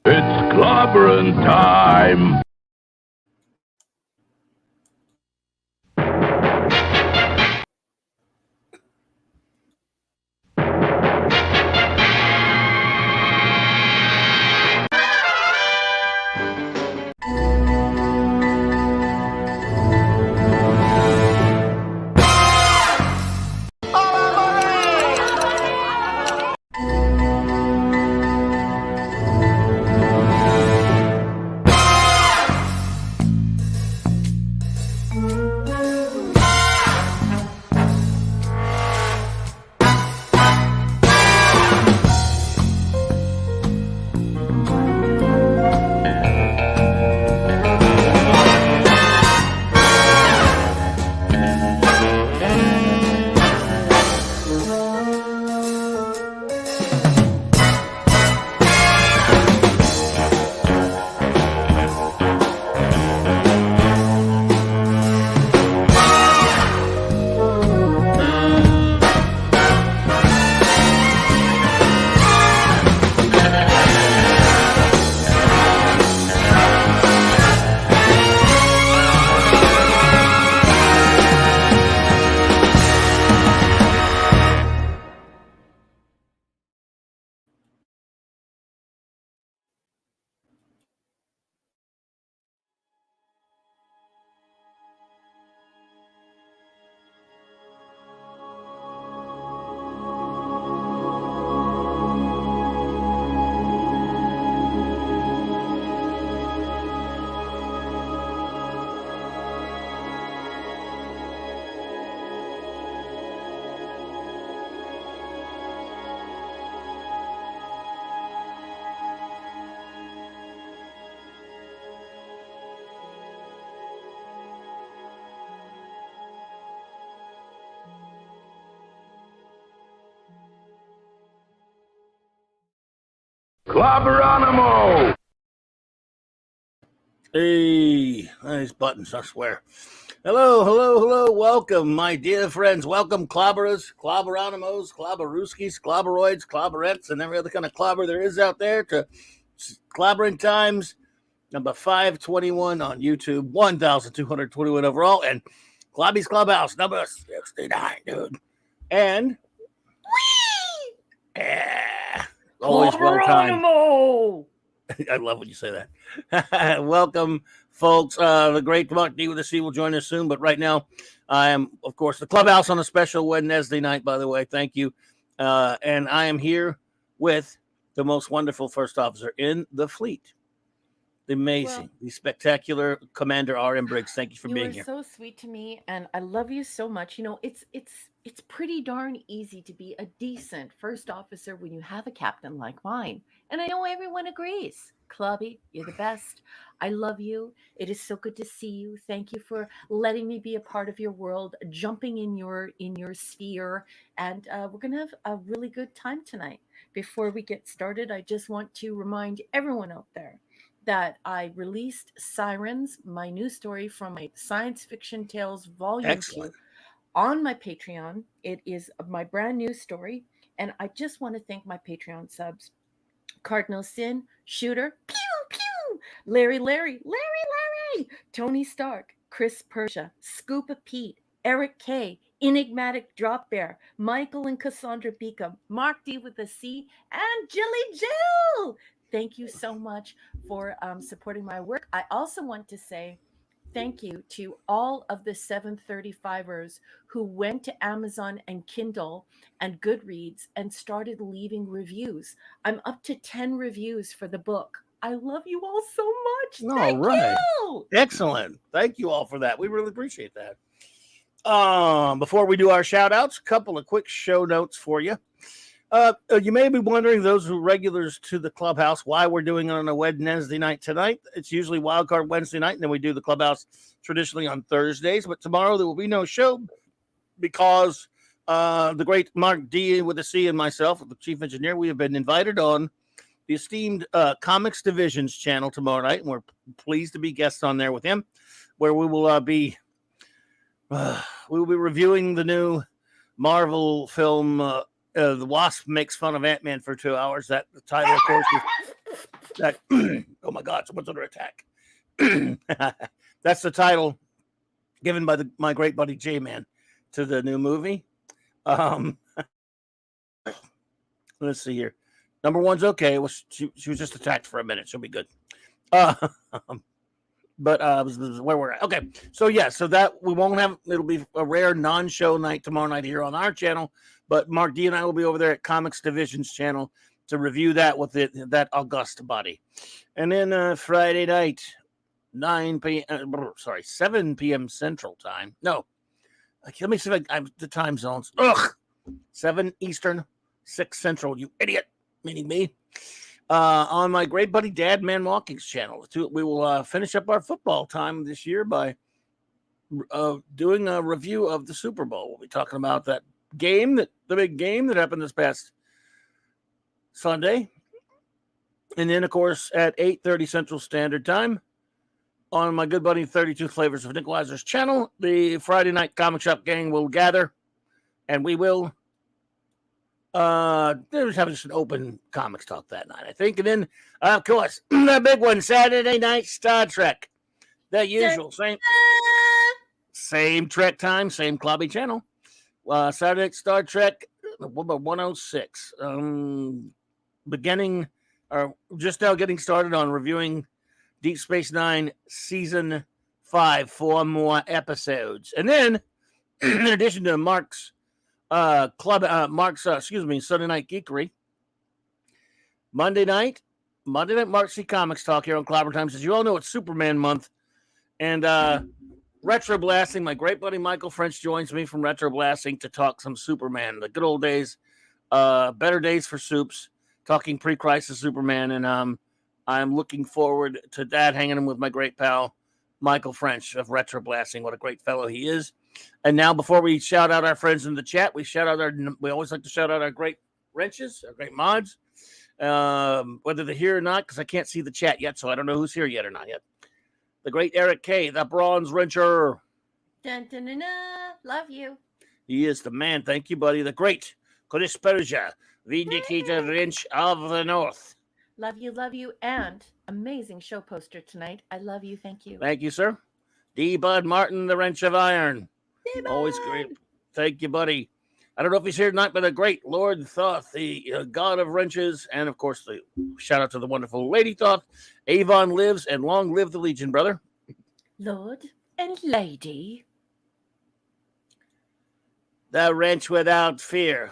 It's clobberin' time! Clobberanimo! Hey, nice buttons, I swear. Hello, hello, hello. Welcome, my dear friends. Welcome, clobberers, clobberanimos, clobberooskies, clobberoids, clobberettes, and every other kind of clobber there is out there to Clobbering Times, number 521 on YouTube, 1,221 overall, and Clobby's Clubhouse, number 69, dude. And, always well timed. I love when you say that. Welcome, folks. The great Mark D with the C will join us soon. But right now, I am, of course, the Clubhouse on a special Wednesday night, by the way. Thank you. And I am here with the most wonderful first officer in the fleet. The amazing, the spectacular Commander R.M. Briggs. Thank you for being here. You are so sweet to me, and I love you so much. You know, it's pretty darn easy to be a decent first officer when you have a captain like mine. And I know everyone agrees. Clubby, you're the best. I love you. It is so good to see you. Thank you for letting me be a part of your world, jumping in your sphere, and we're gonna have a really good time tonight. Before we get started, I just want to remind everyone out there that I released Sirens, my new story from my Science Fiction Tales Volume 2, on my Patreon. It is my brand new story, and I just want to thank my Patreon subs. Cardinal Sin, Shooter, Pew Pew, Larry, Tony Stark, Chris Persia, Scoopa Pete, Eric K, Enigmatic Drop Bear, Michael and Cassandra Beacom, Mark D with a C, and Jilly Jill. Thank you so much for supporting my work. I also want to say thank you to all of the 735ers who went to Amazon and Kindle and Goodreads and started leaving reviews. I'm up to 10 reviews for the book. I love you all so much. Thank you. Excellent. Thank you all for that. We really appreciate that. Before we do our shout outs, a couple of quick show notes for you. You may be wondering, those who are regulars to the Clubhouse, why we're doing it on a Wednesday night tonight. It's usually Wildcard Wednesday night, and then we do the Clubhouse traditionally on Thursdays. But tomorrow there will be no show because the great Mark D with a C and myself, the chief engineer, we have been invited on the esteemed Comics Divisions channel tomorrow night, and we're pleased to be guests on there with him, where we will be reviewing the new Marvel film. The Wasp makes fun of Ant-Man for 2 hours. That the title, of course, is That oh my God, someone's under attack. That's the title given by my great buddy J-Man to the new movie. Let's see here. Number one's okay. She was just attacked for a minute. She'll be good. But this is where we're at. Okay, so yeah, so that we won't have. It'll be a rare non-show night tomorrow night here on our channel. But Mark D and I will be over there at Comics Division's channel to review that with that august body. And then Friday night, 7 p.m. Central Time. No, let me see if I'm the time zones. 7 Eastern, 6 Central. You idiot, meaning me. On my great buddy Dad Man Walking's channel. We will finish up our football time this year by doing a review of the Super Bowl. We'll be talking about that game, the big game that happened this past Sunday. And then, of course, at 8:30 Central Standard Time, on my good buddy 32 Flavors of Nicolizer's channel, the Friday Night Comic Shop gang will gather, and we will there's having just an open comics talk that night, I think. And then, of course, the big one, Saturday night Star Trek. The usual, same Trek time, same Clubby channel. Saturday night Star Trek, 106. Beginning, or just now getting started on reviewing Deep Space Nine Season 5, 4 more episodes. And then, in addition to Mark's Sunday Night Geekery. Monday night Mark C Comics Talk here on Clobberin Times. As you all know, it's Superman month. And Retro Blasting, my great buddy Michael French joins me from Retro Blasting to talk some Superman, the good old days, better days for Soups, talking pre-crisis Superman. And I'm looking forward to that, hanging in with my great pal Michael French of Retro Blasting. What a great fellow he is. And now, before we shout out our friends in the chat, we always like to shout out our great wrenches, our great mods, whether they're here or not, because I can't see the chat yet, so I don't know who's here yet or not yet. The great Eric K, the bronze wrencher. Dun, dun, dun, dun. Love you. He is the man. Thank you, buddy. The great Chris Persia, Vindicator Wrench of the North. Love you, and amazing show poster tonight. I love you. Thank you. Thank you, sir. D. Bud Martin, the Wrench of Iron. D-Bud. Always great. Thank you, buddy. I don't know if he's here tonight, but the great Lord Thoth, the god of wrenches, and of course, the shout out to the wonderful Lady Thoth. Avon lives, and long live the Legion, brother. Lord and Lady. The Wrench Without Fear.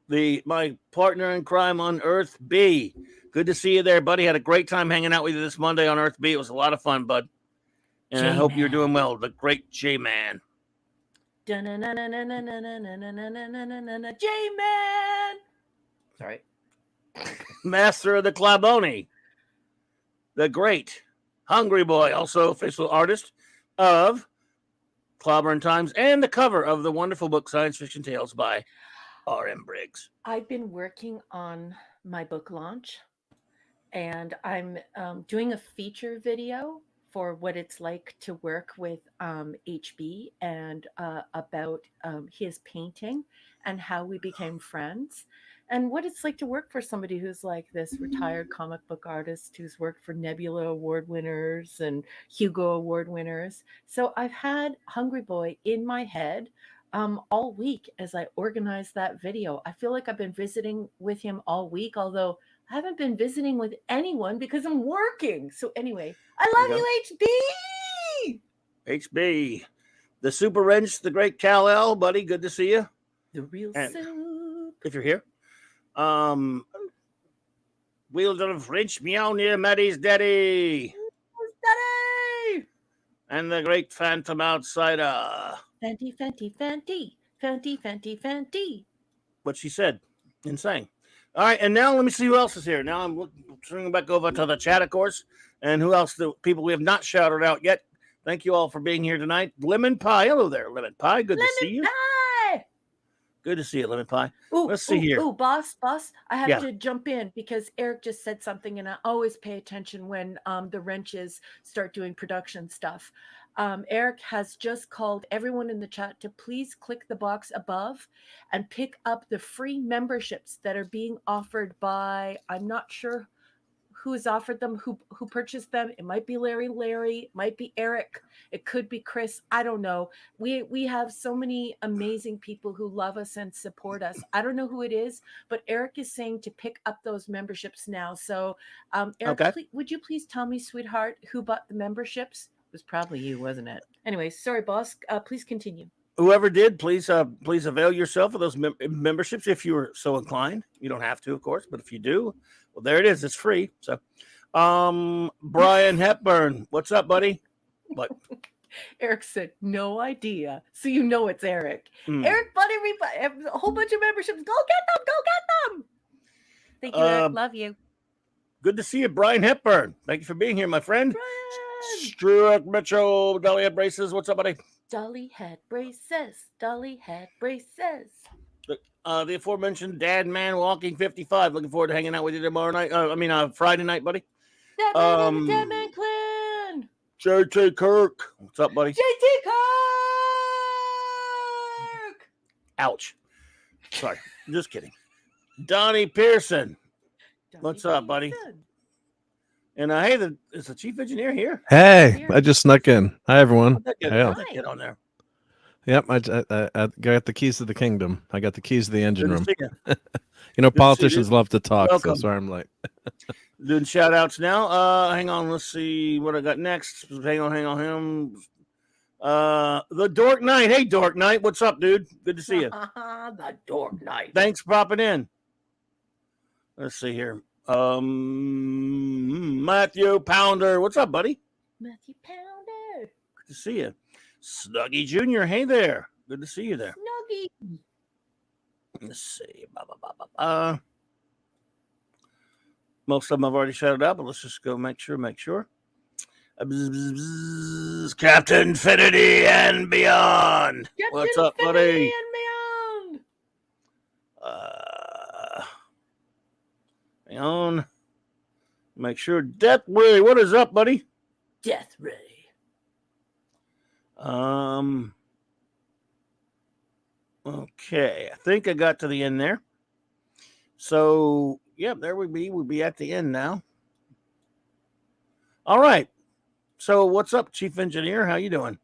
My partner in crime on Earth B. Good to see you there, buddy. Had a great time hanging out with you this Monday on Earth B. It was a lot of fun, bud. And J-Man. I hope you're doing well. The great J-Man. J-Man. Sorry. Master of the Claboni. The great Hungry Boy, also official artist of Clobberin Times and the cover of the wonderful book Science Fiction Tales by R.M. Briggs. I've been working on my book launch, and I'm doing a feature video for what it's like to work with HB and about his painting and how we became friends and what it's like to work for somebody who's like this retired comic book artist who's worked for Nebula Award winners and Hugo Award winners. So I've had Hungry Boy in my head all week as I organized that video. I feel like I've been visiting with him all week, although I haven't been visiting with anyone because I'm working. So anyway, I love you, HB. HB. The Super Wrench, the great Kal-El, buddy. Good to see you. The real and soup. If you're here. Wielder of Wrench, Mjolnir, Maddie's daddy. Daddy. And the great Phantom Outsider. Fenty, Fenty, Fenty. Fenty, Fenty, Fenty. What she said and sang. All right, and now let me see who else is here. Now I'm turning back over to the chat, of course, and who else? The people we have not shouted out yet. Thank you all for being here tonight. Lemon Pie, hello there, Lemon Pie. Good to see you. Pie. Good to see you, Lemon Pie. Ooh, let's see here. Oh, boss, I have to jump in because Eric just said something, and I always pay attention when the wrenches start doing production stuff. Eric has just called everyone in the chat to please click the box above and pick up the free memberships that are being offered by, I'm not sure who has offered them, who purchased them. It might be Larry, it might be Eric, it could be Chris. I don't know. We have so many amazing people who love us and support us. I don't know who it is, but Eric is saying to pick up those memberships now. So, Eric, Okay. would you please tell me, sweetheart, who bought the memberships? It was probably you, wasn't it? Anyway, sorry, boss. Please continue. Whoever did, please avail yourself of those memberships if you are so inclined. You don't have to, of course, but if you do, well, there it is. It's free. So, Brian Hepburn, what's up, buddy? What? Eric said, no idea. So you know it's Eric. Eric bought a whole bunch of memberships. Go get them. Go get them. Thank you, Eric. Love you. Good to see you, Brian Hepburn. Thank you for being here, my friend. Brian. Stuart Mitchell, Dolly Head Braces. What's up, buddy? Dolly Head Braces. Dolly Head Braces. The aforementioned Dad Man Walking 55. Looking forward to hanging out with you tomorrow night. Friday night, buddy. Dad Man Clan. JT Kirk. What's up, buddy? JT Kirk. Ouch. Sorry. Just kidding. Donnie Pearson. What's up, buddy? And hey, is the chief engineer here? Hey, I just snuck in. Hi, everyone. Get on there. Yep, I got the keys to the kingdom. I got the keys to the engine room. You. You know, politicians love to talk, Welcome. so sorry I'm late. Doing shout outs now. Hang on, let's see what I got next. Hang on. The Dork Knight. Hey, Dork Knight, what's up, dude? Good to see you. The Dork Knight. Thanks for popping in. Let's see here. Matthew Pounder. What's up, buddy? Matthew Pounder. Good to see you. Snuggy Jr. Hey there. Good to see you there. Snuggy. Let's see. Most of them I've already shouted out, but let's just go make sure. Captain Infinity and Beyond. What's up, buddy? And beyond. Hang on. Make sure. Death Ray, what is up, buddy? Death Ray. Okay, I think I got to the end there. So, yeah, there we be. We'll be at the end now. All right. So, what's up, Chief Engineer? How you doing?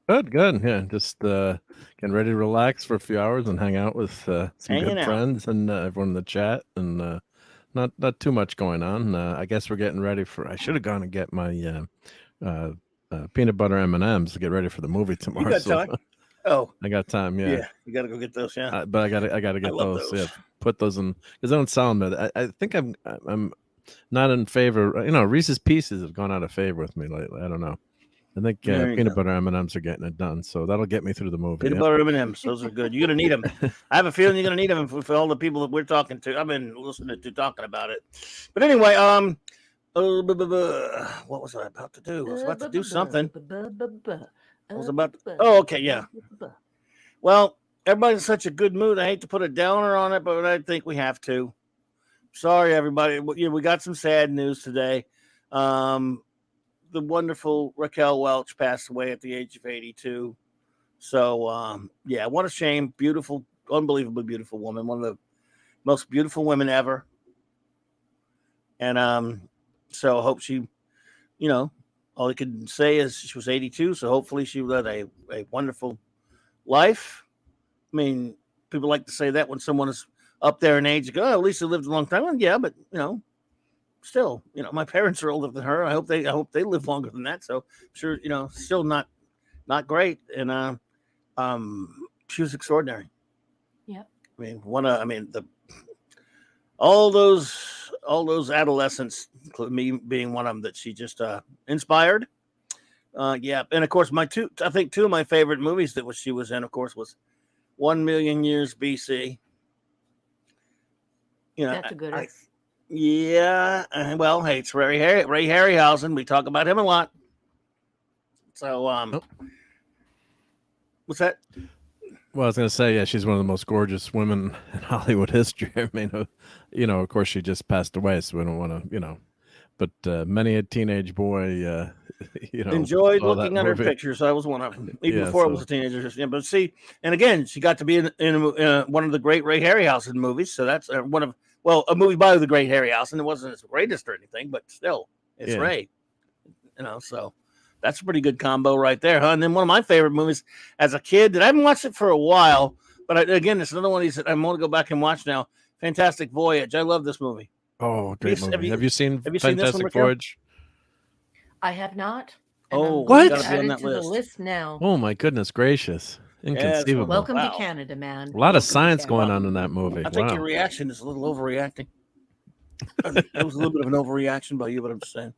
Good. Yeah, just getting ready to relax for a few hours and hang out with some good friends and everyone in the chat, and not too much going on. I guess we're getting ready for. I should have gone and get my peanut butter M&Ms to get ready for the movie tomorrow. You got time? Oh, I got time. Yeah, you got to go get those. Yeah, but I got to get those. Yeah, put those in because I don't sell them. I think I'm not in favor. You know, Reese's Pieces have gone out of favor with me lately. I don't know. I think peanut butter M&Ms are getting it done, so that'll get me through the movie. Peanut butter M&Ms, those are good. You're gonna need them. I have a feeling you're gonna need them for all the people that we're talking to. I've been listening to talking about it. But anyway, what was I about to do? I was about to do something. Oh, okay, yeah. Well, everybody's in such a good mood. I hate to put a downer on it, but I think we have to. Sorry, everybody. We got some sad news today. The wonderful Raquel Welch passed away at the age of 82. So, yeah, what a shame. Beautiful, unbelievably beautiful woman. One of the most beautiful women ever. And so I hope she, all I could say is she was 82. So hopefully she led a wonderful life. I mean, people like to say that when someone is up there in age, you go, oh, at least they lived a long time. Well, yeah, but, still, my parents are older than her. I hope they live longer than that. So sure, still not great. And she was extraordinary. Yeah. I mean, all those adolescents, including me being one of them, that she just inspired. Yeah. And of course, I think two of my favorite movies that she was in, of course, was 1 Million Years BC. That's a good one. Yeah, well, hey, it's Ray Harryhausen. We talk about him a lot. So, what's that? Well, I was going to say, yeah, she's one of the most gorgeous women in Hollywood history. I mean, of course, she just passed away, so we don't want to, but many a teenage boy, enjoyed looking at her pictures. I was one of them, even before I was a teenager. Yeah, but see, and again, she got to be in one of the great Ray Harryhausen movies. So that's one of well, a movie by the great Harryhausen. It wasn't his greatest or anything, but still, it's Ray. So that's a pretty good combo right there, huh? And then one of my favorite movies as a kid that I haven't watched it for a while, but again, it's another one of these that I'm going to go back and watch now. Fantastic Voyage. I love this movie. Oh, great movie. Have you seen Fantastic Voyage? I have not. Oh, what? Add it to the list now. Oh my goodness gracious. Inconceivable. Welcome to Canada, man. A lot of science going on in that movie. I think your reaction is a little overreacting. It was a little bit of an overreaction by you, but I'm just saying.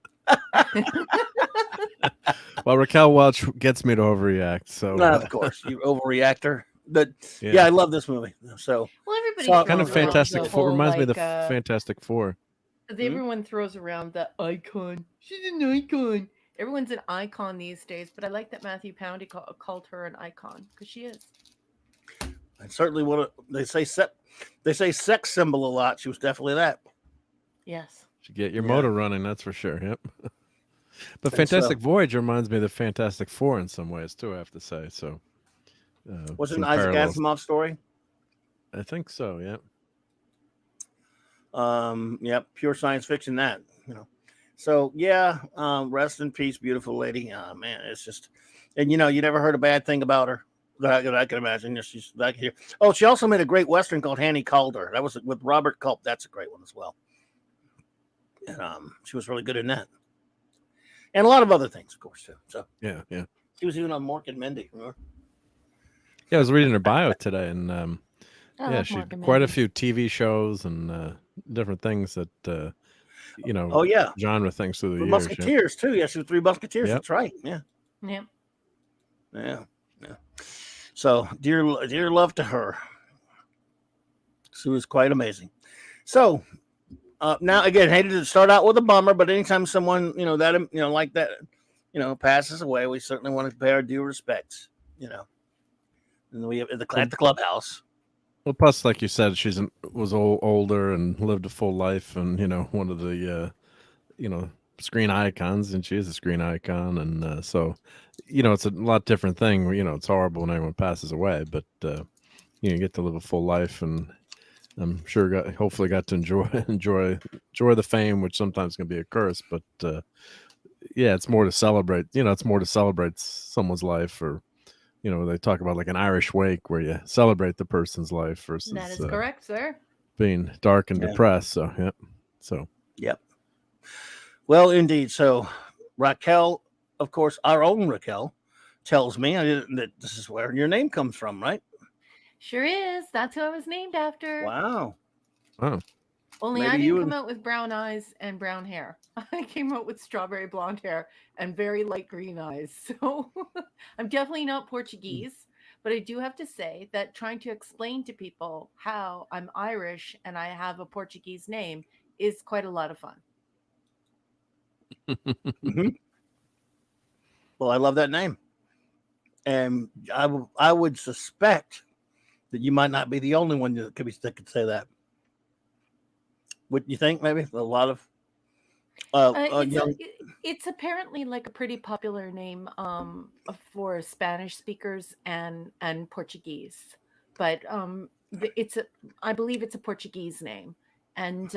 Well, Raquel Welch gets me to overreact. So, of course, you overreactor. But yeah, I love this movie. So, well, everybody kind of Fantastic Four reminds me of the Fantastic Four. Everyone throws around the icon. She's an icon. Everyone's an icon these days, but I like that Matthew Poundy called her an icon because she is. And certainly, what they say sex symbol a lot. She was definitely that. Yes. You get your motor running, that's for sure. Yep. But Fantastic Voyage reminds me of the Fantastic Four in some ways too, I have to say. So, was it an Isaac Asimov story? I think so. Yeah. Pure science fiction. That So rest in peace, beautiful lady. Man, it's just, and you never heard a bad thing about her that I can imagine. She's back here. Oh, she also made a great Western called Hanny Calder. That was with Robert Culp. That's a great one as well. And she was really good in that. And a lot of other things, of course, too. So yeah. She was even on Mork and Mindy, remember? Yeah, I was reading her bio today, and she had quite a few TV shows and different things that genre things through the years. Musketeers too. Yeah, she was Three Musketeers. Yep. That's right. Yeah. So dear love to her. She was quite amazing. So now again, hated to start out with a bummer, but anytime someone like that passes away, we certainly want to pay our due respects. And we have at the clubhouse. Well, plus, like you said, was older and lived a full life, and one of the screen icons, and she is a screen icon, and so it's a lot different thing. It's horrible when anyone passes away, but you get to live a full life, and I'm sure hopefully got to enjoy the fame, which sometimes can be a curse, but it's more to celebrate. It's more to celebrate someone's life, or they talk about like an Irish wake where you celebrate the person's life versus that is correct, sir. Being dark and depressed. So yep. Well, indeed. So Raquel, of course, our own Raquel, tells me that this is where your name comes from, right? Sure is. That's who I was named after. Wow. Only maybe I didn't come out with brown eyes and brown hair. I came out with strawberry blonde hair and very light green eyes. So I'm definitely not Portuguese, but I do have to say that trying to explain to people how I'm Irish and I have a Portuguese name is quite a lot of fun. Mm-hmm. Well, I love that name. And I would suspect that you might not be the only one that could say that. What you think? Maybe a lot of it's apparently like a pretty popular name for Spanish speakers and Portuguese, but I believe it's a Portuguese name, and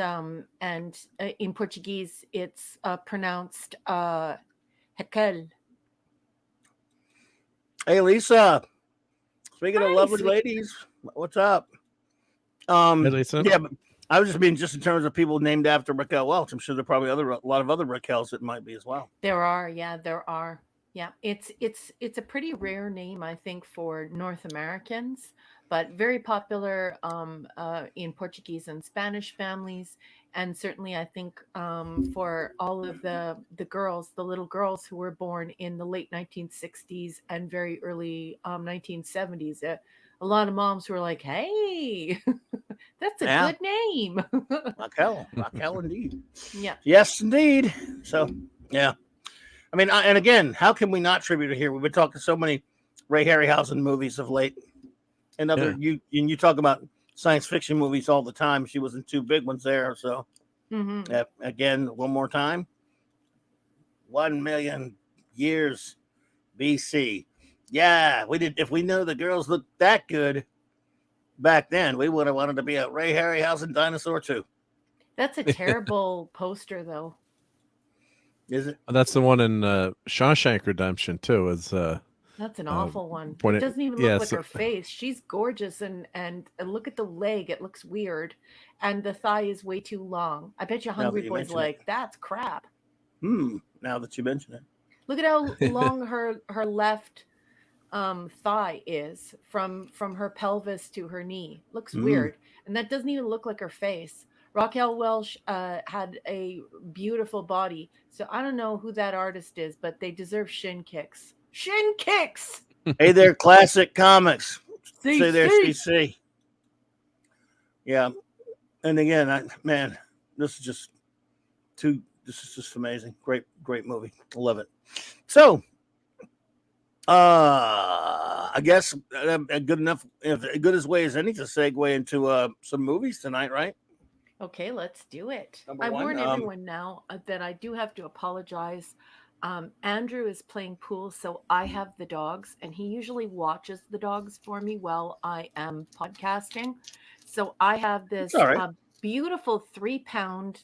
in Portuguese it's pronounced Raquel. Hey Lisa, speaking of lovely ladies, what's up? Hey Lisa. Yeah, but I was just mean just in terms of people named after Raquel Welch. I'm sure there are probably a lot of other Raquels that might be as well. There are. Yeah, it's a pretty rare name, I think, for North Americans, but very popular in Portuguese and Spanish families, and certainly I think for all of the little girls who were born in the late 1960s and very early 1970s. A lot of moms were like, "Hey, that's a good name." Raquel indeed. Yeah. Yes, indeed. So, yeah. I mean, and again, how can we not tribute her here? We've been talking so many Ray Harryhausen movies of late, and you talk about science fiction movies all the time. She was in two big ones there. So, again, one more time, 1 million years BC. Yeah, we did. If we knew the girls looked that good back then, we would have wanted to be a Ray Harryhausen dinosaur too. That's a terrible poster, though. Is it? That's the one in Shawshank Redemption too. That's an awful one. when It it doesn't even look yeah like so, her face. She's gorgeous, and look at the leg. It looks weird, and the thigh is way too long. I bet you Now that Hungry you Boy's mention it. like, that's crap. Now that you mention it. Look at how long her left thigh is from her pelvis to her knee. Looks weird, and that doesn't even look like her face. Raquel Welch had a beautiful body, so I don't know who that artist is, but they deserve shin kicks. Shin kicks. Hey there, Classic Comics. Say there, CC. CC. Yeah, and again, man, this is just This is just amazing. Great movie. I love it. So, I guess a good enough, a good as way as any to segue into some movies tonight, right? Okay, let's do it. Number I one, warn everyone now that I do have to apologize. Andrew is playing pool, so I have the dogs, and he usually watches the dogs for me while I am podcasting. So I have this all right. beautiful 3-pound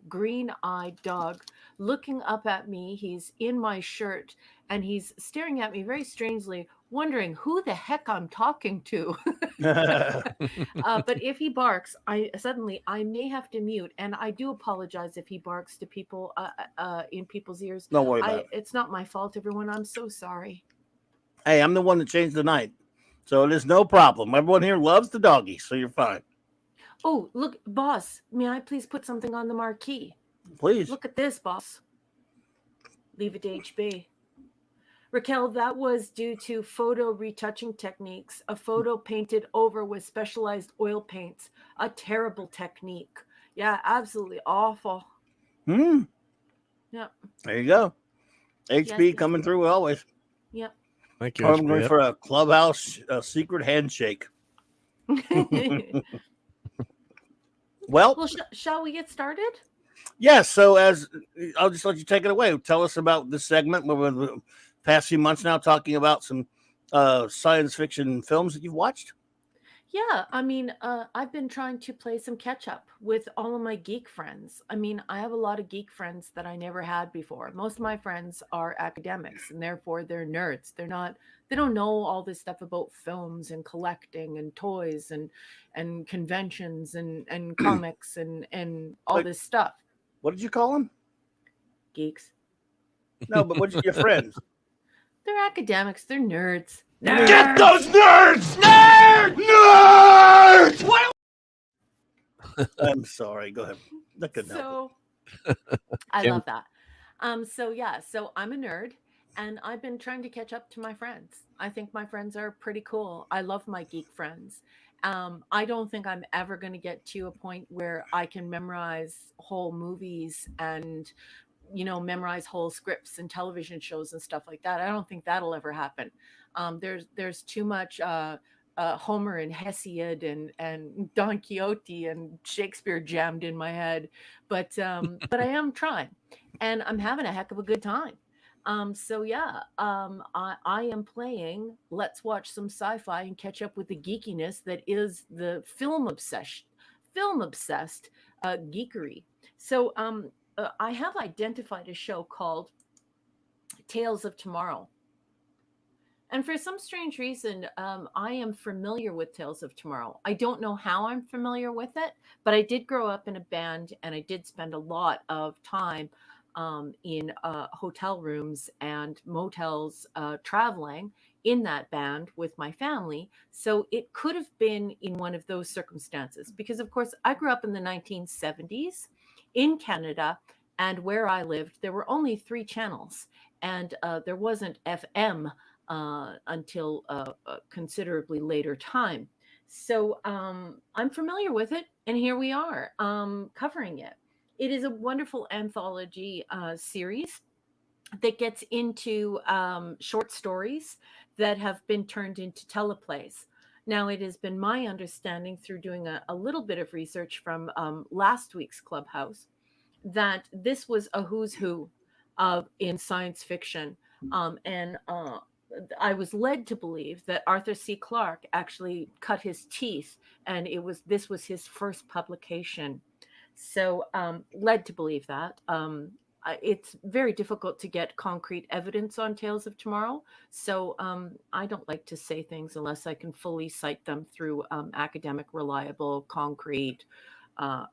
green-eyed dog looking up at me. He's in my shirt, and he's staring at me very strangely, wondering who the heck I'm talking to. But if he barks, I may have to mute, and I do apologize if he barks to people in people's ears. Don't worry about it. It's not my fault, everyone. I'm so sorry. Hey, I'm the one that changed the night, so it is no problem. Everyone here loves the doggy, so you're fine. Oh, look, boss, may I please put something on the marquee? Please. Look at this, boss. Leave it to HB. Raquel, that was due to photo retouching techniques. A photo painted over with specialized oil paints. A terrible technique. Yeah, absolutely awful. Yep. There you go. HB Yes, coming through always. Yep. Thank you. I'm going for a Clubhouse secret handshake. Well, shall we get started? Yes. So as I'll just let you take it away. Tell us about this segment. We're the past few months now talking about some science fiction films that you've watched. Yeah, I mean, I've been trying to play some catch up with all of my geek friends. I mean, I have a lot of geek friends that I never had before. Most of my friends are academics, and therefore they're nerds. They don't know all this stuff about films and collecting and toys and conventions and comics and all this stuff. What did you call them? Geeks. No, but what's your friends? They're academics. They're nerds. Nerds! Get those nerds! Nerds! Nerds! What? I'm sorry. Go ahead. That couldn't help So I love that. So I'm a nerd, and I've been trying to catch up to my friends. I think my friends are pretty cool. I love my geek friends. I don't think I'm ever going to get to a point where I can memorize whole movies and memorize whole scripts and television shows and stuff like that. I don't think that'll ever happen. There's too much Homer and Hesiod and Don Quixote and Shakespeare jammed in my head, but I am trying, and I'm having a heck of a good time. I am playing Let's Watch Some Sci-Fi and catch up with the geekiness that is the film obsessed geekery. So I have identified a show called Tales of Tomorrow. And for some strange reason, I am familiar with Tales of Tomorrow. I don't know how I'm familiar with it, but I did grow up in a band, and I did spend a lot of time in hotel rooms and motels traveling in that band with my family. So it could have been in one of those circumstances, because, of course, I grew up in the 1970s in Canada, and where I lived, there were only 3 channels, and there wasn't FM until a considerably later time. So I'm familiar with it, and here we are covering it. It is a wonderful anthology series that gets into short stories that have been turned into teleplays. Now, it has been my understanding through doing a little bit of research from last week's Clubhouse that this was a who's who in science fiction. And I was led to believe that Arthur C. Clarke actually cut his teeth, and this was his first publication. So, led to believe that. It's very difficult to get concrete evidence on Tales of Tomorrow. So, I don't like to say things unless I can fully cite them through academic, reliable, concrete,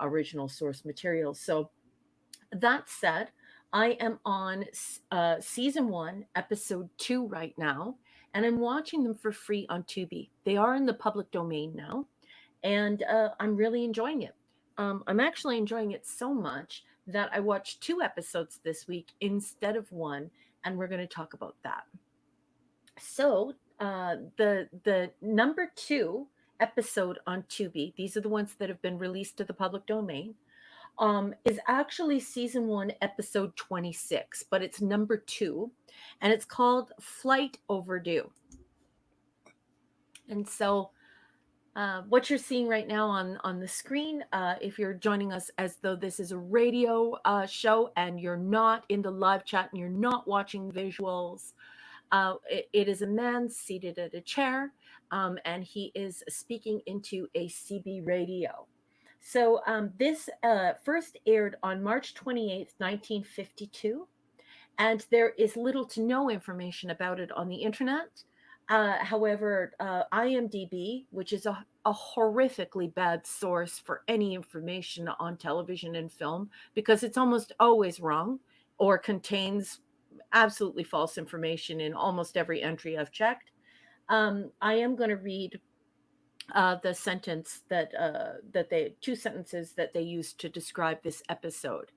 original source material. So, that said, I am on season 1, episode 2 right now, and I'm watching them for free on Tubi. They are in the public domain now, and I'm really enjoying it. I'm actually enjoying it so much that I watched 2 episodes this week instead of 1, and we're going to talk about that. So the number 2 episode on Tubi, these are the ones that have been released to the public domain, is actually season 1, episode 26, but it's number 2, and it's called Flight Overdue. And so what you're seeing right now on the screen, if you're joining us as though this is a radio show and you're not in the live chat and you're not watching visuals, it is a man seated at a chair, and he is speaking into a CB radio. So this first aired on March 28th, 1952, and there is little to no information about it on the internet. However, IMDb, which is a horrifically bad source for any information on television and film, because it's almost always wrong or contains absolutely false information in almost every entry I've checked. I am going to read the sentence two sentences that they used to describe this episode.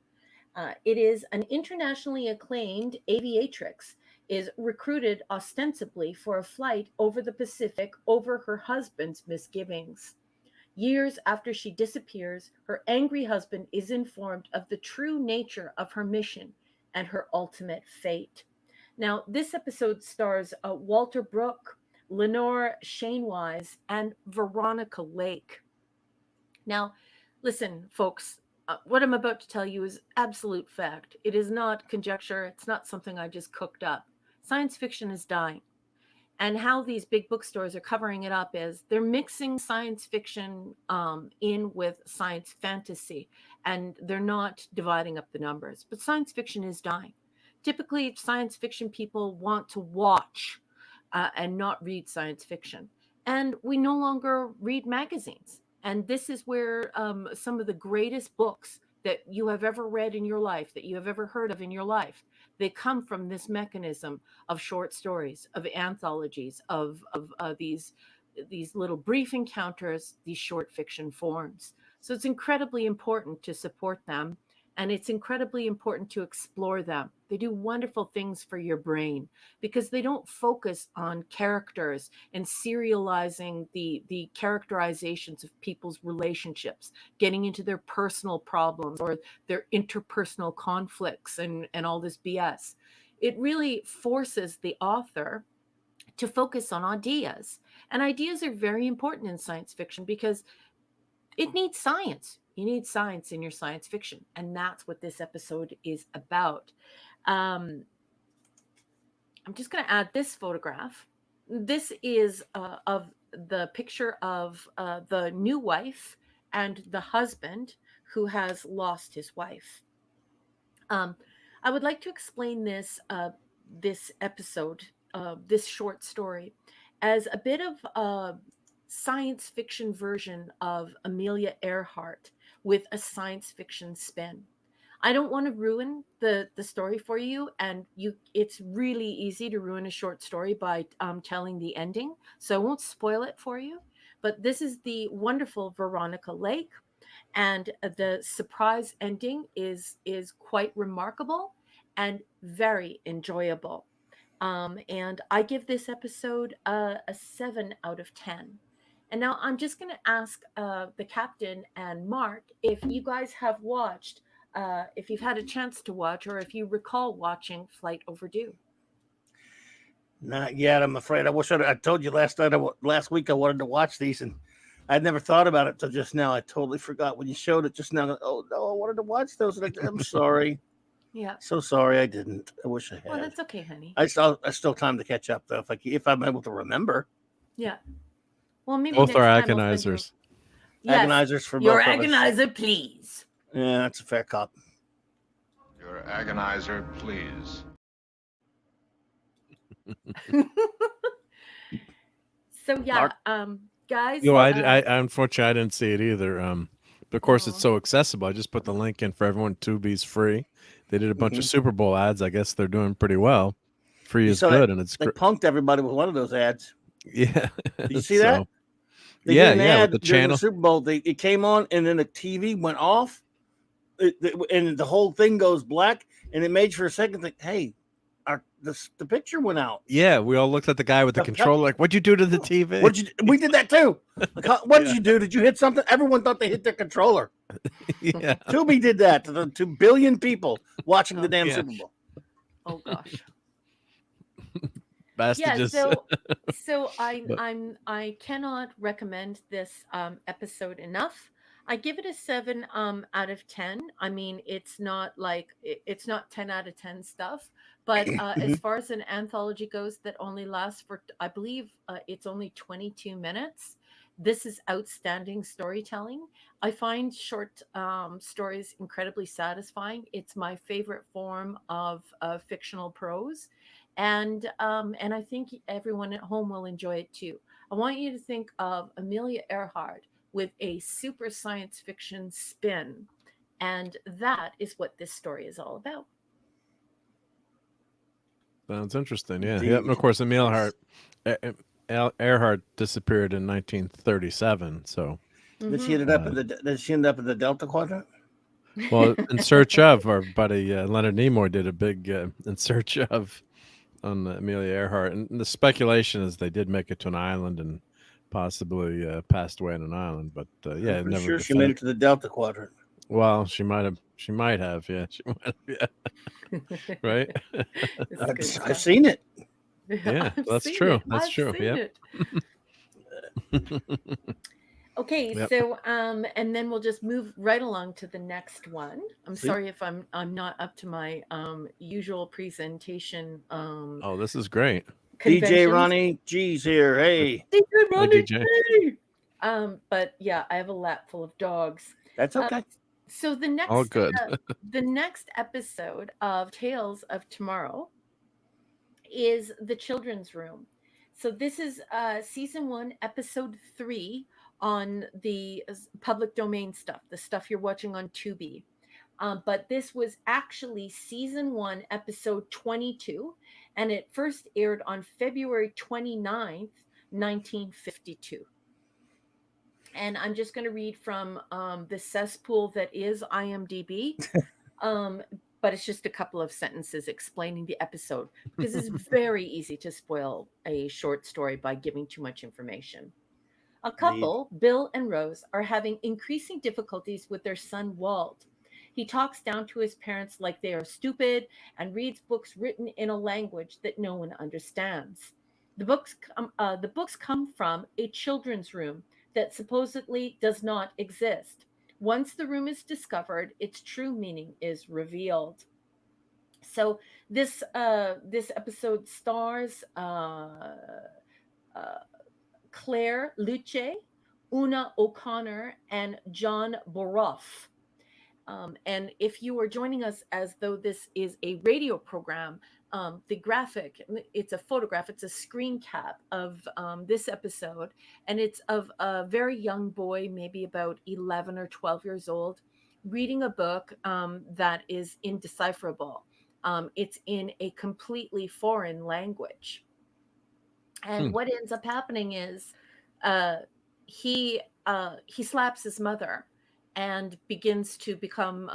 It is an internationally acclaimed aviatrix is recruited ostensibly for a flight over the Pacific over her husband's misgivings. Years after she disappears, her angry husband is informed of the true nature of her mission and her ultimate fate. Now, this episode stars Walter Brooke, Lenore Shanewise, and Veronica Lake. Now, listen, folks, what I'm about to tell you is absolute fact. It is not conjecture. It's not something I just cooked up. Science fiction is dying. And how these big bookstores are covering it up is they're mixing science fiction in with science fantasy, and they're not dividing up the numbers. But science fiction is dying. Typically, science fiction people want to watch and not read science fiction. And we no longer read magazines. And this is where some of the greatest books that you have ever read in your life, that you have ever heard of in your life, they come from this mechanism of short stories, of anthologies, of these little brief encounters, these short fiction forms. So it's incredibly important to support them, and it's incredibly important to explore them. They do wonderful things for your brain because they don't focus on characters and serializing the characterizations of people's relationships, getting into their personal problems or their interpersonal conflicts and all this BS. It really forces the author to focus on ideas. And ideas are very important in science fiction because it needs science. You need science in your science fiction. And that's what this episode is about. I'm just going to add this photograph. This is of the picture of the new wife and the husband who has lost his wife. I would like to explain this episode, this short story, as a bit of a science fiction version of Amelia Earhart with a science fiction spin. I don't want to ruin the story for you, and it's really easy to ruin a short story by telling the ending, so I won't spoil it for you. But this is the wonderful Veronica Lake, and the surprise ending is quite remarkable and very enjoyable. And I give this episode a 7 out of 10. And now I'm just going to ask the captain and Mark if you guys have watched, if you've had a chance to watch, or if you recall watching Flight Overdue. Not yet, I'm afraid. I wish I told you last week I wanted to watch these, and I'd never thought about it till just now. I totally forgot when you showed it just now. Oh no, I wanted to watch those. I'm sorry. Yeah. So sorry I didn't. I wish I had. Well, that's okay, honey. I still time to catch up though. If I'm able to remember. Yeah. Well, maybe both are next time agonizers. Yes, Agonizers for your both of us. agonizer, please. Yeah, that's a fair cop. Your agonizer, please. So yeah, guys. You know, I unfortunately I didn't see it either. But of course it's Aw. so accessible. I just put the link in for everyone. Tubi's free. They did a bunch of Super Bowl ads. I guess they're doing pretty well. Free You is saw good, that and it's they punked everybody with one of those ads. yeah. Did you see that? They yeah, did an yeah, ad with the during channel. the Super Bowl. It came on, and then the TV went off, and the whole thing goes black. And it made for a second think, hey, the picture went out. Yeah, we all looked at the guy with the controller, like, "What'd you do to the TV?" We did that too. Like, what did you do? Did you hit something? Everyone thought they hit their controller. Yeah, Tubi did that to the 2 billion people watching the damn Super Bowl. Oh gosh. yeah. So I cannot recommend this episode enough. I give it a 7 out of 10. I mean, it's not like it's not 10 out of 10 stuff, but as far as an anthology goes that only lasts for, I believe it's only 22 minutes. This is outstanding storytelling. I find short stories incredibly satisfying. It's my favorite form of fictional prose, and I think everyone at home will enjoy it too. I want you to think of Amelia Earhart with a super science fiction spin, and that is what this story is all about. Sounds interesting. Yeah, Indeed. yep. And of course, Emil Earhart disappeared in 1937. So, Did she end up in the Delta Quadrant? well, In Search of, our buddy Leonard Nimoy did a big In Search of on Amelia Earhart, and the speculation is they did make it to an island and possibly passed away on an island. But yeah, I'm never. sure she made it to the Delta Quadrant. Well, she might have. She might have. Yeah, she might have. Yeah. Right. I've seen it. Yeah, that's true. That's true. Yeah. Okay, Yep. so and then we'll just move right along to the next one. I'm sorry if I'm not up to my usual presentation. Oh, this is great. DJ Ronnie G's here. Hey, DJ Ronnie DJ. G. But yeah, I have a lap full of dogs. That's okay. So the next, All good. The next episode of Tales of Tomorrow is The Children's Room. So this is season 1, episode 3 on the public domain stuff, the stuff you're watching on Tubi. But this was actually season 1, episode 22, and it first aired on February 29th, 1952. And I'm just going to read from the cesspool that is IMDb. But it's just a couple of sentences explaining the episode, because it's very easy to spoil a short story by giving too much information. A couple, Bill and Rose, are having increasing difficulties with their son, Wald. He talks down to his parents like they are stupid and reads books written in a language that no one understands. The books come from a children's room that supposedly does not exist. Once the room is discovered, its true meaning is revealed. So this episode stars Claire Luce, Una O'Connor, and John Boroff. And if you are joining us as though this is a radio program, the graphic, it's a photograph, it's a screen cap of this episode, and it's of a very young boy, maybe about 11 or 12 years old, reading a book that is indecipherable. It's in a completely foreign language. And what ends up happening is he slaps his mother and begins to become,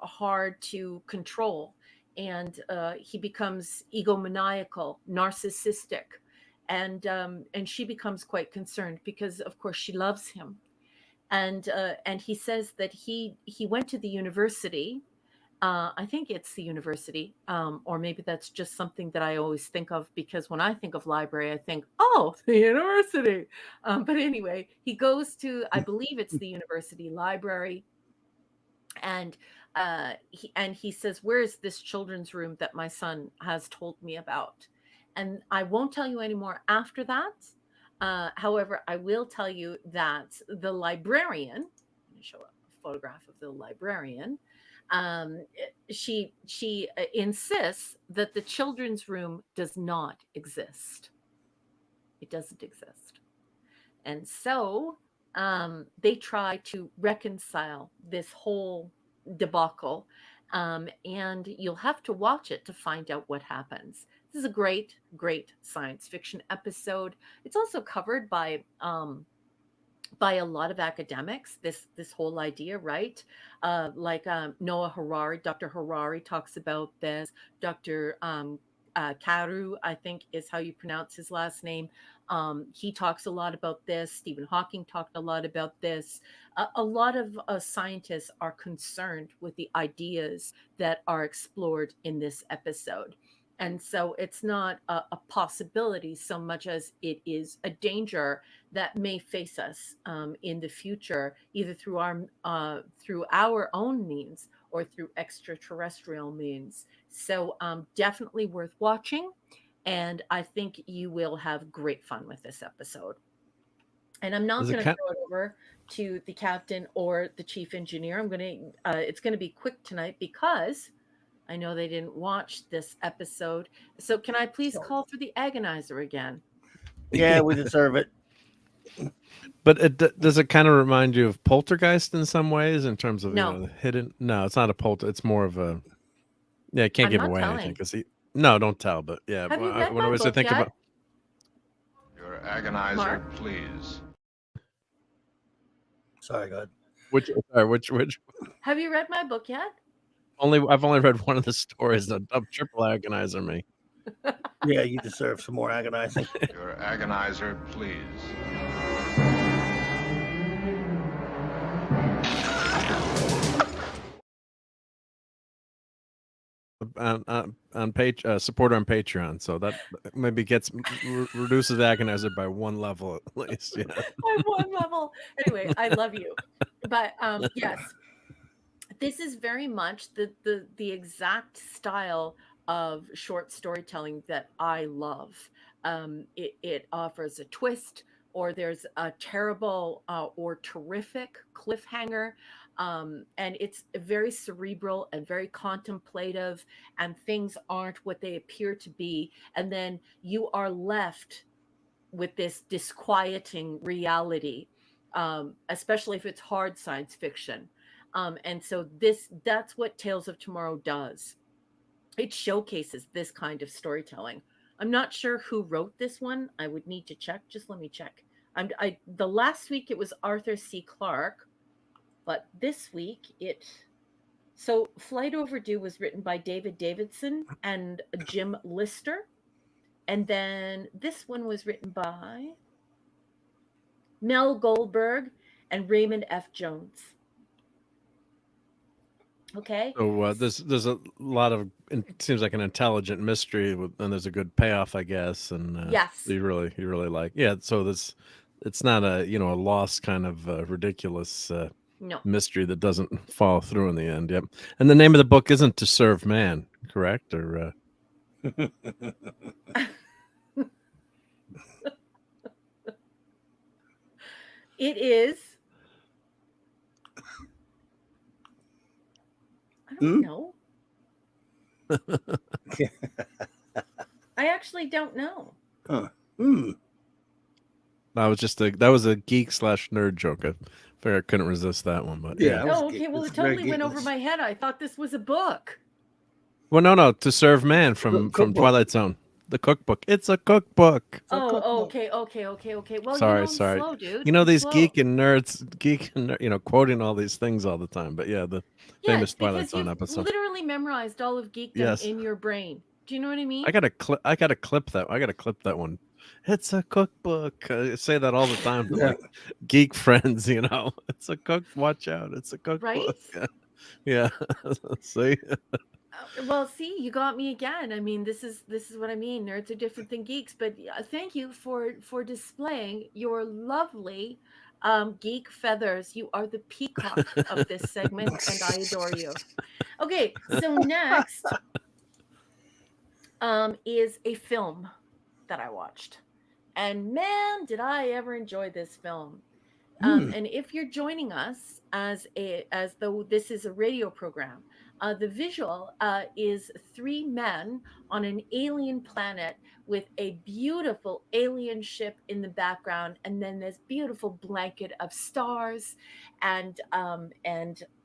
hard to control. And he becomes egomaniacal, narcissistic. And she becomes quite concerned because, of course, she loves him. And he says that he went to the university. I think it's the university, or maybe that's just something that I always think of, because when I think of library, I think, oh, the university. But anyway, he goes to, I believe it's the university library, and he says, "Where is this children's room that my son has told me about?" And I won't tell you any more after that. However, I will tell you that the librarian, let me show a photograph of the librarian. She insists that the children's room does not exist. It doesn't exist. And so they try to reconcile this whole debacle. And you'll have to watch it to find out what happens. This is a great, great science fiction episode. It's also covered by a lot of academics, this whole idea, right? Like Noah Harari, Dr. Harari talks about this. Dr. Karu, I think is how you pronounce his last name. He talks a lot about this. Stephen Hawking talked a lot about this. A lot of scientists are concerned with the ideas that are explored in this episode. And so it's not a possibility so much as it is a danger that may face us in the future, either through our own means or through extraterrestrial means. So definitely worth watching. And I think you will have great fun with this episode. And I'm not going to throw it over to the captain or the chief engineer. It's going to be quick tonight because I know they didn't watch this episode. So can I please call for the agonizer again? Yeah, we deserve it. But does it kind of remind you of Poltergeist in some ways in terms of No. the hidden? No, it's not a polter. It's more of a. Yeah, I can't give away anything because no, don't tell. But yeah, have you read my book I think yet? about Your agonizer, Mark? please. Sorry, go ahead. which Have you read my book yet? I've only read one of the stories that triple agonizer me. Yeah, you deserve some more agonizing. Your agonizer, please. On page supporter on Patreon, so that maybe reduces agonizer by one level at least. Yeah, By one level. Anyway, I love you, but yes, this is very much the exact style of short storytelling that I love. It offers a twist, or there's a terrible or terrific cliffhanger. And it's very cerebral and very contemplative, and things aren't what they appear to be. And then you are left with this disquieting reality, especially if it's hard science fiction. And so that's what Tales of Tomorrow does. It showcases this kind of storytelling. I'm not sure who wrote this one. I would need to check. Just let me check. The last week it was Arthur C. Clarke, but this week Flight Overdue was written by David Davidson and Jim Lister. And then this one was written by Mel Goldberg and Raymond F. Jones. Okay. So there's a lot of, it seems like an intelligent mystery, and there's a good payoff, I guess. And yes, you really like. Yeah. So it's not a a lost kind of ridiculous no mystery that doesn't follow through in the end. Yep. And the name of the book isn't To Serve Man, correct? Or it is. I don't know. I actually don't know. Huh. that was a geek / nerd joke. I figured I couldn't resist that one, but Yeah. Oh, okay. Well, it totally went over my head. I thought this was a book. Well, no. To Serve Man from Twilight Zone, the cookbook. It's a cookbook. Okay. Well, sorry. slow, dude. These slow. geek and nerds, quoting all these things all the time. But yeah, the famous Twilight Zone episode. Literally memorized all of geekdom in your brain. Do you know what I mean? I gotta clip that one. It's a cookbook. I say that all the time to like geek friends. It's a cook. Watch out! It's a cookbook. Right? Yeah. See. Well, see, you got me again. I mean, this is what I mean. Nerds are different than geeks. But thank you for displaying your lovely geek feathers. You are the peacock of this segment, and I adore you. Okay, so next is a film that I watched, and man, did I ever enjoy this film. And if you're joining us as though this is a radio program, the visual is three men on an alien planet with a beautiful alien ship in the background, and then this beautiful blanket of stars, and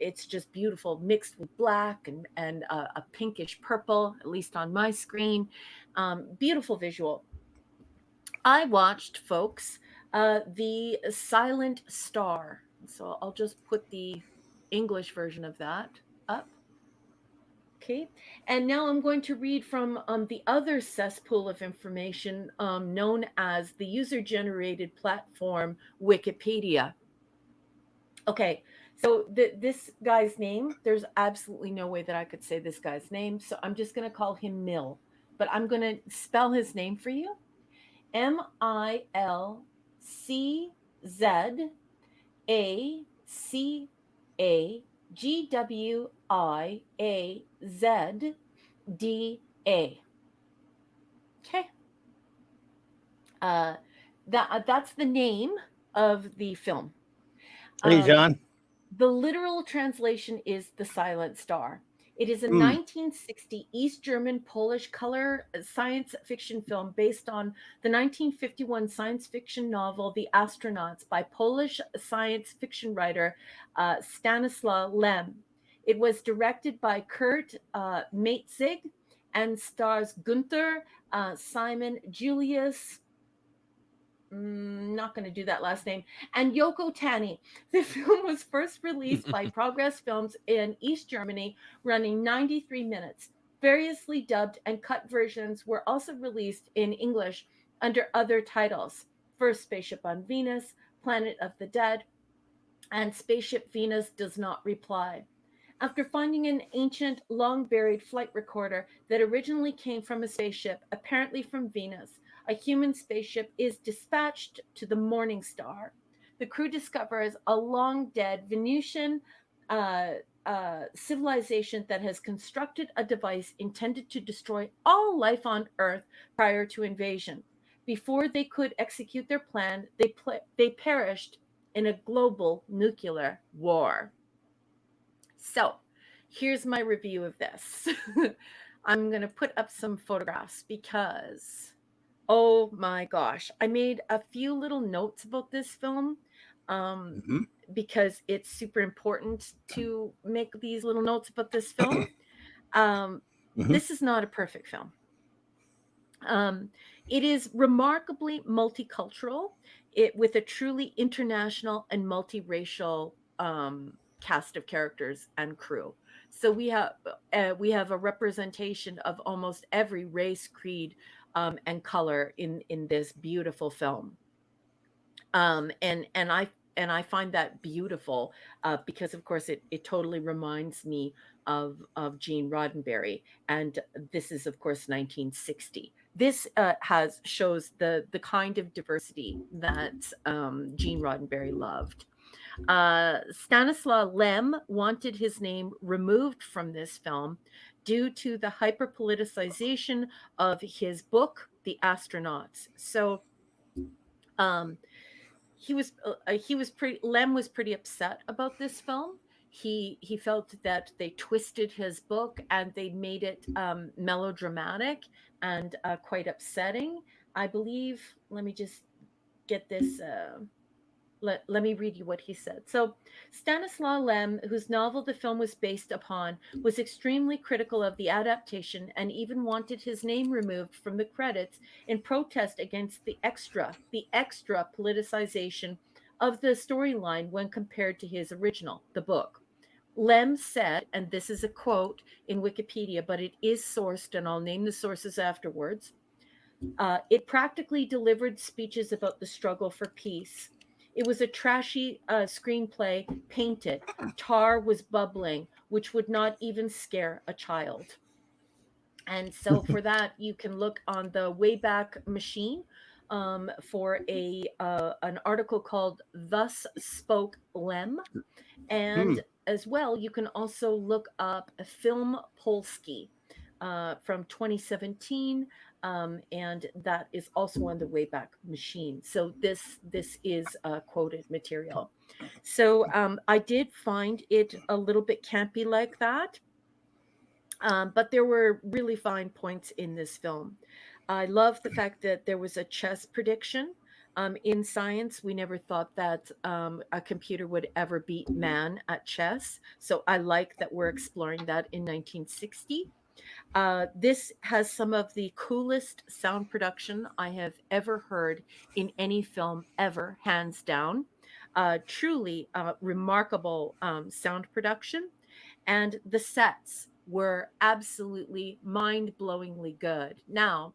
it's just beautiful, mixed with black and a pinkish purple, at least on my screen. Beautiful visual. I watched, folks, the Silent Star. So I'll just put the English version of that up. Okay, and now I'm going to read from the other cesspool of information known as the user-generated platform Wikipedia. Okay, so this guy's name, there's absolutely no way that I could say this guy's name, so I'm just going to call him Mill. But I'm going to spell his name for you. MILCZAGWIAZDA. Okay. That's the name of the film. Hey, John. The literal translation is The Silent Star. It is a 1960 East German Polish color science fiction film based on the 1951 science fiction novel The Astronauts by Polish science fiction writer Stanislaw Lem. It was directed by Kurt Maitzig and stars Gunther, Simon, Julius, not going to do that last name, and Yoko Tani. The film was first released by Progress Films in East Germany, running 93 minutes. Variously dubbed and cut versions were also released in English under other titles: First Spaceship on Venus, Planet of the Dead, and Spaceship Venus Does Not Reply. After finding an ancient, long-buried flight recorder that originally came from a spaceship, apparently from Venus, a human spaceship is dispatched to the Morning Star. The crew discovers a long-dead Venusian civilization that has constructed a device intended to destroy all life on Earth prior to invasion. Before they could execute their plan, they perished in a global nuclear war. So, here's my review of this. I'm going to put up some photographs because, oh my gosh, I made a few little notes about this film because it's super important to make these little notes about this film. This is not a perfect film. It is remarkably multicultural, with a truly international and multiracial cast of characters and crew. So we have a representation of almost every race, creed, and color in this beautiful film. And I find that beautiful because, of course, it totally reminds me of Gene Roddenberry, and this is, of course, 1960. This shows the kind of diversity that Gene Roddenberry loved. Stanislaw Lem wanted his name removed from this film due to the hyper-politicization of his book, The Astronauts. So Lem was pretty upset about this film. He felt that they twisted his book and they made it melodramatic and quite upsetting. I believe, let me just get this. Let me read you what he said. So, Stanislaw Lem, whose novel the film was based upon, was extremely critical of the adaptation and even wanted his name removed from the credits in protest against the extra politicization of the storyline when compared to his original, the book. Lem said, and this is a quote in Wikipedia, but it is sourced, and I'll name the sources afterwards. It practically delivered speeches about the struggle for peace. It was a trashy screenplay painted. Tar was bubbling, which would not even scare a child. And so for that, you can look on the Wayback Machine for an article called Thus Spoke Lem. And as well, you can also look up Film Polski from 2017. and that is also on the Wayback Machine. So this is quoted material. So I did find it a little bit campy like that, but there were really fine points in this film. I love the fact that there was a chess prediction. In science, we never thought that a computer would ever beat man at chess. So I like that we're exploring that in 1960. This has some of the coolest sound production I have ever heard in any film ever, hands down. Truly remarkable sound production. And the sets were absolutely mind-blowingly good. Now,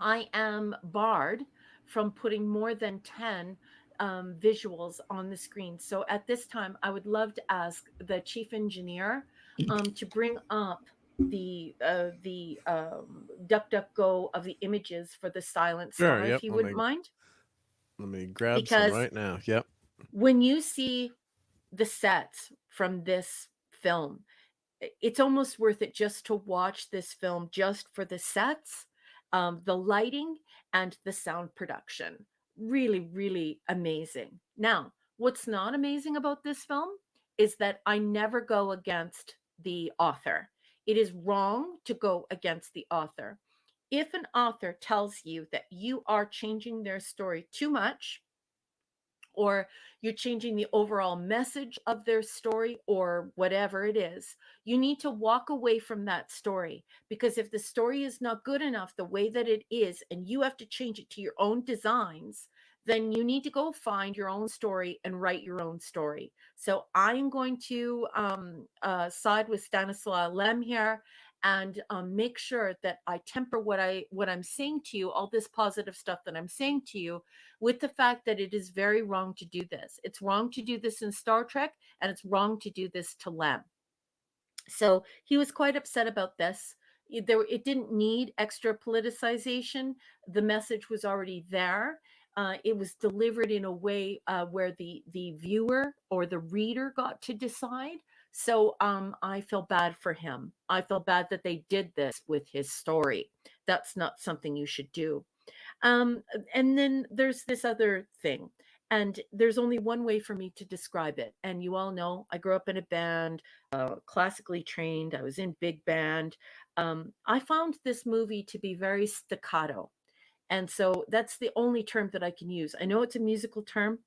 I am barred from putting more than 10 visuals on the screen. So at this time, I would love to ask the chief engineer to bring up the DuckDuckGo of the images for the Silent Star, Sure. if Yep. he wouldn't mind. Let me grab some Because right now. Yep. when you see the sets from this film, it's almost worth it just to watch this film just for the sets, the lighting, and the sound production. Really, really amazing. Now, what's not amazing about this film is that I never go against the author. It is wrong to go against the author. If an author tells you that you are changing their story too much, or you're changing the overall message of their story, or whatever it is, you need to walk away from that story. Because if the story is not good enough the way that it is, and you have to change it to your own designs, then you need to go find your own story and write your own story. So I'm going to side with Stanislaw Lem here, and make sure that I temper what I'm saying to you, all this positive stuff that I'm saying to you, with the fact that it is very wrong to do this. It's wrong to do this in Star Trek, and it's wrong to do this to Lem. So he was quite upset about this. It didn't need extra politicization. The message was already there. It was delivered in a way where the viewer or the reader got to decide. So I feel bad for him. I feel bad that they did this with his story. That's not something you should do. And then there's this other thing, and there's only one way for me to describe it. And you all know I grew up in a band, classically trained. I was in big band. I found this movie to be very staccato. And so that's the only term that I can use. I know it's a musical term,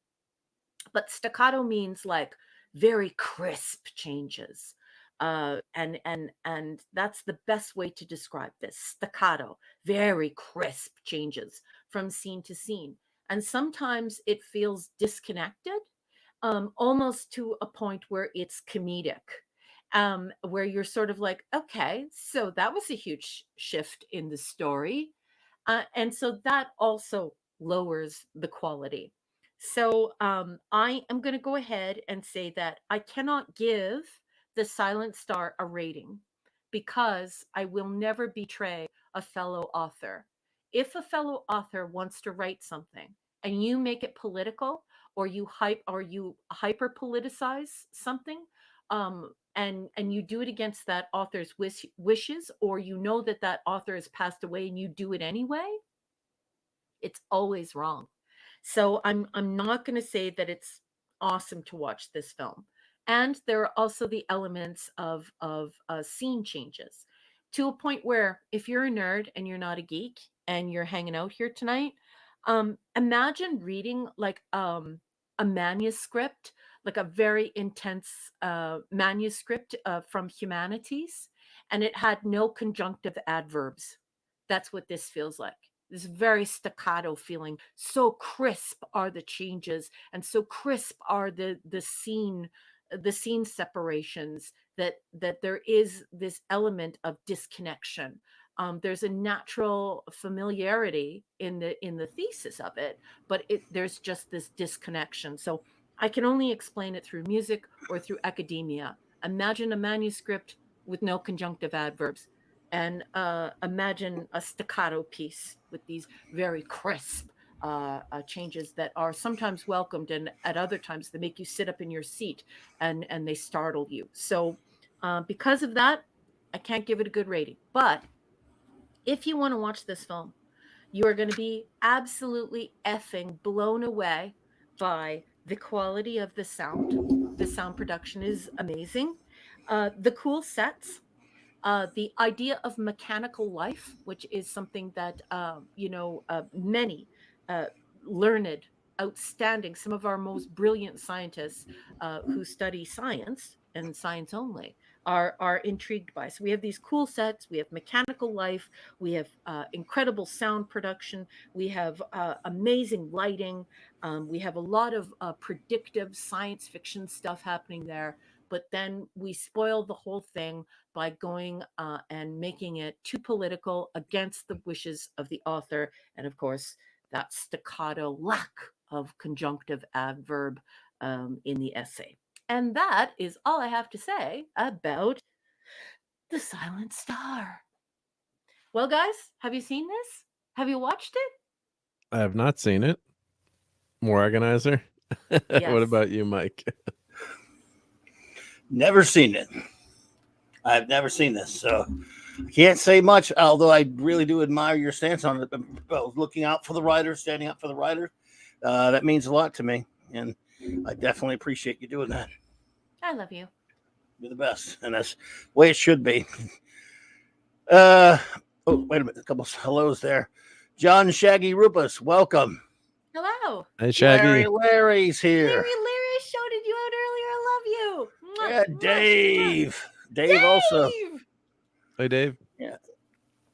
but staccato means like very crisp changes. And that's the best way to describe this. Staccato, very crisp changes from scene to scene. And sometimes it feels disconnected, almost to a point where it's comedic, where you're sort of like, okay, so that was a huge shift in the story. And so that also lowers the quality. So I am going to go ahead and say that I cannot give the Silent Star a rating, because I will never betray a fellow author. If a fellow author wants to write something and you make it political, or you hyper politicize something, and you do it against that author's wishes, or you know that that author has passed away and you do it anyway, it's always wrong. So I'm not going to say that it's awesome to watch this film. And there are also the elements of scene changes, to a point where if you're a nerd and you're not a geek and you're hanging out here tonight, imagine reading like a manuscript, like a very intense manuscript from humanities, and it had no conjunctive adverbs. That's what this feels like. This very staccato feeling. So crisp are the changes, and so crisp are the scene separations, that there is this element of disconnection. There's a natural familiarity in the thesis of it, but there's just this disconnection. So I can only explain it through music or through academia. Imagine a manuscript with no conjunctive adverbs, and imagine a staccato piece with these very crisp changes that are sometimes welcomed, and at other times they make you sit up in your seat and they startle you. So because of that, I can't give it a good rating. But if you want to watch this film, you are going to be absolutely effing blown away by the quality of the sound. The sound production is amazing. The cool sets, the idea of mechanical life, which is something that many uh, learned, outstanding, some of our most brilliant scientists who study science and science only are intrigued by. So we have these cool sets, we have mechanical life, we have incredible sound production, we have amazing lighting, we have a lot of predictive science fiction stuff happening there. But then we spoil the whole thing by going and making it too political against the wishes of the author. And of course, that staccato lack of conjunctive adverb in the essay. And that is all I have to say about The Silent Star. Well, guys, have you seen this? Have you watched it? I have not seen it. More organizer. Yes. What about you, Mike? Never seen it. I've never seen this, so I can't say much, although I really do admire your stance on it. Looking out for the writer, standing up for the writer, that means a lot to me, and I definitely appreciate you doing that. I love you. You're the best, and that's the way it should be. Oh, wait a minute. A couple of hellos there. John Shaggy Rupus, welcome. Hello. Hey, Shaggy. Larry's here. Larry shouted you out earlier. I love you. Yeah, Dave. Dave also. Hey, Dave. Yeah.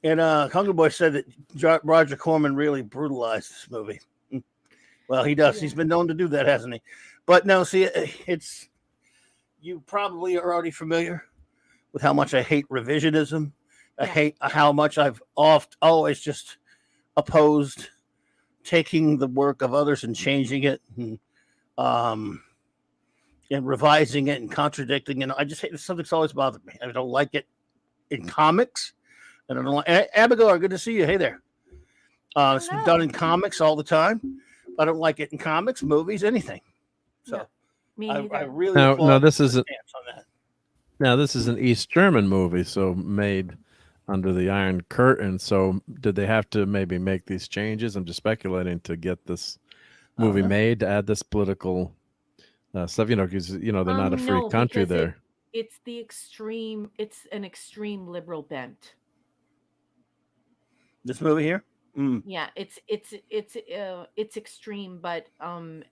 And Hunger Boy said that Roger Corman really brutalized this movie. Well, he does. Yeah. He's been known to do that, hasn't he? But no, see, it's, you probably are already familiar with how much I hate revisionism. I hate how much I've always just opposed taking the work of others and changing it and revising it and contradicting it. I just hate something's always bothered me. I don't like it in comics. And I don't like Abigail. Good to see you. Hey there. It's been done in comics all the time. I don't like it in comics, movies, anything. So I really now this isn't. Now this is an East German movie, so made under the Iron Curtain. So did they have to maybe make these changes? I'm just speculating to get this movie made to add this political stuff. Because they're not a free country there. It's the extreme. It's an extreme liberal bent. This movie here. Yeah, it's extreme, but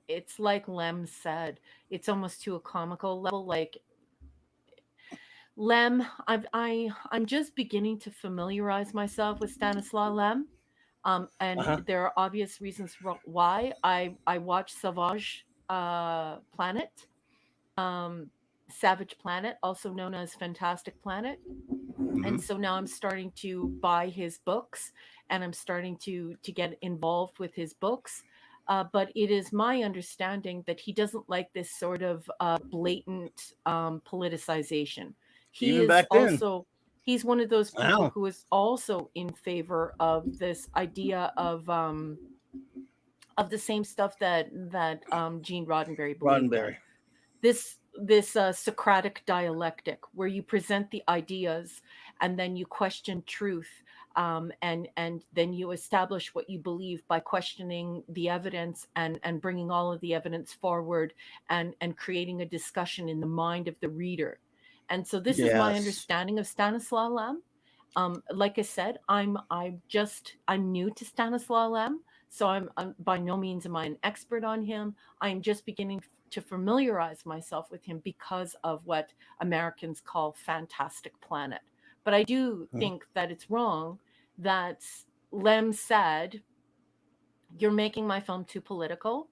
it's like Lem said, it's almost to a comical level. Like Lem, I'm just beginning to familiarize myself with Stanislaw Lem, and there are obvious reasons why. I watched Savage Planet, Savage Planet, also known as Fantastic Planet. And so now I'm starting to buy his books, and I'm starting to get involved with his books. But it is my understanding that he doesn't like this sort of blatant politicization. He's one of those people who is also in favor of this idea of the same stuff that Gene Roddenberry believed in. This Socratic dialectic, where you present the ideas and then you question truth, and then you establish what you believe by questioning the evidence and bringing all of the evidence forward and creating a discussion in the mind of the reader. And so this is my understanding of Stanislaw Lem. Like I said, I'm new to Stanislaw Lem, so I'm by no means am I an expert on him. I'm just beginning to familiarize myself with him because of what Americans call Fantastic Planet. But I do think that it's wrong that Lem said, "You're making my film too political,"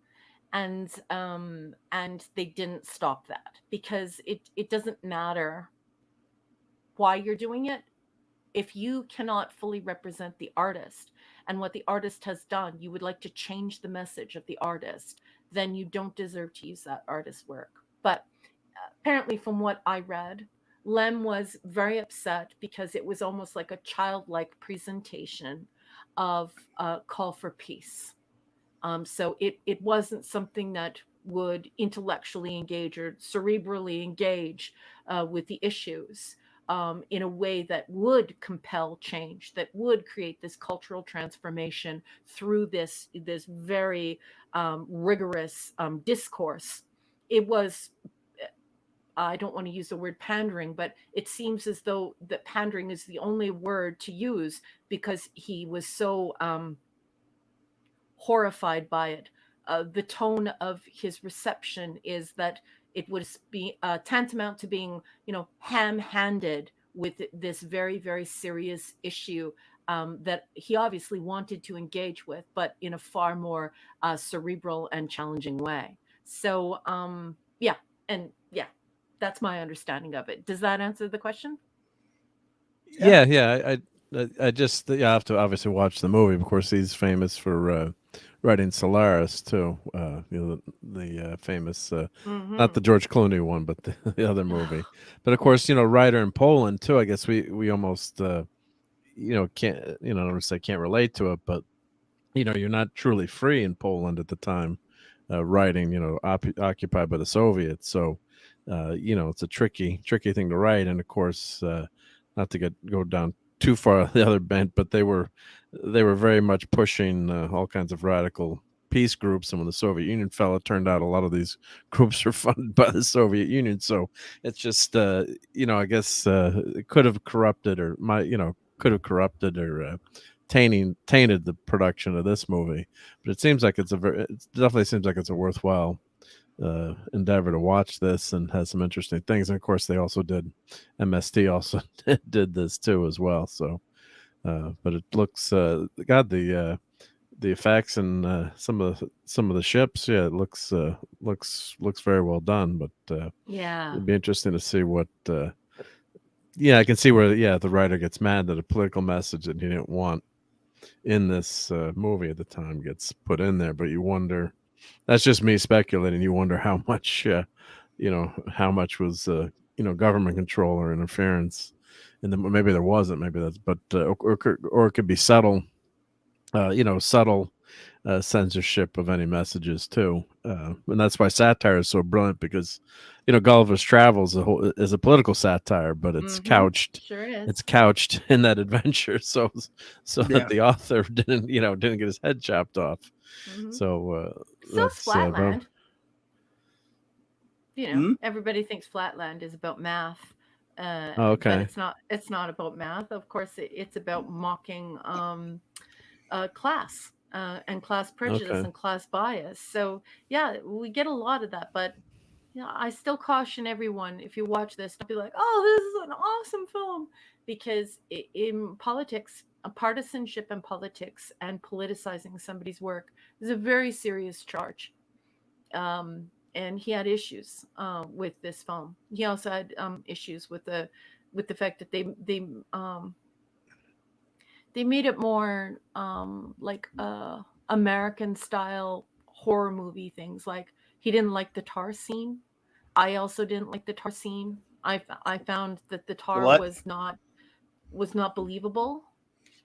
and they didn't stop that, because it doesn't matter why you're doing it. If you cannot fully represent the artist and what the artist has done, you would like to change the message of the artist, then you don't deserve to use that artist's work. But apparently, from what I read, Lem was very upset because it was almost like a childlike presentation of a call for peace. So it wasn't something that would intellectually engage or cerebrally engage with the issues. in a way that would compel change, that would create this cultural transformation through this very rigorous discourse. It was, I don't want to use the word pandering, but it seems as though that pandering is the only word to use because he was so horrified by it. The tone of his reception is that it would be tantamount to being, ham-handed with this very, very serious issue that he obviously wanted to engage with, but in a far more cerebral and challenging way. So, yeah, that's my understanding of it. Does that answer the question? Yeah. I just I have to obviously watch the movie. Of course, he's famous for writing Solaris too. The famous, not the George Clooney one, but the other movie. But of course, writer in Poland too. I guess we almost can't I don't want to say can't relate to it, but you're not truly free in Poland at the time, writing occupied by the Soviets. So it's a tricky thing to write, and of course, not to go down too far the other bent, but they were very much pushing all kinds of radical peace groups, and when the Soviet Union fell, it turned out a lot of these groups were funded by the Soviet Union. So it's just I guess it could have corrupted or tainted the production of this movie. But it seems like it definitely seems like it's a worthwhile endeavor to watch this, and has some interesting things. And of course, they also did MST also did this too as well. So, but it looks the effects and some of the ships, it looks very well done. But yeah, it'd be interesting to see what. I can see where the writer gets mad that a political message that he didn't want in this movie at the time gets put in there. But you wonder. That's just me speculating. You wonder how much, how much was, government control or interference, and then maybe there wasn't. Maybe that's, but or it could be subtle, subtle censorship of any messages too, and that's why satire is so brilliant, because Gulliver's Travels is a political satire, but it's couched. Sure is. It's couched in that adventure, so that the author didn't get his head chopped off. So that's Flatland. Everybody thinks Flatland is about math. Okay. But it's not about math. Of course, it's about mocking class and class prejudice and class bias. So yeah, we get a lot of that. But I still caution everyone, if you watch this, don't be like, "Oh, this is an awesome film," because in politics, partisanship in politics and politicizing somebody's work is a very serious charge. And he had issues with this film. He also had issues with the fact that they made it more like American style horror movie things. Like, he didn't like the tar scene. I also didn't like the tar scene. I found that the tar was not believable.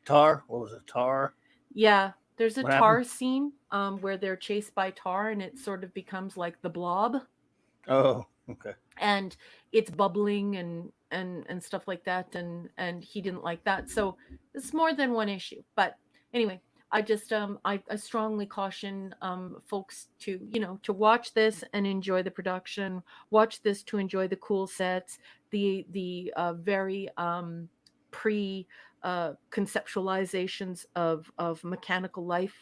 Tar? What was it? Tar? Yeah, there's a tar scene where they're chased by tar, and it sort of becomes like the Blob. Oh, okay. And it's bubbling and stuff like that, and he didn't like that. So it's more than one issue. But anyway, I just I strongly caution folks to watch this and enjoy the production. Watch this to enjoy the cool sets, the very pre conceptualizations of mechanical life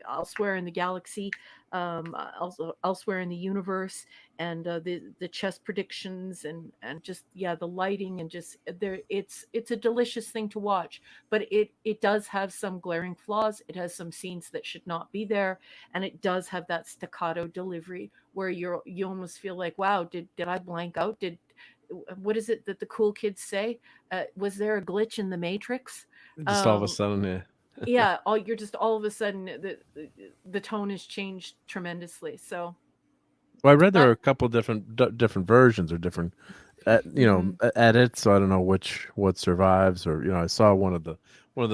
elsewhere in the galaxy, also elsewhere in the universe, and the chess predictions and just the lighting, and just there, it's a delicious thing to watch. But it does have some glaring flaws. It has some scenes that should not be there, and it does have that staccato delivery where you almost feel like, wow, did I blank out? What is it that the cool kids say? Was there a glitch in the Matrix? Just all of a sudden, you're just all of a sudden the tone has changed tremendously. So, well, I read there are a couple of different versions or different, edits. So I don't know what survives, or I saw one of the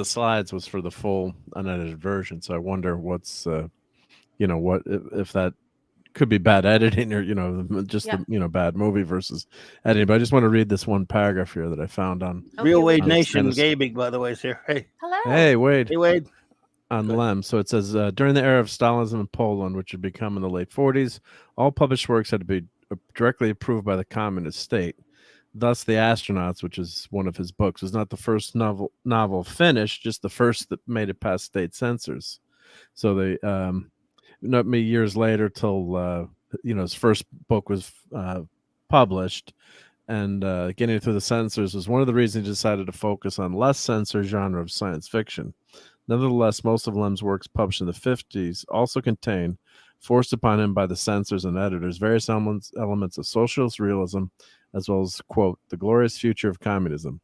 slides was for the full unedited version. So I wonder what's what if that could be bad editing or just bad movie versus editing. But I just want to read this one paragraph here that I found on Real Wade on Nation gaming, by the way, is here. Hey, hello. Hey, Wade. Hey, Wade. On Lem. So it says, during the era of Stalinism in Poland, which had become in the late 40s, all published works had to be directly approved by the communist state. Thus, The Astronauts, which is one of his books, was not the first novel finished, just the first that made it past state censors. So they, not me years later till, his first book was published, and getting it through the censors was one of the reasons he decided to focus on less censored genre of science fiction. Nevertheless, most of Lem's works published in the 50s also contain, forced upon him by the censors and editors, various elements of socialist realism, as well as, quote, the glorious future of communism.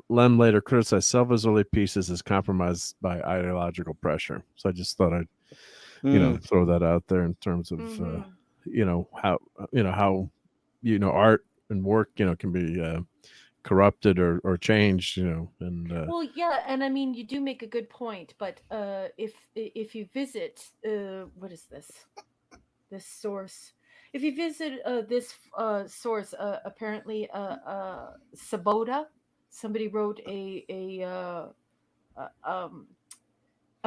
Lem later criticized some of his early pieces as compromised by ideological pressure. So I just thought I'd, throw that out there in terms of, how art and work, can be corrupted or changed, and well, yeah, and I mean, you do make a good point, but if you visit what is this source, if you visit this source, apparently Saboda, somebody wrote a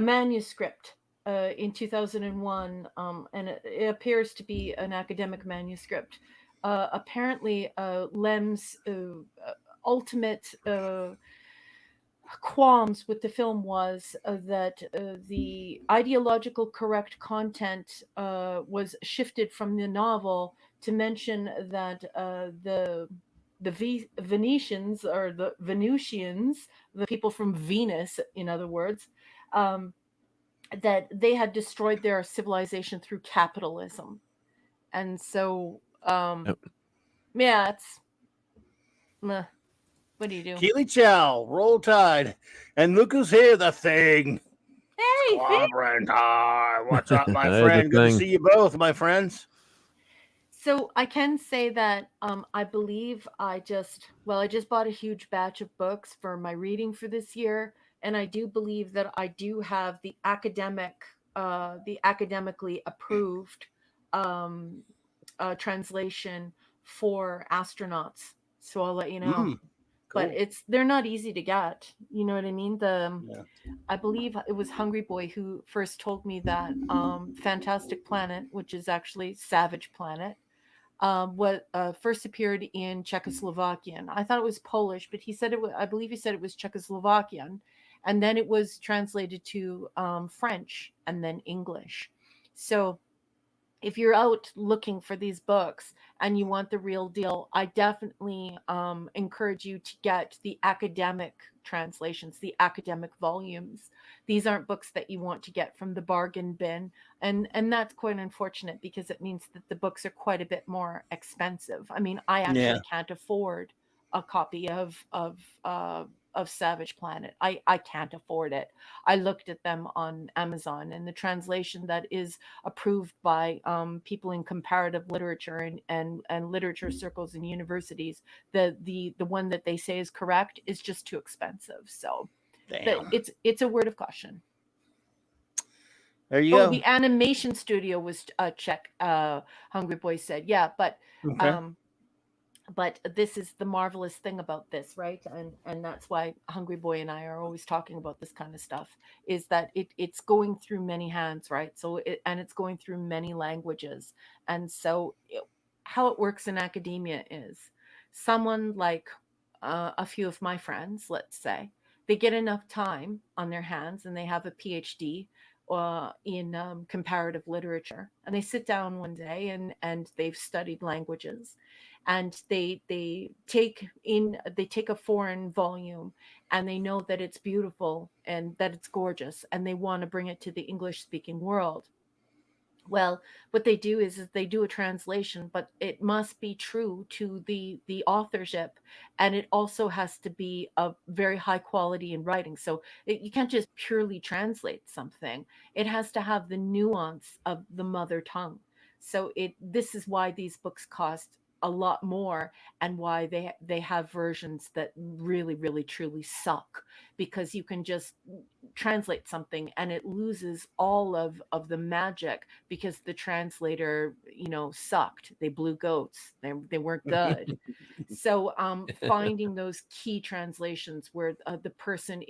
manuscript in 2001, and it appears to be an academic manuscript. Apparently Lem's ultimate qualms with the film was that the ideological correct content was shifted from the novel to mention that the Venetians, or the Venusians, the people from Venus, in other words, that they had destroyed their civilization through capitalism. And so yeah, it's meh. What do you do? Keely Chow, Roll Tide, and look who's here, the Thing. Hey, CLOBBERIN time. What's up, my Hey, friend? the Good to Thing. see you both, my friends. So I can say that I believe I just bought a huge batch of books for my reading for this year, and I do believe that I do have the academically approved translation for Astronauts. So I'll let you know. Cool. But they're not easy to get. You know what I mean? I believe it was Hungry Boy who first told me that Fantastic Planet, which is actually Savage Planet, first appeared in Czechoslovakian. I thought it was Polish, but he said it was, I believe he said it was Czechoslovakian, and then it was translated to French and then English. So if you're out looking for these books and you want the real deal, I definitely encourage you to get the academic translations, the academic volumes. These aren't books that you want to get from the bargain bin, and that's quite unfortunate because it means that the books are quite a bit more expensive. I mean, I actually can't afford a copy of Savage Planet. I can't afford it. I looked at them on Amazon, and the translation that is approved by people in comparative literature and literature circles and universities, the one that they say is correct is just too expensive. So it's a word of caution. There you go. The animation studio was Czech. Hungry Boy said, yeah, but but this is the marvelous thing about this, right? And that's why Hungry Boy and I are always talking about this kind of stuff, is that it's going through many hands, right? So it's going through many languages. And so how it works in academia is someone like a few of my friends, let's say, they get enough time on their hands and they have a PhD in comparative literature, and they sit down one day and they've studied languages, and they take a foreign volume, and they know that it's beautiful and that it's gorgeous, and they want to bring it to the English speaking world. Well, what they do is they do a translation, but it must be true to the authorship, and it also has to be of very high quality in writing. So you can't just purely translate something. It has to have the nuance of the mother tongue. So this is why these books cost a lot more, and why they have versions that really, really, truly suck, because you can just translate something and it loses all of the magic because the translator, sucked. They blew goats. They weren't good. So finding those key translations where the person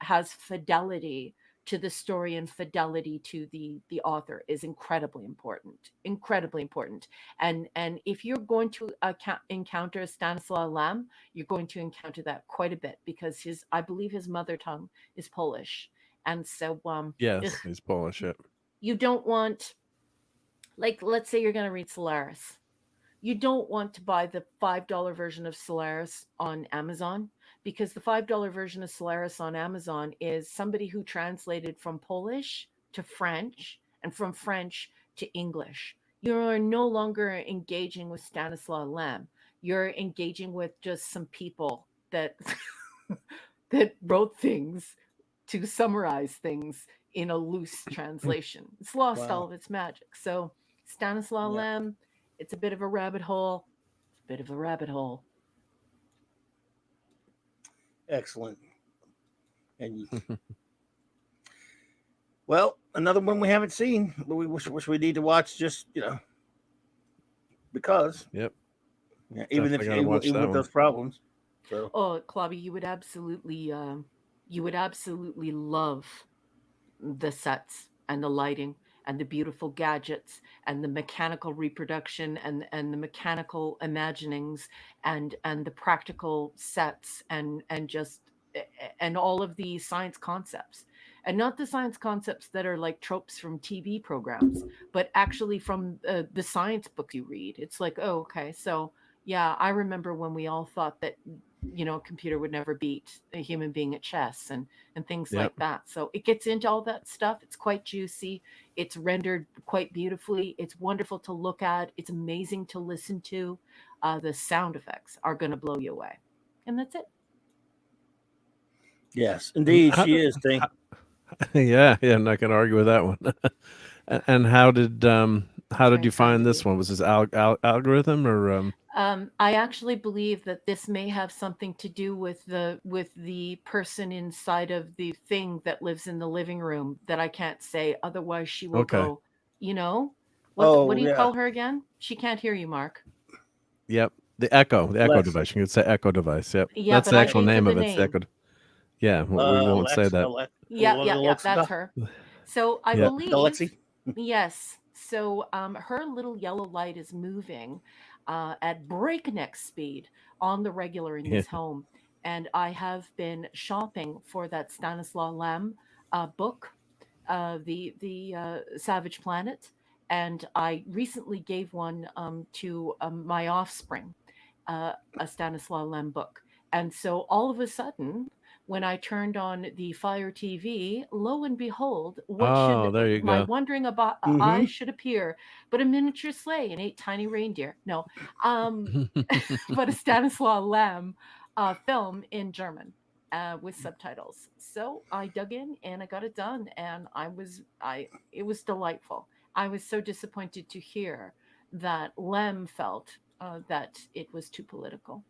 has fidelity to the story and fidelity to the author is incredibly important. And if you're going to encounter Stanislaw Lem, you're going to encounter that quite a bit because I believe his mother tongue is Polish. And so yes, he's Polish. Yep. you don't want, like, let's say you're going to read Solaris. You don't want to buy the $5 version of Solaris on Amazon, because the $5 version of Solaris on Amazon is somebody who translated from Polish to French and from French to English. You are no longer engaging with Stanislaw Lem. You're engaging with just some people that that wrote things to summarize things in a loose translation. It's lost all of its magic. So Stanislaw Lem, it's a bit of a rabbit hole. It's a bit of a rabbit hole. Excellent. And well, another one we haven't seen, but we wish we need to watch just, because. Yep. Yeah, even with those problems. So. Oh, Clobby, you would absolutely love the sets and the lighting and the beautiful gadgets and the mechanical reproduction and the mechanical imaginings and the practical sets and all of the science concepts. And not the science concepts that are like tropes from TV programs, but actually from the science books you read. It's like, oh, okay, so yeah, I remember when we all thought that, a computer would never beat a human being at chess and things like that. So it gets into all that stuff. It's quite juicy. It's rendered quite beautifully. It's wonderful to look at. It's amazing to listen to. The sound effects are going to blow you away. And that's it. Yes, indeed, she is. Yeah, I'm not going to argue with that one. And how did you find this one? Was this algorithm or? I actually believe that this may have something to do with the person inside of the thing that lives in the living room that I can't say. Otherwise, she will go. What do you call her again? She can't hear you, Mark. Yep, the echo device. You could say echo device. Yep, that's the actual name of it. It's echo. Yeah, we won't say that. Yeah, that's her. So I believe. Yes. So her little yellow light is moving at breakneck speed on the regular in this home. And I have been shopping for that Stanislaw Lem book, the Savage Planet. And I recently gave one to my offspring, a Stanislaw Lem book. And so all of a sudden, when I turned on the Fire TV, lo and behold, my wondering about eyes should appear, but a miniature sleigh and 8 tiny reindeer. No, but a Stanislaw Lem film in German with subtitles. So I dug in and I got it done, and it was delightful. I was so disappointed to hear that Lem felt that it was too political.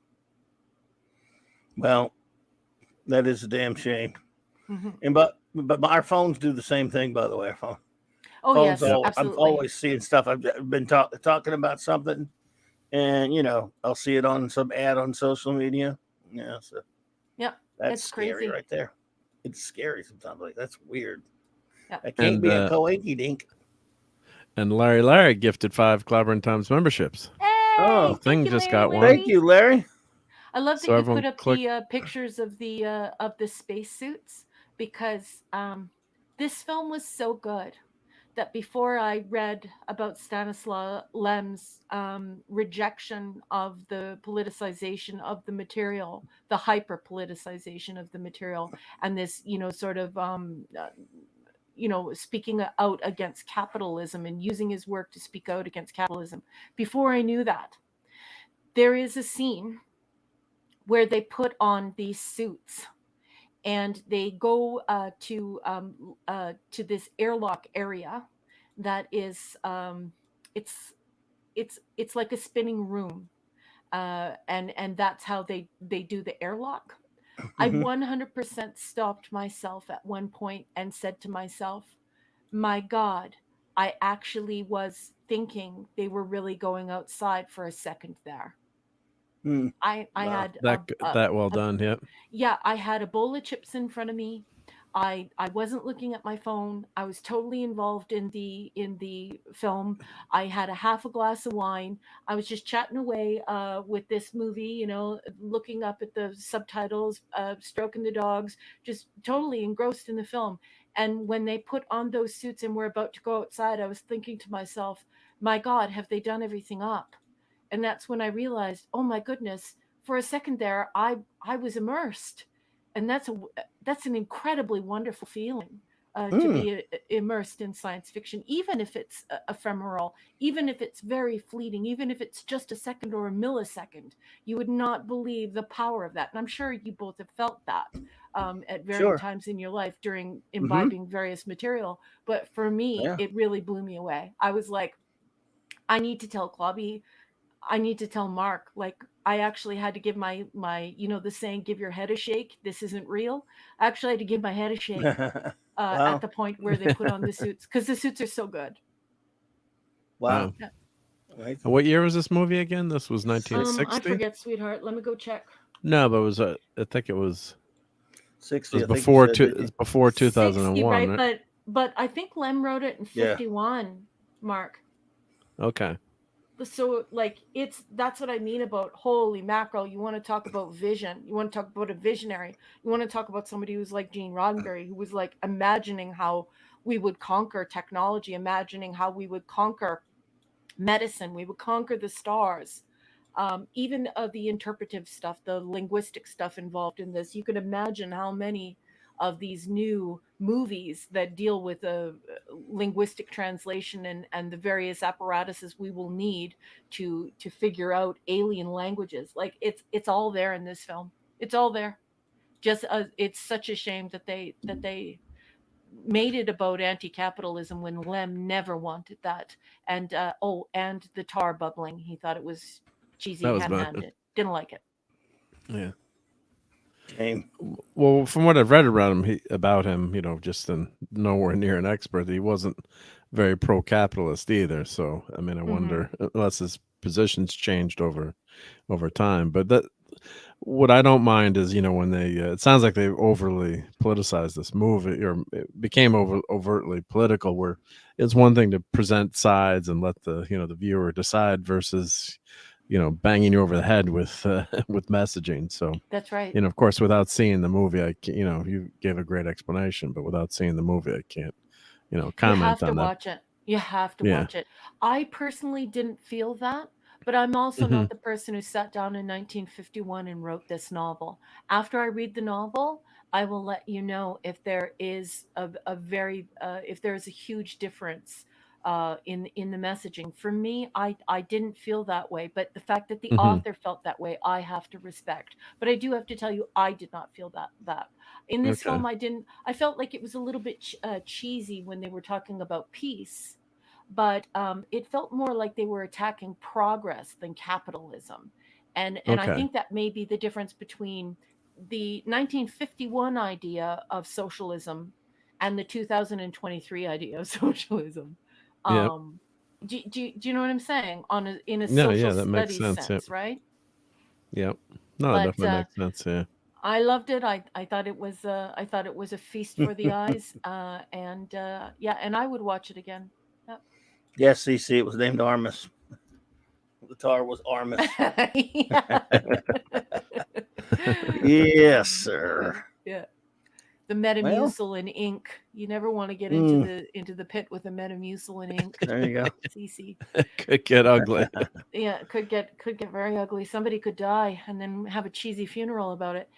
Well, that is a damn shame. Mm-hmm. And but our phones do the same thing, by the way. Our phone. Oh, phones yes, absolutely. I'm always seeing stuff. I've been talking about something, and I'll see it on some ad on social media. Yeah, so that's scary crazy. Right there. It's scary sometimes. Like, that's weird. Yep. I can't be a co-inky dink. And Larry gifted 5 Clobbering Times memberships. Hey, Thing just got one. Thank you, Larry. I love that you put up the pictures of the spacesuits, because this film was so good that before I read about Stanislaw Lem's rejection of the politicization of the material, the hyper politicization of the material, and this sort of speaking out against capitalism and using his work to speak out against capitalism. Before I knew that, there is a scene where they put on these suits and they go to this airlock area that is it's like a spinning room, and that's how they do the airlock. I 100% stopped myself at one point and said to myself, my God, I actually was thinking they were really going outside for a second there. I Wow. had that well done. Yep. yeah, I had a bowl of chips in front of me. I wasn't looking at my phone. I was totally involved in the film. I had a half a glass of wine. I was just chatting away with this movie, you know, looking up at the subtitles, stroking the dogs, just totally engrossed in the film. And when they put on those suits and we're about to go outside, I was thinking to myself, my God, have they done everything up? And that's when I realized, oh my goodness, for a second there, I was immersed, and that's an incredibly wonderful feeling to be immersed in science fiction, even if it's ephemeral, even if it's very fleeting, even if it's just a second or a millisecond. You would not believe the power of that, and I'm sure you both have felt that at varying Sure. times in your life during imbibing various material. But for me, Yeah. it really blew me away. I was like, I need to tell Clobby, I need to tell Mark, like, I actually had to give my, you know, the saying, give your head a shake. This isn't real. I actually had to give my head a shake Wow. at the point where they put on the suits, because the suits are so good. Wow. Yeah. Right. What year was this movie again? This was I 1960. forget, sweetheart. Let me go check. No, but it was I think it was 60. it was I think before you said, didn't you? before 60, 2001, right? right? But I think Lem wrote it in Yeah. 51, Mark. Okay. So like that's what I mean about holy mackerel. You want to talk about vision, you want to talk about a visionary, you want to talk about somebody who's like Gene Roddenberry, who was like imagining how we would conquer technology, imagining how we would conquer medicine, we would conquer the stars. Even the interpretive stuff, the linguistic stuff involved in this, you can imagine how many of these new movies that deal with a linguistic translation and the various apparatuses we will need to figure out alien languages. Like it's all there in this film. It's all there. Just it's such a shame that they made it about anti-capitalism when Lem never wanted that. And and the tar bubbling. He thought it was cheesy, That was bad. ham-handed. Didn't like it. Yeah. Shame. Well, from what I've read around him, about him, you know, just nowhere near an expert. He wasn't very pro-capitalist either. So, I mean, I wonder, unless his positions changed over time. But that, what I don't mind is, you know, when they, it sounds like they overly politicized this movie, or it became overtly political. Where it's one thing to present sides and let the, you know, the viewer decide versus, you know, banging you over the head with with messaging. So That's right. you know, of course, without seeing the movie, I can't, you know, you gave a great explanation, but without seeing the movie, I can't, you know, You comment have to on that. watch it. You have to Yeah. watch it. I personally didn't feel that, but I'm also Mm-hmm. not the person who sat down in 1951 and wrote this novel. After I read the novel, I will let you know if there is a very if there is a huge difference in the messaging. For me, I didn't feel that way, but the fact that the Mm-hmm. author felt that way, I have to respect. But I do have to tell you, I did not feel that in this Okay. film. I felt like it was a little bit cheesy when they were talking about peace, but it felt more like they were attacking progress than capitalism. And I Okay. think that may be the difference between the 1951 idea of socialism and the 2023 idea of socialism. Yep. Do you know what I'm saying? In a No, social yeah, that makes studies sense. Yep. sense, right? Yep. No, that But definitely makes sense. Yeah. I loved it. I thought it was a feast for the eyes. And yeah, and I would watch it again. Yep. Yes, CC. It was named Armus. The tar was Armus. Yes, sir. Yeah. The Well, Metamucil in ink. You never want to get into the pit with a Metamucil in ink. there you go. CC. It could get ugly. Yeah, it could get very ugly. Somebody could die and then have a cheesy funeral about it.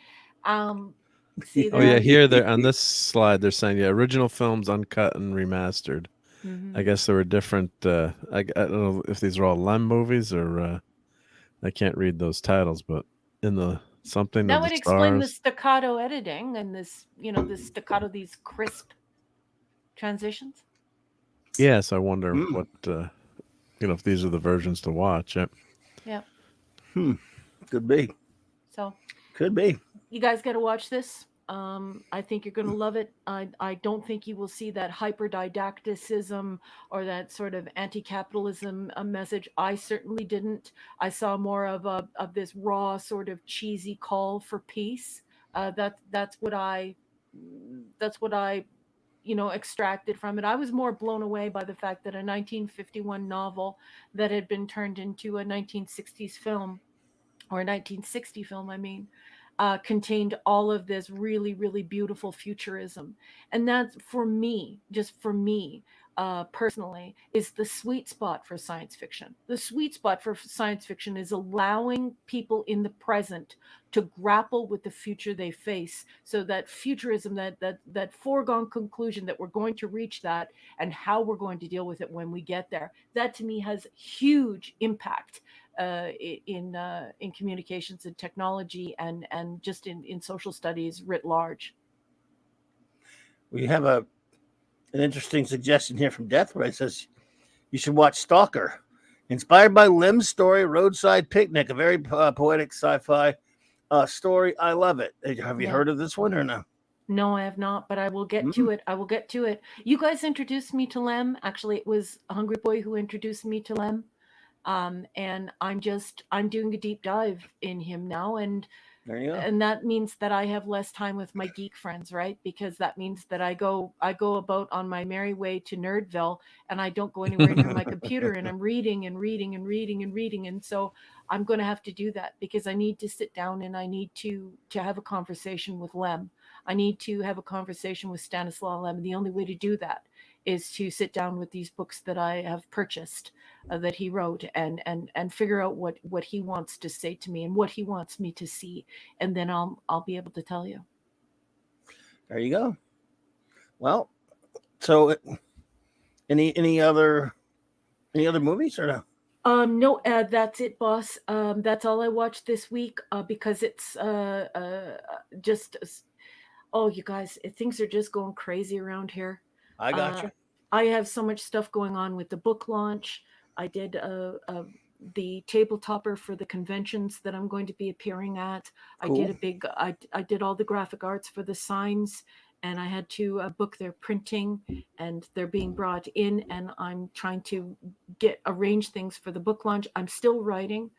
See, Oh yeah, here they're on this slide. They're saying original films uncut and remastered. I guess there were different. I don't know if these are all Lem movies or I can't read those titles, but in the something that of would the explain the stars. staccato editing and this, this staccato, these crisp transitions. Yes, I wonder what if these are the versions to watch. Yep. Yeah. Could be. So Could be. You guys got to watch this. I think you're going to love it. I don't think you will see that hyper-didacticism or that sort of anti-capitalism message. I certainly didn't. I saw more of this raw sort of cheesy call for peace. That's what I extracted from it. I was more blown away by the fact that a 1951 novel that had been turned into a 1960s film, or a 1960 film, I mean, contained all of this really, really beautiful futurism. And that's, for me, just for me, personally, is the sweet spot for science fiction. The sweet spot for science fiction is allowing people in the present to grapple with the future they face. So that futurism, that foregone conclusion that we're going to reach that, and how we're going to deal with it when we get there, that to me has huge impact in communications and technology, and just in social studies writ large. We have an interesting suggestion here from Deathray. It says you should watch Stalker, inspired by Lem's story Roadside Picnic, a very poetic sci-fi story. I love it. Have you heard of this one or no? No, I have not, but I will get to it. I will get to it. You guys introduced me to Lem. Actually, it was Hungry Boy who introduced me to Lem. And I'm doing a deep dive in him now, and there you go. And that means that I have less time with my geek friends, right? Because that means that I go about on my merry way to Nerdville, and I don't go anywhere near my computer, and I'm reading and reading and reading and reading. And so I'm going to have to do that, because I need to sit down and I need to have a conversation with Lem. I need to have a conversation with Stanislaw Lem. And the only way to do that is to sit down with these books that I have purchased, that he wrote, and figure out what he wants to say to me and what he wants me to see, and then I'll be able to tell you. There you go. Well, so any other movies or no? No, that's it, boss. That's all I watched this week, because it's just, oh, you guys, things are just going crazy around here. I got you. I have so much stuff going on with the book launch. I did the tabletopper for the conventions that I'm going to be appearing at. Cool. I did all the graphic arts for the signs, and I had to book their printing, and they're being brought in, and I'm trying to arrange things for the book launch. I'm still writing.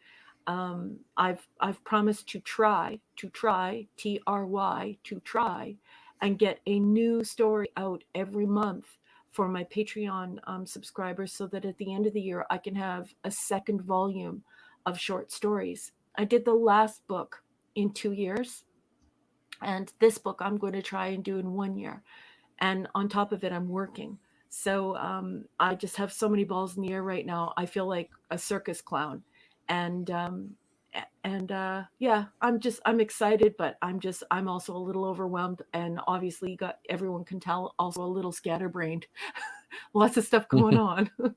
I've promised to try, T-R-Y, to try and get a new story out every month for my Patreon subscribers, so that at the end of the year, I can have a second volume of short stories. I did the last book in 2 years, and this book I'm going to try and do in 1 year. And on top of it, I'm working. So I just have so many balls in the air right now. I feel like a circus clown. And yeah, I'm excited, but I'm also a little overwhelmed, and obviously everyone can tell, also a little scatterbrained. Lots of stuff going on. No,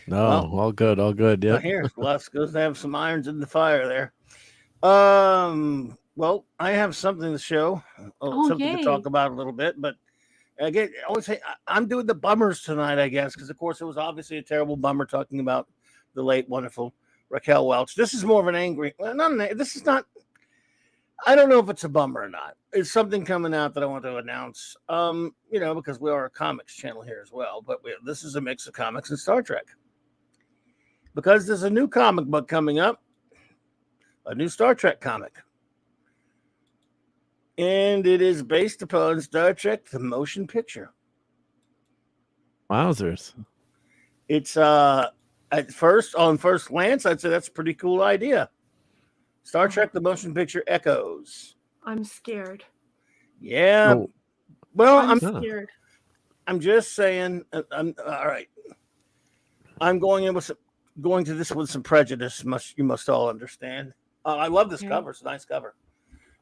well, all good. Yeah. Here, Les goes to have some irons in the fire there. Well, I have something to show, something to talk about a little bit, but again, I always say I'm doing the bummers tonight, I guess, because of course it was obviously a terrible bummer talking about the late wonderful Raquel Welch. This is more of an angry. This is not. I don't know if it's a bummer or not. It's something coming out that I want to announce. Because we are a comics channel here as well. But this is a mix of comics and Star Trek. Because there's a new comic book coming up, a new Star Trek comic, and it is based upon Star Trek: The Motion Picture. Wowzers! It's on first glance, I'd say that's a pretty cool idea. Star Trek: The Motion Picture Echoes. I'm scared. Yeah. Oh. Well, I'm scared. I'm just saying. I'm all right. I'm going to this with some prejudice. You must all understand. I love this cover. It's a nice cover.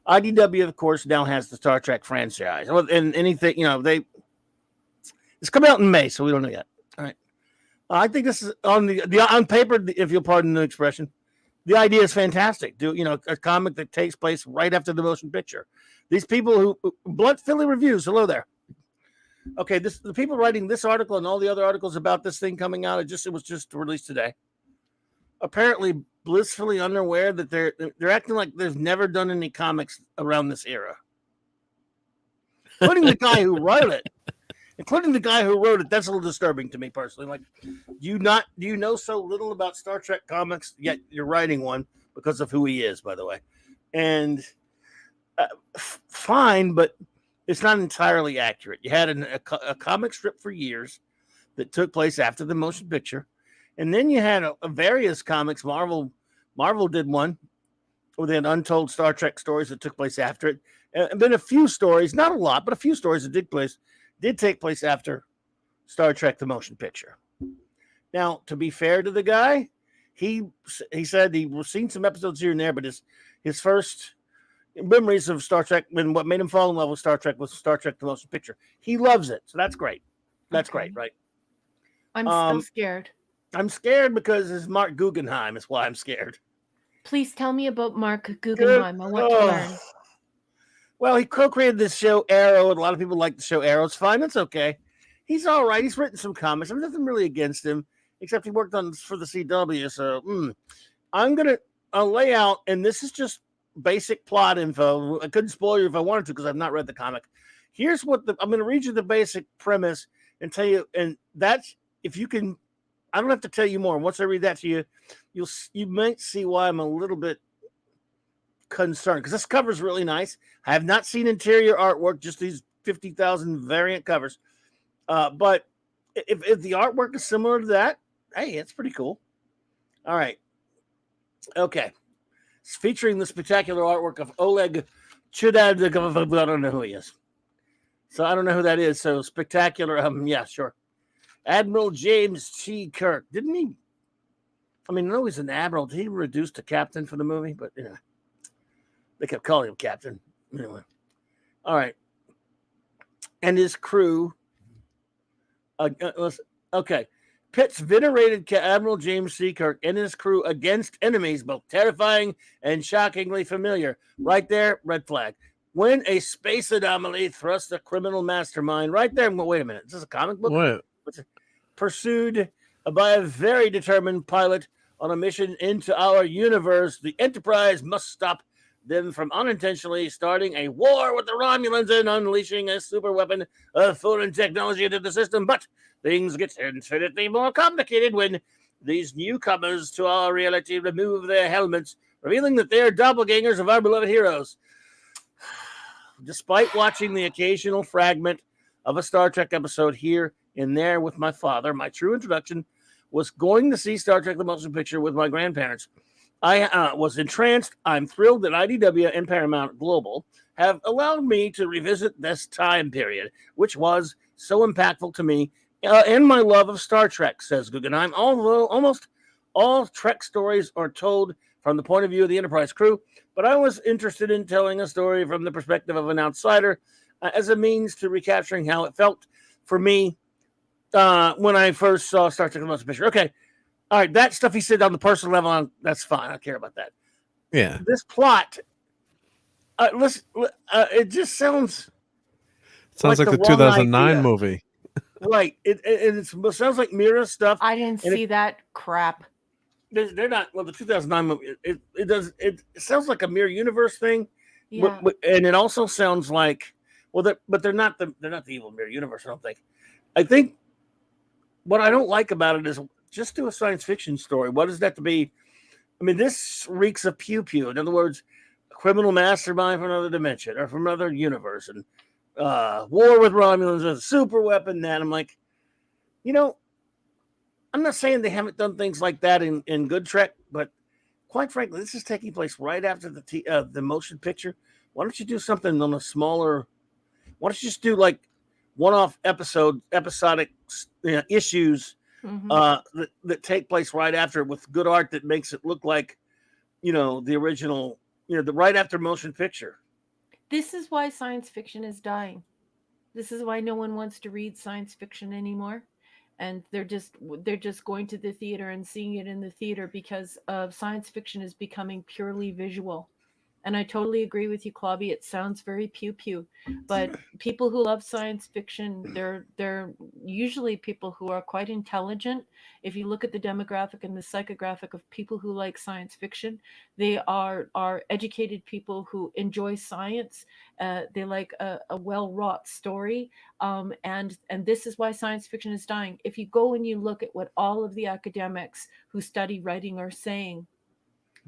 IDW, of course, now has the Star Trek franchise. And anything, it's coming out in May, so we don't know yet. All right. I think this is on paper, if you'll pardon the expression, the idea is fantastic. A comic that takes place right after the motion picture. These people who Blunt Philly Reviews, hello there. Okay, the people writing this article and all the other articles about this thing coming out, it was just released today. Apparently, blissfully unaware that they're acting like they've never done any comics around this era, including the guy who wrote it. That's a little disturbing to me personally. Like, do you know so little about Star Trek comics, yet you're writing one because of who he is, by the way. And fine, but it's not entirely accurate. You had a comic strip for years that took place after the motion picture, and then you had a various comics. Marvel did one where they had untold Star Trek stories that took place after it, and then a few stories, not a lot, but a few stories that did take place after Star Trek the motion picture. Now, to be fair to the guy, he said he'd seen some episodes here and there, but his first memories of Star Trek and what made him fall in love with Star Trek was Star Trek the motion picture. He loves it, so that's great. That's great, right? I'm so scared. I'm scared because it's Mark Guggenheim is why I'm scared. Please tell me about Mark Guggenheim. I want to learn. Well, he co-created this show Arrow, and a lot of people like the show Arrow. It's fine. It's okay. He's all right. He's written some comics. I'm nothing really against him, except he worked on for the CW. So I'll lay out, and this is just basic plot info. I couldn't spoil you if I wanted to because I've not read the comic. Here's what I'm going to read you the basic premise and tell you, and that's if you can. I don't have to tell you more. Once I read that to you, you might see why I'm a little bit concerned because this cover is really nice. I have not seen interior artwork, just these 50,000 variant covers. But if the artwork is similar to that, hey, it's pretty cool. All right. Okay. It's featuring the spectacular artwork of Oleg Chudad. I don't know who he is. So I don't know who that is. So spectacular. Yeah, sure. Admiral James T. Kirk. Didn't he? I mean, I know he's an admiral. Did he reduce to captain for the movie? But, they kept calling him captain. Anyway. All right. And his crew. Okay. Pits venerated Admiral James C. Kirk and his crew against enemies, both terrifying and shockingly familiar. Right there, red flag. When a space anomaly thrusts a criminal mastermind. Right there. Wait a minute. Is this a comic book? What? Pursued by a very determined pilot on a mission into our universe, the Enterprise must stop them from unintentionally starting a war with the Romulans and unleashing a super weapon of foreign technology into the system. But things get infinitely more complicated when these newcomers to our reality remove their helmets, revealing that they're doppelgangers of our beloved heroes. Despite watching the occasional fragment of a Star Trek episode here and there with my father, my true introduction was going to see Star Trek the motion picture with my grandparents. I was entranced. I'm thrilled that IDW and Paramount Global have allowed me to revisit this time period, which was so impactful to me and my love of Star Trek, says Guggenheim. Although almost all Trek stories are told from the point of view of the Enterprise crew, but I was interested in telling a story from the perspective of an outsider as a means to recapturing how it felt for me when I first saw Star Trek the motion picture. Okay. All right. That stuff he said on the personal level, that's fine. I don't care about that. Yeah. This plot, it just sounds like the 2009 movie. Right. It sounds like Mira stuff. I didn't see that crap. They're not. Well, the 2009 movie, it sounds like a Mirror Universe thing. Yeah. And it also sounds like, but they're not the evil Mirror Universe, I don't think. I think what I don't like about it is just do a science fiction story. What is that to be? I mean, this reeks of pew-pew. In other words, a criminal mastermind from another dimension or from another universe and war with Romulans, a super weapon. That I'm like, I'm not saying they haven't done things like that in Good Trek, but quite frankly, this is taking place right after the motion picture. Why don't you do something on a smaller? Why don't you just do like one-off episodic issues that take place right after with good art that makes it look like, the original, the right after motion picture. This is why science fiction is dying. This is why no one wants to read science fiction anymore. And they're just going to the theater and seeing it in the theater because of science fiction is becoming purely visual. And I totally agree with you, Clobby. It sounds very pew pew, but people who love science fiction, they're usually people who are quite intelligent. If you look at the demographic and the psychographic of people who like science fiction, they are educated people who enjoy science. They like a well wrought story, and this is why science fiction is dying. If you go and you look at what all of the academics who study writing are saying,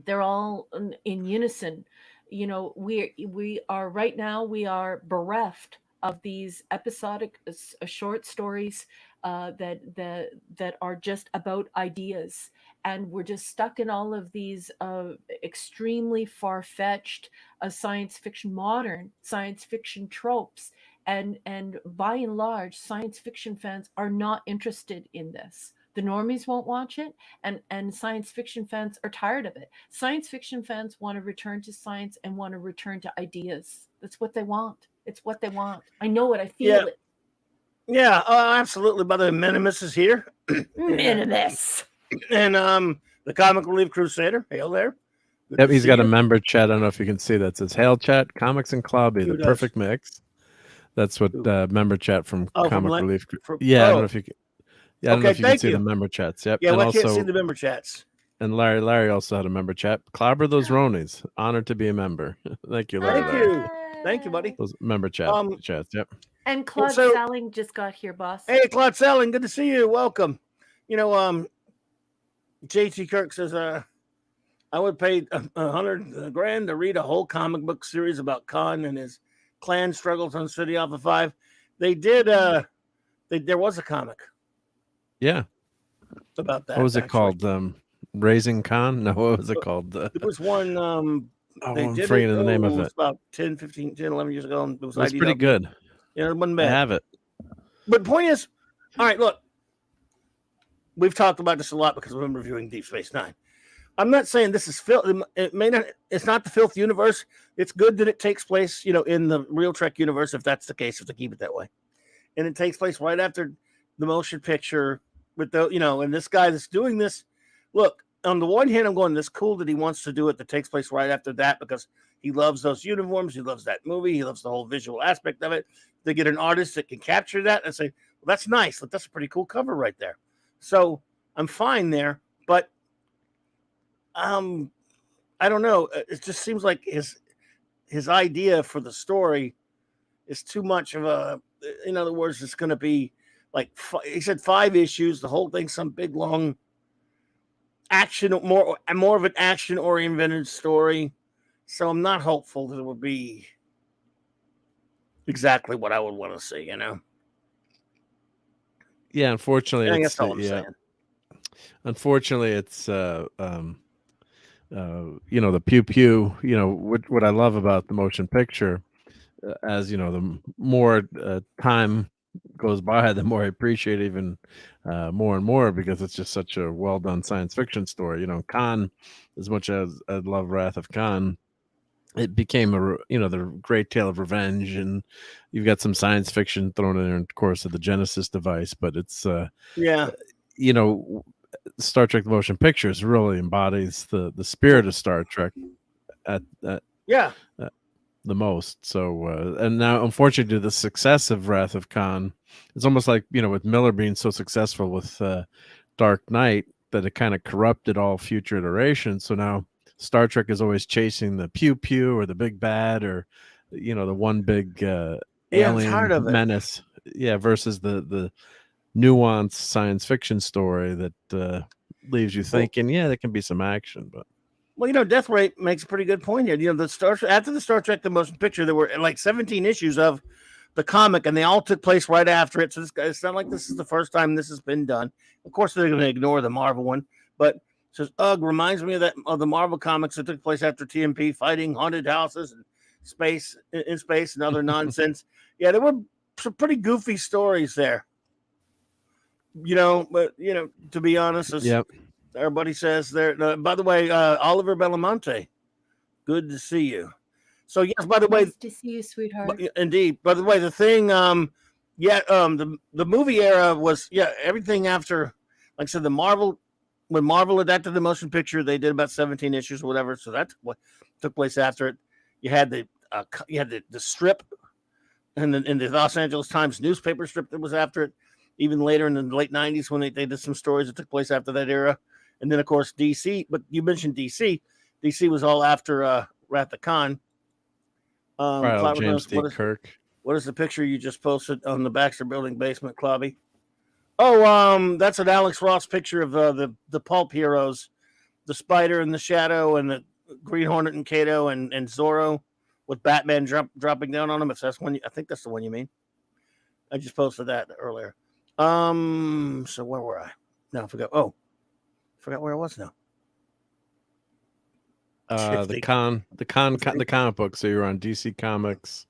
they're all in unison. We are right now, we are bereft of these episodic short stories that are just about ideas, and we're just stuck in all of these extremely far-fetched modern science fiction tropes, and by and large science fiction fans are not interested in this. The normies won't watch it, and science fiction fans are tired of it. Science fiction fans want to return to science and want to return to ideas. That's what they want. It's what they want. I know it. I feel it. Yeah, absolutely. By the way, Minimus is here. Minimus. And the Comic Relief Crusader. Hail there. Good Yep, to he's see got you. a member chat. I don't know if you can see that. It says Hail Chat, Comics and Clobby, Who the does? perfect mix. That's what member chat from Oh, Comic from Relief. from- Yeah, I oh. don't know if you can. Yeah, I don't know Okay, if you can thank see you. the member chats. Yep. Yeah, and well, I also, can't see the member chats. and Larry also had a member chat. Clobber those Ronies. Honored to be a member. Thank you, Larry. Thank Larry. you. Thank you, buddy. Those member chats. Yep. And Claude So- Salling just got here, boss. Hey, Claude Selling, good to see you. Welcome. JT Kirk says, I would pay $100,000 to read a whole comic book series about Khan and his clan struggles on City Alpha 5. They did, there was a comic Yeah. about that. What was it actually. called? Raising Khan? No, what was it called? It was one, they I'm did forgetting it, the name of it was it. about 10, 11 years ago. And it was It's pretty IDW. good. Yeah, it wasn't I bad. have it. But the point is, all right, look, we've talked about this a lot because we've been reviewing Deep Space Nine. I'm not saying this is filth. It may not. It's not the filth universe. It's good that it takes place, in the real Trek universe, if that's the case, if they keep it that way, and it takes place right after the motion picture with the, and this guy that's doing this. Look, on the one hand, I'm going, this cool that he wants to do it. That takes place right after that because he loves those uniforms. He loves that movie. He loves the whole visual aspect of it. They get an artist that can capture that and say, well, that's nice. That's a pretty cool cover right there. So I'm fine there, but I don't know. It just seems like his idea for the story is too much of a. In other words, it's going to be like he said 5 issues. The whole thing, some big long action, more of an action oriented story. So I'm not hopeful that it would be exactly what I would want to see. Yeah, unfortunately, I think it's that's all I'm saying. Unfortunately, it's the pew pew. What I love about the motion picture, as the more time goes by, the more I appreciate it even more and more, because it's just such a well done science fiction story. Khan, as much as I love Wrath of Khan, it became the great tale of revenge, and you've got some science fiction thrown in there, of course, of the Genesis device, but it's Star Trek: The Motion Pictures really embodies the spirit of Star Trek at the most. So and now, unfortunately, to the success of Wrath of Khan, it's almost like with Miller being so successful with Dark Knight that it kind of corrupted all future iterations. So now Star Trek is always chasing the pew pew or the big bad or the one big alien menace. Yeah, versus the nuanced science fiction story that leaves you thinking, there can be some action, but. Well, Death Ray makes a pretty good point here. After the Star Trek: The Motion Picture, there were like 17 issues of the comic, and they all took place right after it. So it's not like this is the first time this has been done. Of course, they're going to ignore the Marvel one, but says reminds me of the Marvel comics that took place after TMP, fighting haunted houses and space and other nonsense. Yeah, there were some pretty goofy stories there. But to be honest, everybody says there. By the way, Oliver Belamonte, good to see you. So yes, by the way, Nice to see you, sweetheart. Indeed. By the way, the thing, the movie era was everything after, like I said, when Marvel adapted the motion picture, they did about 17 issues or whatever. So that's what took place after it. You had the strip, and in the Los Angeles Times newspaper strip that was after it. Even later in the late '90s, when they did some stories that took place after that era, and then of course DC. But you mentioned DC. DC was all after Wrath of Khan. Trial of James D. Kirk. What is the picture you just posted on the Baxter Building basement, Clobby? Oh, that's an Alex Ross picture of the pulp heroes, the Spider and the Shadow and the Green Hornet and Kato and Zorro, with Batman dropping down on him. If that's one, I think that's the one you mean. I just posted that earlier. So where were I? No, I forgot. Oh, I forgot where I was now. The comic book. So you're on DC Comics.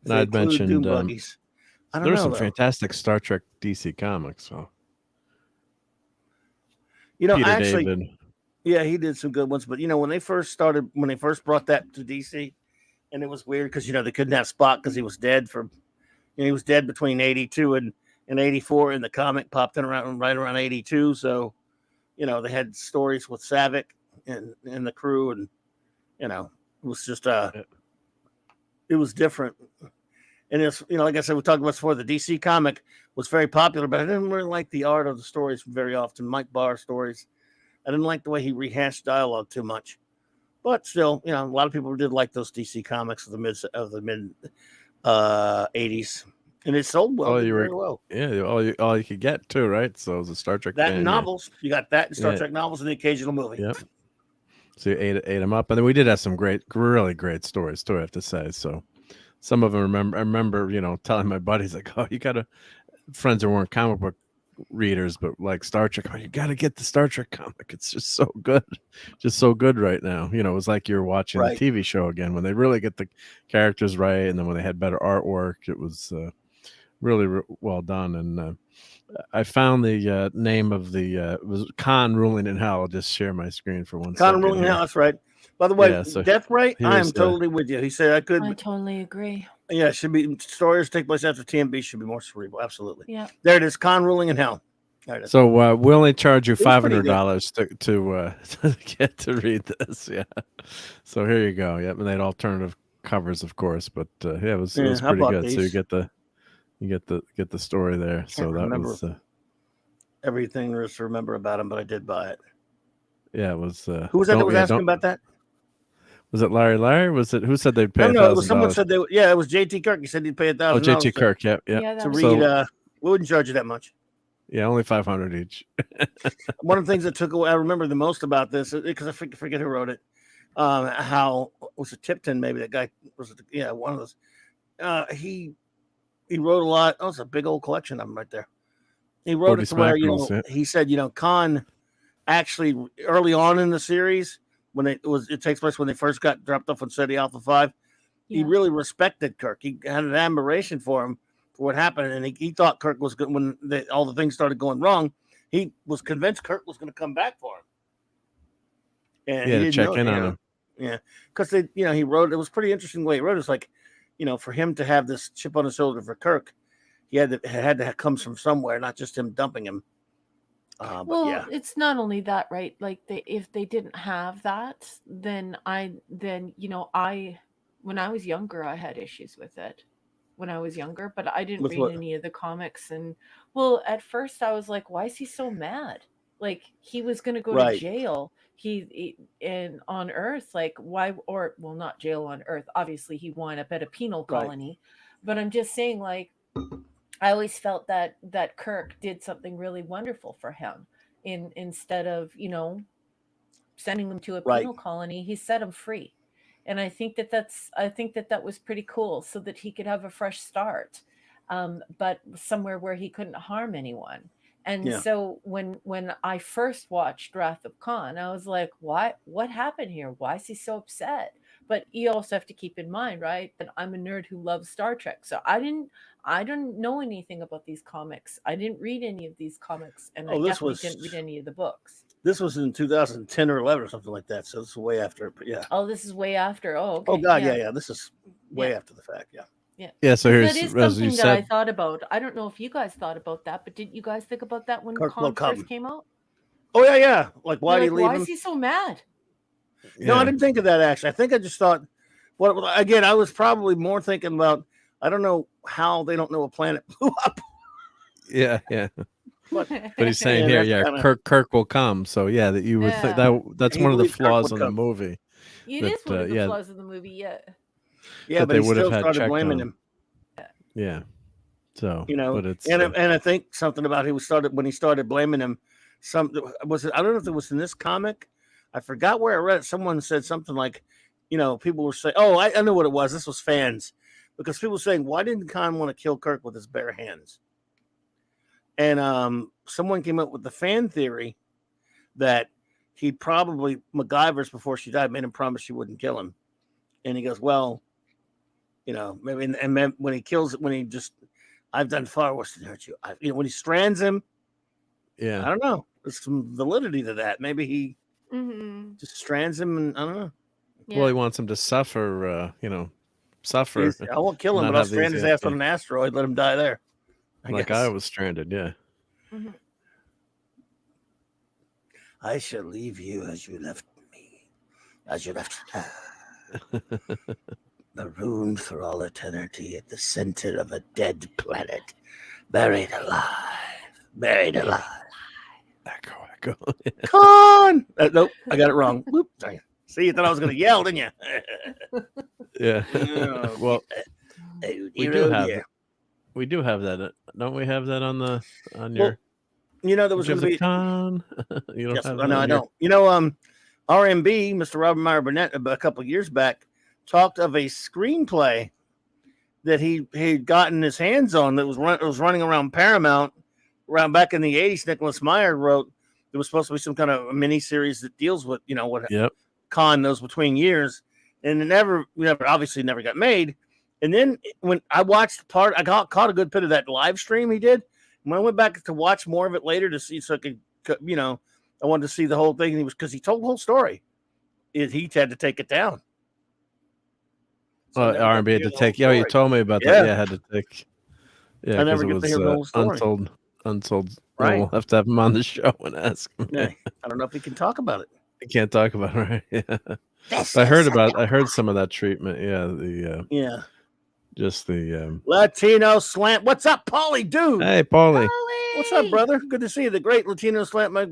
And I'd mentioned there were some fantastic Star Trek DC comics. So Peter actually, David. Yeah, he did some good ones. But when they first brought that to DC, and it was weird because they couldn't have Spock because he was dead he was dead between 82 and 84, and the comic popped in right around 82. So they had stories with Savick and the crew, and it was just it was different. And it's, like I said, we talked about before, the DC comic was very popular, but I didn't really like the art of the stories very often. Mike Barr stories. I didn't like the way he rehashed dialogue too much. But still, a lot of people did like those DC comics of the mid 80s. And it sold well, very well. Yeah, all you could get too, right? So it was a Star Trek that and novels. You got that and Star Trek novels and the occasional movie. Yep. So you ate them up. And then we did have some really great stories too, I have to say. So some of them I remember, telling my buddies, like, oh, you gotta, friends who weren't comic book readers, but like Star Trek, oh, you gotta get the Star Trek comic. It's just so good. Just so good right now. It was like you're watching the TV show again when they really get the characters right. And then when they had better artwork, it was really well done. And I found the name of it was Khan Ruling in Hell. I'll just share my screen for 1 second. Khan Ruling in Hell, that's right. By the way, Death Ray, I am totally with you. He said I totally agree. Yeah, it should be stories take place after TMB should be more cerebral. Absolutely. Yeah. There it is. Khan Ruling in Hell. There it is. So we'll only charge you $500 to get to read this. Yeah. So here you go. Yep, and they had alternative covers, of course, but it was pretty good. These? So you get the story there. So that was everything there is to remember about him, but I did buy it. Yeah, it was. Who was that was asking about that? Was it Larry? Was it who said they'd pay? No, it was someone said they. Yeah, it was JT Kirk. He said he'd pay $1,000. Oh, JT Kirk. Yeah. To read, we wouldn't charge you that much. Yeah, only $500 each. One of the things that took away, I remember the most about this, because I forget who wrote it. How was it Tipton? Maybe that guy was. One of those. He wrote a lot. Oh, it's a big old collection of them right there. He wrote it to where he said Khan actually early on in the series, when it takes place when they first got dropped off on SETI Alpha 5, he really respected Kirk. He had an admiration for him for what happened, and he thought Kirk was good when all the things started going wrong. He was convinced Kirk was going to come back for him, and he didn't check in on him. Yeah, because he wrote. It was pretty interesting the way he wrote. It's like, for him to have this chip on his shoulder for Kirk, he had to come from somewhere, not just him dumping him. It's not only that, right? Like if they didn't have that, then when I was younger, I had issues with it when I was younger, but I didn't read any of the comics. And at first I was like, why is he so mad? Like he was going to go to jail. He on Earth, like why, not jail on Earth. Obviously he wound up at a penal colony, but I'm just saying, like, I always felt that Kirk did something really wonderful for him. Instead of, sending them to a penal colony, he set them free. And I think that was pretty cool, so that he could have a fresh start, but somewhere where he couldn't harm anyone. And so when I first watched Wrath of Khan, I was like, what happened here? Why is he so upset? But you also have to keep in mind, right, that I'm a nerd who loves Star Trek. So I don't know anything about these comics. I didn't read any of these comics, and I definitely didn't read any of the books. This was in 2010 or 11 or something like that. So this is way after. But yeah. Oh, this is way after. Oh, okay. Oh God, yeah. This is way after the fact. Yeah. Yeah. So here's that is something that I thought about. I don't know if you guys thought about that, but didn't you guys think about that when Khan first came out? Oh yeah. Like why did he leave? Why is he so mad? No, I didn't think of that actually. I think I just thought Well, again, I was probably more thinking about. I don't know how they don't know a planet blew up. Yeah. But he's saying here, Kirk will come. So yeah, that you would that's He one of the believes Kirk flaws would in the come. movie. It is one of the flaws of the movie. Yeah. Yeah, that but they he would have still had started checked blaming on. him. Yeah. So But it's and I think something about when he started blaming him. Was it? I don't know if it was in this comic. I forgot where I read it. Someone said something like, people were saying, "Oh, I know what it was. This was fans," because people were saying, "Why didn't Khan want to kill Kirk with his bare hands?" And someone came up with the fan theory that he probably MacGyver's before she died made him promise she wouldn't kill him, and he goes, "Well, maybe." And when he kills it, when he just, I've done far worse than hurt you. When he strands him, I don't know. There's some validity to that. Maybe he just strands him, and I don't know. Well, he wants him to suffer. Suffer. I won't kill him, but I'll strand his ass on an asteroid. Let him die there. I guess. I was stranded. Yeah. I shall leave you as you left me, as you left marooned for all eternity at the center of a dead planet, buried alive. Echo. Con! Nope, I got it wrong. Whoop, sorry. See, you thought I was going to yell, didn't you? Yeah. Well, we do have that. Don't we have that on your? There was going to be con. You don't yes, have I don't. RMB, Mr. Robert Meyer Burnett, a couple of years back, talked of a screenplay that he'd gotten his hands on that was running around Paramount around back in the 80s. Nicholas Meyer wrote. There was supposed to be some kind of a mini series that deals with what Khan knows between years, and it obviously never got made. And then when I watched part, I caught a good bit of that live stream he did. When I went back to watch more of it later to see, so I could, I wanted to see the whole thing. Because he told the whole story. He had to take it down. So R&B had to take. Yeah, you told me about that. Yeah, I had to take. Yeah, I never get to hear the whole story. Untold. Right. We'll have to have him on the show and ask him. Yeah, I don't know if he can talk about it. He can't talk about it, right? Yeah. I heard some of that treatment. Yeah. Just the Latino slant. What's up, Paulie? Dude. Hey, Paulie. What's up, brother? Good to see you. The great Latino slant, my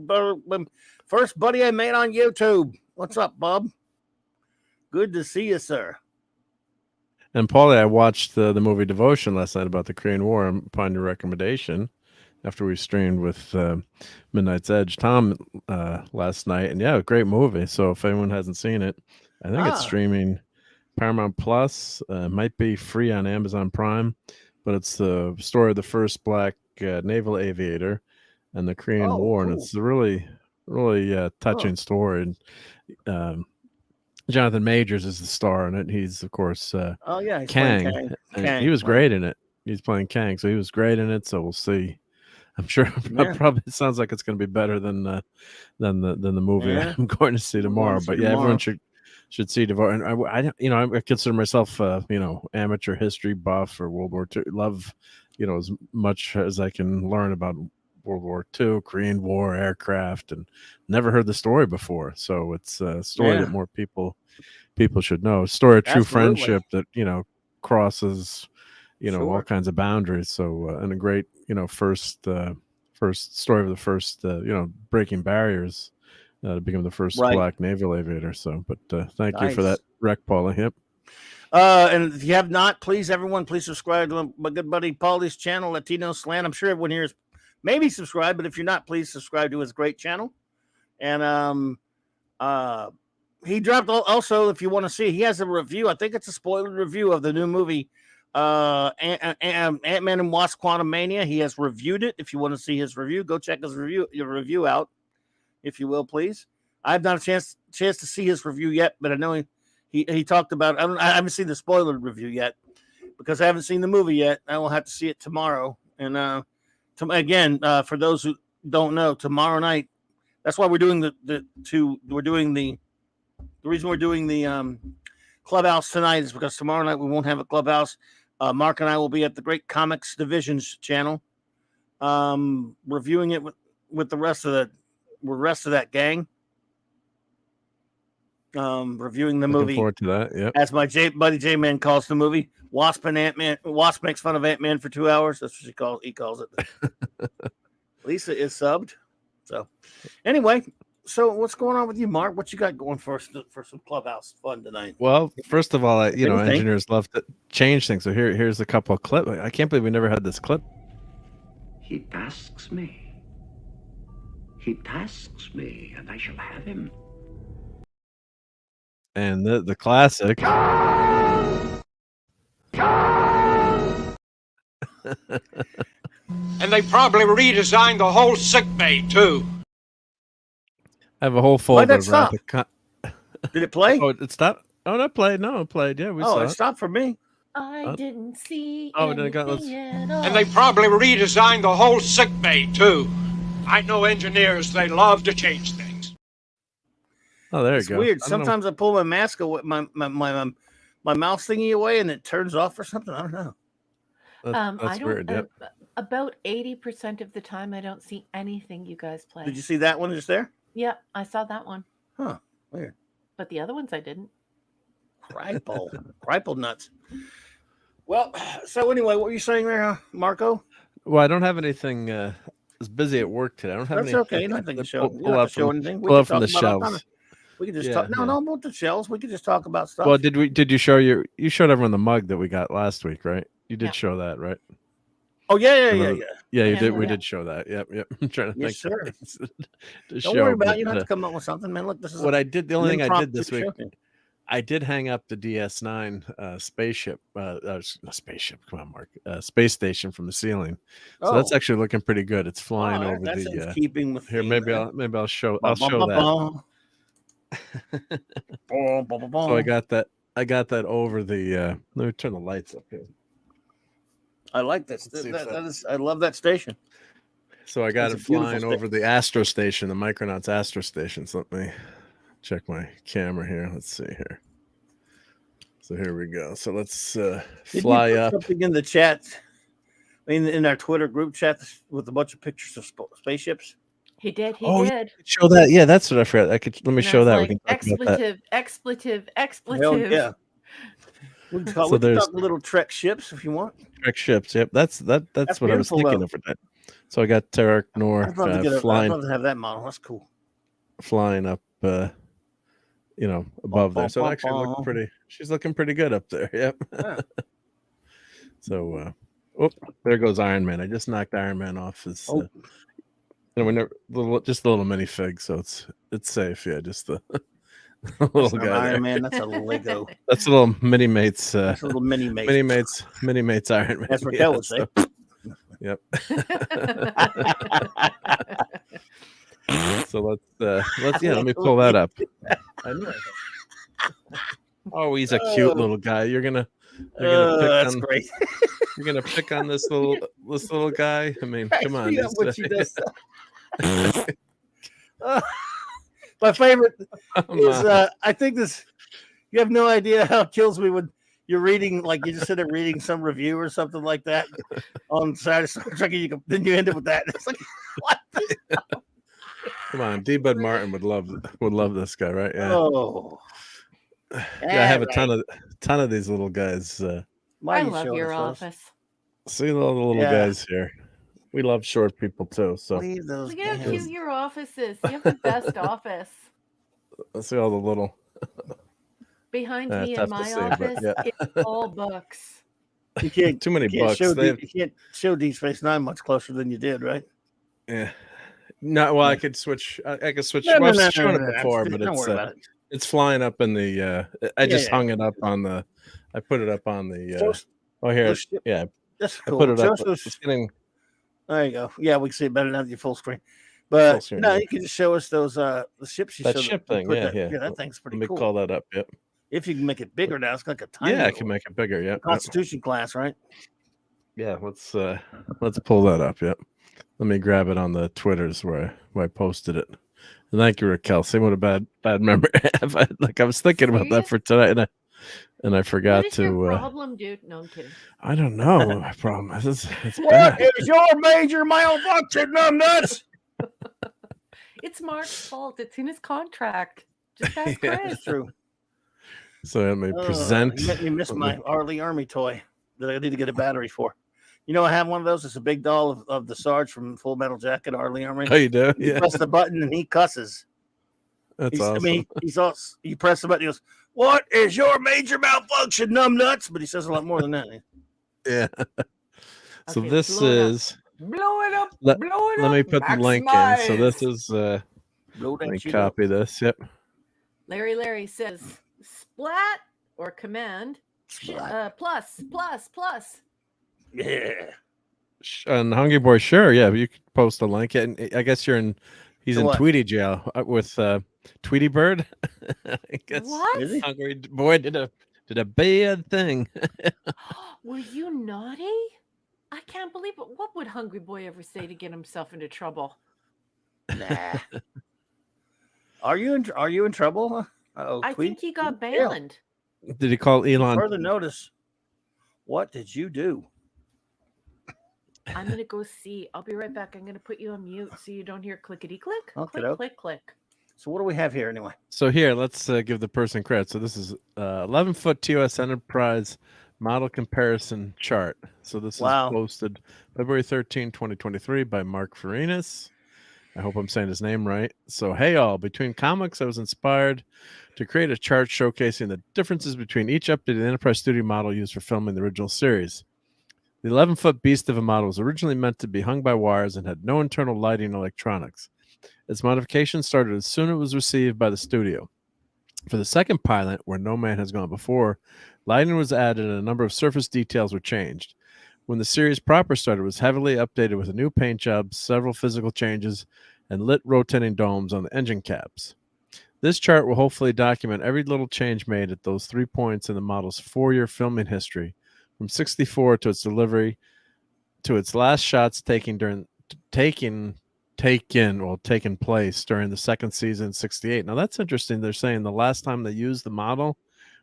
first buddy I made on YouTube. What's up, Bob? Good to see you, sir. And Paulie, I watched the movie Devotion last night about the Korean War upon your recommendation after we streamed with Midnight's Edge Tom last night. And yeah, great movie. So if anyone hasn't seen it, I think it's streaming Paramount Plus. Might be free on Amazon Prime, but it's the story of the first black naval aviator and the Korean War. Cool. And it's a really, really touching story. And Jonathan Majors is the star in it. He's, of course, he's Kang. Kang. He was great in it. He's playing Kang, so he was great in it. So we'll see. I'm sure probably it sounds like it's going to be better than the movie I'm going to see tomorrow. But yeah, everyone should see Devotion. And I consider myself amateur history buff or World War II. Love as much as I can learn about World War II, Korean War, aircraft, and never heard the story before. So it's a story that more people should know. A story of true friendship that crosses all kinds of boundaries. So and a great first story of the first breaking barriers to become the first black naval aviator. So, but thank you for that rec, Paula. Yep. And if you have not, please subscribe to my good buddy Paulie's channel, Latino Slant. I'm sure everyone here is maybe subscribed, but if you're not, please subscribe to his great channel. And he dropped also, if you want to see, he has a review. I think it's a spoiler review of the new movie Ant-Man and Wasp: Quantumania. He has reviewed it. If you want to see his review, go check your review out, if you will, please. I've not a chance to see his review yet, but I know he talked about it. I haven't seen the spoiler review yet because I haven't seen the movie yet. I will have to see it tomorrow. And for those who don't know, tomorrow night, that's why we're doing the reason we're doing the Clubhouse tonight is because tomorrow night we won't have a Clubhouse. Mark and I will be at the Great Comics Divisions channel, reviewing it with the rest of that gang. reviewing the Looking movie. forward to that. Yep. As my buddy J-Man calls the movie, Wasp and Ant-Man. Wasp makes fun of Ant-Man for 2 hours. That's what he calls it. Lisa is subbed. So, anyway, so what's going on with you, Mark? What you got going for some Clubhouse fun tonight? Well, first of all, engineers love to change things. So here's a couple of clips. I can't believe we never had this clip. He tasks me. He tasks me, and I shall have him. And the classic. And they probably redesigned the whole sick bay, too. I have a whole folder. Why'd that stop? Did it play? Oh, it stopped. Oh, that played. No, it played. Yeah, we saw it stopped for me. I didn't see And they probably redesigned the whole sick bay, too. I know engineers, they love to change things. Oh, there you It's go. weird. Sometimes I pull my mask away, my mouse thingy away, and it turns off or something. I don't know. That's weird. Yep. About 80% of the time, I don't see anything you guys play. Did you see that one just there? Yeah, I saw that one. Huh. Weird. But the other ones I didn't. Criple nuts. Well, so anyway, what were you saying there, Marco? Well, I don't have anything. I was busy at work today. I don't have That's anything. okay. Nothing to show. Pull up from anything. pull up from the shelves. We could just talk. No, about the shelves. We could just talk about stuff. Well, did you show you showed everyone the mug that we got last week, right? You did show that, right? Oh yeah. Yeah, you did. We did show that. Yep. I'm trying to think. Sir. Don't worry about it. You don't have to come up with something, man. Look, this is what I did. The only thing I did this week, I did hang up the DS9 spaceship. Spaceship. Come on, Mark. Space station from the ceiling. So that's actually looking pretty good. It's flying over the. Keeping with here, maybe I'll show. I'll show that. So I got that. I got that over the. Let me turn the lights up here. I like this. I love that station. So I got it flying over the Astro Station, the Micronauts Astro Station. So let me check my camera here. Let's see here. So here we go. So let's fly up. Something in the chat, in our Twitter group chat with a bunch of pictures of spaceships. He did. He did. Show that. Yeah, that's what I forgot. Let me show that. Like, we can talk about that. Expletive. Hell yeah. We can talk little Trek ships if you want. Trek ships. Yep. That's what I was thinking of for that. So I got Tarek Noor flying. I'd love to have that model. That's cool. Flying up, above there. So actually, look pretty. She's looking pretty good up there. Yep. Yeah. So, there goes Iron Man. I just knocked Iron Man off his. Just a little minifig, so it's safe. Yeah, just the little guy. Iron Man. That's a Lego. That's a little mini mates. That's a little mini mates. Mini mates Iron Man. That's what that would say. Yep. So let me pull that up. I know. Oh, he's a cute little guy. You're gonna pick that's on, great. You're gonna pick on this little guy. I mean, come on. My favorite is I think this. You have no idea how it kills me when you're reading, like you just said, reading some review or something like that on Saturday. Then you end up with that. It's like, what? Come on, D. Bud Martin would love this guy, right? Yeah. Oh, yeah. I have a ton of these little guys. I love your office. See all the little guys here. We love short people too. So look at how cute your office is. You have the best office. Let's see all the little. Behind me in my office, it's all books. You can't too many books. You can't show Deep Space Nine much closer than you did, right? Yeah. No, well, I could switch. I could switch. I've shown it before, but it's flying up in the. I just hung it up on the. I put it up on the. Here, yeah. That's cool. I put it up. It's getting. There you go. Yeah, we can see it better now that you're full screen. But you can just show us those the ships you showed. That ship thing, yeah. That thing's pretty cool. Let me call that up. Yep. If you can make it bigger now, it's like a tiny. Yeah, I can make it bigger. Yeah. Constitution class, right? Yeah. Let's pull that up. Yep. Let me grab it on the Twitters where I posted it. And thank you, Raquel. Same what a bad memory. I was thinking about that for tonight, and I forgot what is your problem, dude? No, I'm kidding. I don't know what my problem is. It's bad. What is your major malfunction, numbnuts? It's Mark's fault. It's in his contract. Just ask Yeah. Chris. That's true. So let me present. You make me miss my Arlie Army toy that I need to get a battery for. You know, I have one of those. It's a big doll of the Sarge from Full Metal Jacket, Arlie Army. Oh, you do? You Yeah. press the button and he cusses. That's awesome. He's all, you press the button, he goes, "What is your major malfunction, numbnuts?" But he says a lot more than that. Yeah. So Okay, this blow it up. is. Blow it up. Let, blow it let up. me put the link in. So this maximize. is. Blow Let me that shit copy up. this. Yep. Larry says splat or command Splat. plus. Yeah. And Hungry Boy, sure, yeah, you could post a link. And I guess he's So in what? Tweety jail with Tweety Bird. I guess What? Is he? Hungry Boy did a bad thing. Were you naughty? I can't believe it. What would Hungry Boy ever say to get himself into trouble? Nah. Are you in trouble? Huh? Uh-oh, I Tweety? think he got Yeah. banned. Did he call Elon? Further notice. What did you do? I'm gonna go see. I'll be right back. I'm gonna put you on mute so you don't hear clickety click. Okay, Click, click, click. So what do we have here anyway? So here, let's give the person credit. So this is 11-foot TOS Enterprise model comparison chart. So this Wow. is posted February 13, 2023 by Mark Farinas. I hope I'm saying his name right. So, hey all, between comics, I was inspired to create a chart showcasing the differences between each updated Enterprise Studio model used for filming the original series. The 11-foot beast of a model was originally meant to be hung by wires and had no internal lighting or electronics. Its modification started as soon as it was received by the studio. For the second pilot, where no man has gone before, lighting was added and a number of surface details were changed. When the series proper started, it was heavily updated with a new paint job, several physical changes, and lit rotating domes on the engine caps. This chart will hopefully document every little change made at those 3 points in the model's 4-year filming history, from 64 to its delivery to its last shots taken place during the second season, 68. Now that's interesting. They're saying the last time they used the model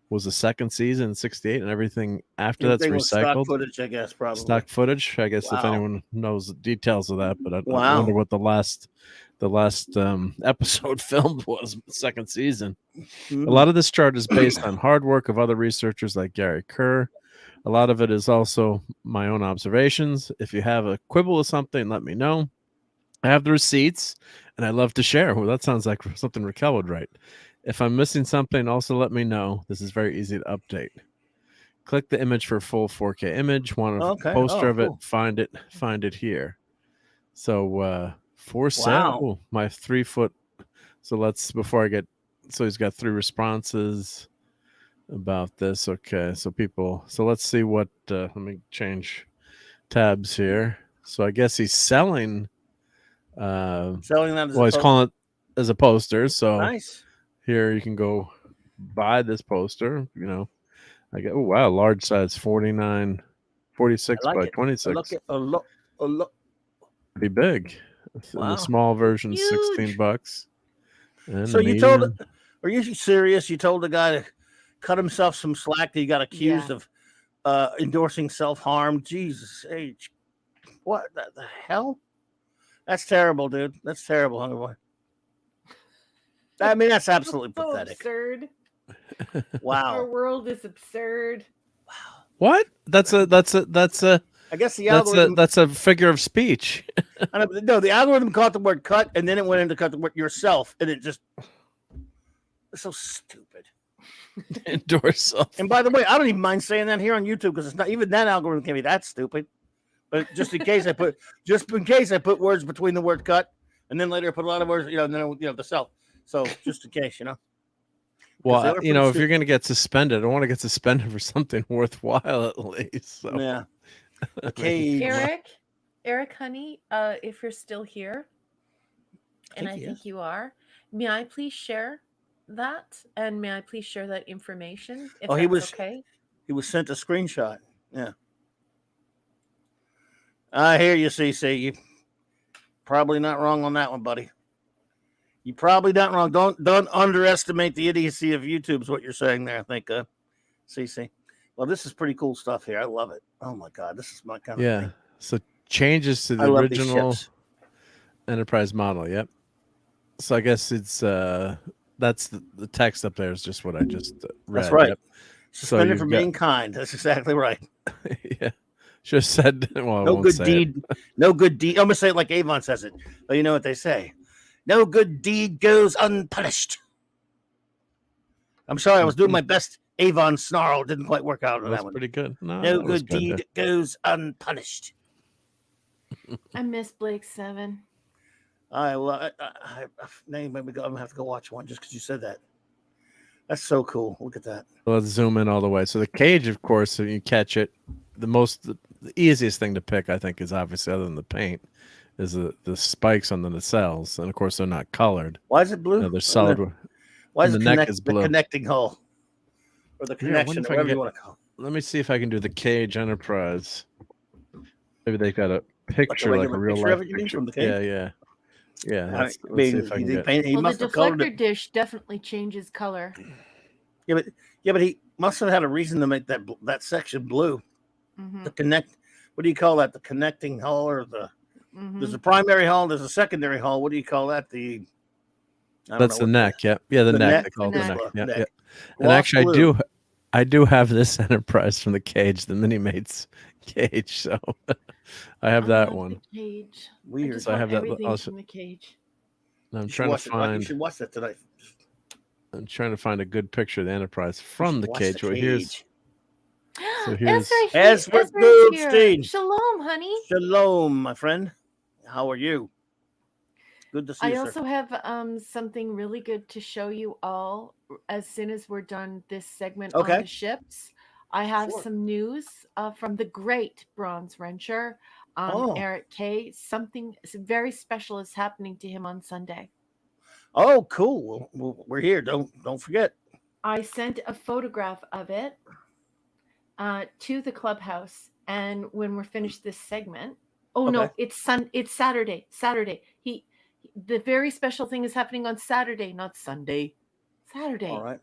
was the second season in 68, and everything after that's Everything was stock recycled. footage, I guess, probably. Stock footage, I guess, if Wow. anyone knows the details of that. But I Wow. wonder what the last episode filmed was, second season. Mhm. A lot of this chart is based on hard work of other researchers like Gary Kerr. A lot of it is also my own observations. If you have a quibble with something, let me know. I have the receipts, and I love to share. Well, that sounds like something Raquel would write. If I'm missing something, also let me know. This is very easy to update. Click the image for full 4K image. Want a Okay. poster Oh, of it? cool. Find it here. So for sale. Wow. Oh, my 3-foot. So let's he's got 3 responses about this. Okay, so let's see what. Let me change tabs here. So I guess he's selling. Selling that as Well, he's calling it as a poster. So nice. here you can go buy this poster. You know, I get, oh wow, large size, 46 I like by it. 26. Look at a look. Pretty big. And Wow. the small version, Huge. $16. And So the you told? medium- Are you serious? You told the guy to cut himself some slack that he got accused of endorsing self-harm. Jesus H. What the hell? That's terrible, dude. That's terrible, Hungry Boy. I mean, that's absolutely So pathetic. absurd. Our Wow. world is absurd. What? That's a I guess the algorithm. that's a figure of speech. I know, no, the algorithm caught the word "cut" and then it went into cut the word "yourself," and it just. It's so stupid. Endorse self. And by the way, I don't even mind saying that here on YouTube because it's not even that algorithm can be that stupid. But just in case I put words between the word "cut" and then later I put a lot of words, and then the self. So just in case, Well, they were pretty if you're stupid. going to get suspended, I want to get suspended for something worthwhile at least. So. Yeah. Okay. Eric, honey, if you're still here, and I think you are, may I please share that? And may I please share that information? If Oh, he was okay. He was sent a screenshot. Yeah. I hear you, CC. You probably not wrong on that one, buddy. You probably not wrong. Don't underestimate the idiocy of YouTube is what you're saying there, I think, CC. Well, this is pretty cool stuff here. I love it. Oh my God, this is my kind of thing. So changes to I the love these original ships. Enterprise model. Yep. So I guess it's That's the text up there is just what I just read. That's right. Yep. Suspended for being kind. That's exactly right. Yeah. Just said, well, no good deed. No good deed. I'm going to say it like Avon says it. But you know what they say. No good deed goes unpunished. I'm sorry. I was doing my best Avon snarl. It didn't quite work out on that one. Pretty good. No good deed goes unpunished. I miss Blake 7. I'm going to have to go watch one just because you said that. That's so cool. Look at that. Let's zoom in all the way. So the cage, of course, if you catch it, the easiest thing to pick, I think, is obviously, other than the paint, is the spikes on the nacelles. And of course, they're not colored. Why is it blue? No, they're solid. Why is the neck is blue? The connecting hole. Or the connection, or whatever you want to call it. Let me see if I can do the Cage Enterprise. Maybe they got a picture, like a real life picture. From the cage? Yeah. Let's see if I can get... the deflector dish definitely changes color. Yeah, but he must have had a reason to make that section blue. The connect. What do you call that? The connecting hull, or the there's a primary hull, there's a secondary hull. What do you call that? That's the neck. Yeah, the neck. They call it the neck. Yeah. And actually, I do have this Enterprise from the Cage, the Mini-Mates Cage. So I have that one. The Cage. Weird. So I have that also from the Cage. I'm trying to find. You should watch that tonight. I'm trying to find a good picture of the Enterprise from the Cage. Well, here's Ezra Goldstein. Shalom, honey. Shalom, my friend. How are you? Good to see you. I also have something really good to show you all as soon as we're done this segment on the ships. I have some news from the great Bronze Wrencher, Eric K. Something very special is happening to him on Sunday. Oh, cool. We're here. Don't forget. I sent a photograph of it to the clubhouse, and when we're finished this segment, no, it's Saturday. The very special thing is happening on Saturday, not Sunday. Saturday. All right.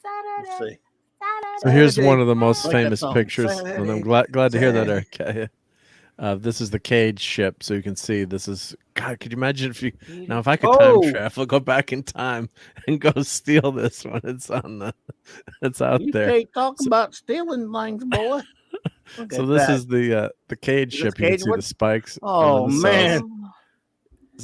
Saturday. Let's see. Saturday. So here's one of the most famous pictures, and I'm glad to hear that, Eric. This is the Cage ship, so you can see this is. God, could you imagine if I could time travel, go back in time and go steal this one? It's out there. You can't talk about stealing things, boy. So this is the Cage ship. You can see the spikes. Oh man.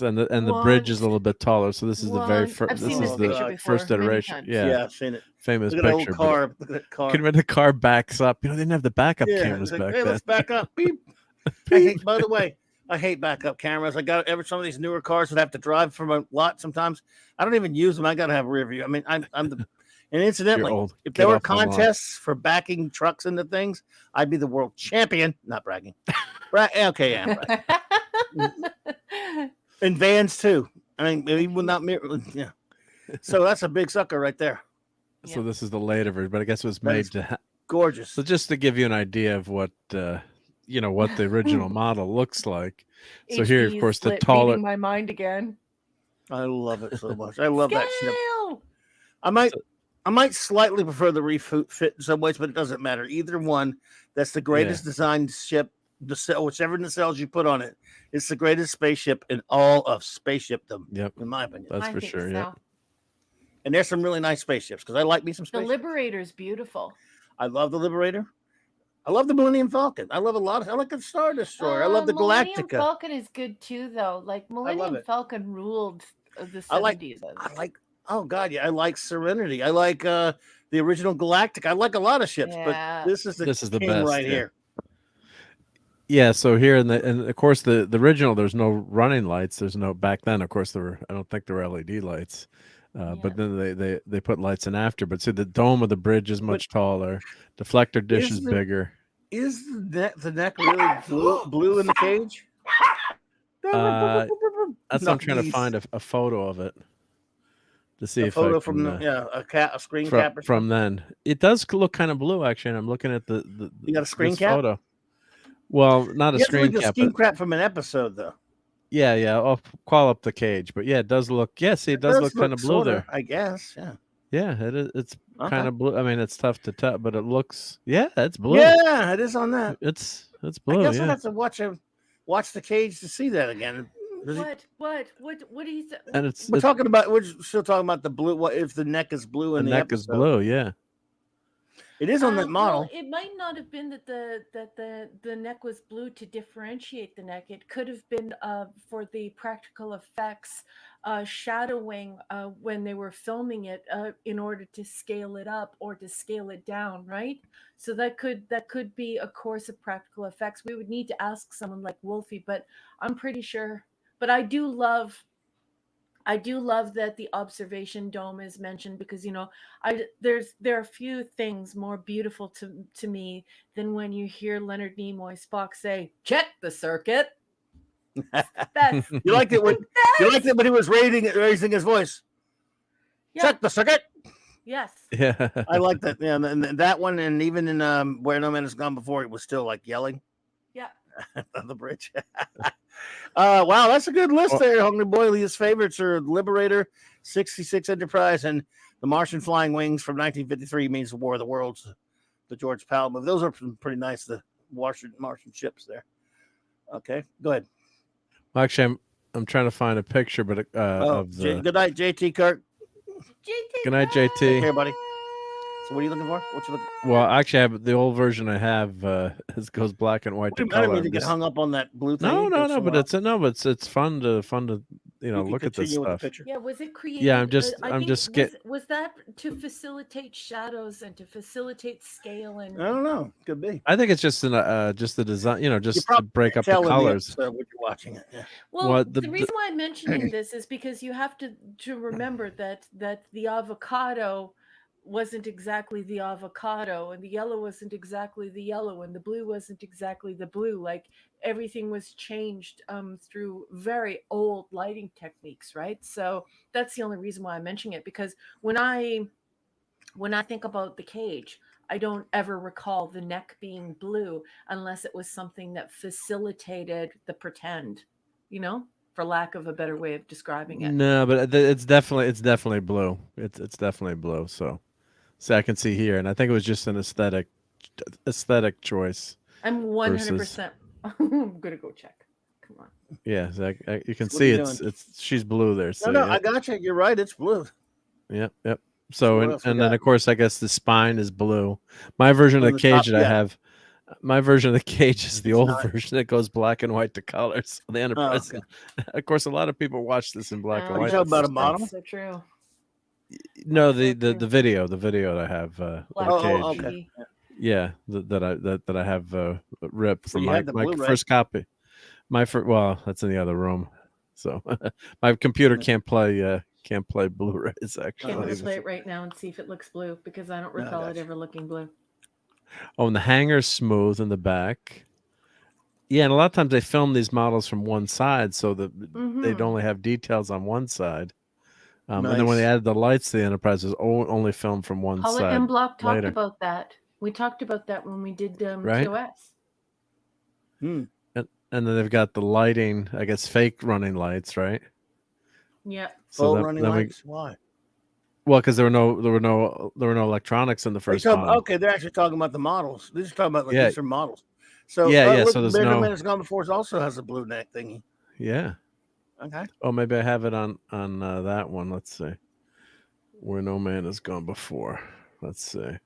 And the bridge is a little bit taller, so this is the very first. This is the first iteration. Yeah, I've seen it. Famous Look at picture. Look at that car. When the car backs up, they didn't have the backup cameras back then. Let's back up. Beep. By the way, I hate backup cameras. I got some of these newer cars that have to drive from a lot. Sometimes I don't even use them. I got to have a rear view. I mean, and incidentally, if there were contests for backing trucks into things, I'd be the world champion. Not bragging. Okay, yeah. And vans too. I mean, even not yeah. So that's a big sucker right there. So this is the later version, but I guess it was made to gorgeous. So just to give you an idea of what what the original model looks like. So here, of course, the taller. My mind again. I love it so much. I love that ship. I might slightly prefer the refit in some ways, but it doesn't matter. Either one. That's the greatest designed ship. Whichever nacelles you put on it, it's the greatest spaceship in all of spaceshipdom. Yep, in my opinion, that's for sure. Yeah, and there's some really nice spaceships because I like me some spaceships. The Liberator's beautiful. I love the Liberator. I love the Millennium Falcon. I love a lot. I like the Star Destroyer. I love the Galactica. Millennium Falcon is good too, though. Like Millennium Falcon ruled the 70s. I like. Oh God, yeah. I like Serenity. I like the original Galactica. I like a lot of ships, but this is the best right here. Yeah, so here and of course the original, there's no running lights. There's no back then. Of course I don't think there were LED lights, but then they put lights in after. But see, the dome of the bridge is much taller. Deflector dish is bigger. Is the neck really blue in the Cage? That's what I'm trying to find a photo of it to see if photo I can, from a screen cap from then. It does look kind of blue actually. And I'm looking at the you got a screen cap photo. Well, not a screen cap. Screen cap from an episode, though. Yeah. I'll call up the Cage, but yeah, it does look. Yeah, see, it does look kind of blue there. I guess. Yeah. Yeah, it is. It's kind of blue. I mean, it's tough to tell, but it looks. Yeah, it's blue. Yeah, it is on that. It's blue. I guess I have to watch the Cage to see that again. What do you say? And it's We're still talking about the blue. What if the neck is blue in the neck episode? is blue, yeah. It is on that model. Well, it might not have been that the neck was blue to differentiate the neck. It could have been for the practical effects, shadowing when they were filming it in order to scale it up or to scale it down, right? So that could be a course of practical effects. We would need to ask someone like Wolfie, but I'm pretty sure. But I do love that the observation dome is mentioned because there are few things more beautiful to me than when you hear Leonard Nimoy Spock say, "Check the circuit." That's You liked it when he was raising his voice. Yeah. Check the circuit. Yes. Yeah. I like that. Yeah, and that one, and even in Where No Man Has Gone Before, it was still like yelling. Yeah. On the bridge. Wow, that's a good list there, Hungry Boy. His favorites are Liberator, 66 Enterprise, and The Martian Flying Wings from 1953 means the War of the Worlds, the George Powell movie. Those are pretty nice, the Martian ships there. Okay, go ahead. Well, actually, I'm trying to find a picture, but of the... Good night, JT Kirk. Good night, JT. Take care, buddy. So what are you looking for? What you looking for? Well, actually, I have the old version I have goes black and white to color. I didn't mean to get hung up on that blue thing. No, but it's fun to look at this stuff. Yeah, was it created? Yeah, was that to facilitate shadows and to facilitate scale and? I don't know. Could be. I think it's just the design, just to break up the colors. When you're watching it. Yeah. Well, the reason why I'm mentioning this is because you have to remember that the avocado wasn't exactly the avocado, and the yellow wasn't exactly the yellow, and the blue wasn't exactly the blue. Like everything was changed through very old lighting techniques, right? So that's the only reason why I'm mentioning it, because when I think about the cage, I don't ever recall the neck being blue unless it was something that facilitated the pretend, for lack of a better way of describing it. No, but it's definitely blue. It's definitely blue. So I can see here, and I think it was just an aesthetic choice. I'm 100%. I'm gonna go check. Come on. Yeah, you can see she's blue there. So, no, I got you. You're right. It's blue. Yep. So and then of course I guess the spine is blue. My version of the cage that I have. My version of the cage is the old version that goes black and white to colors. The Enterprise. Oh, okay. Of course, a lot of people watch this in black and white. You talking about a model? That's so true. No, the video that I have. Okay. Yeah, that I have ripped from my Blu-ray. first copy. Well, that's in the other room, so my computer can't play Blu-rays. Actually, Can't play it right now and see if it looks blue because I don't recall it ever looking blue. Oh, and the hanger's smooth in the back. Yeah, and a lot of times they film these models from one side, so that they'd only have details on one side. And then when they added the lights to the Enterprise, it was only filmed from one Paula side. M. Block talked about that. We talked about that when we did TOS. And then they've got the lighting, I guess, fake running lights, right? Yeah. So running lights. Why? Well, because there were no electronics in the first one. Okay, they're actually talking about the models. They're just talking about these are models. So so there's no Man Has Gone Before also has a blue neck thingy. Yeah. Okay. Oh, maybe I have it on that one. Let's see. Where No Man Has Gone Before. Let's see.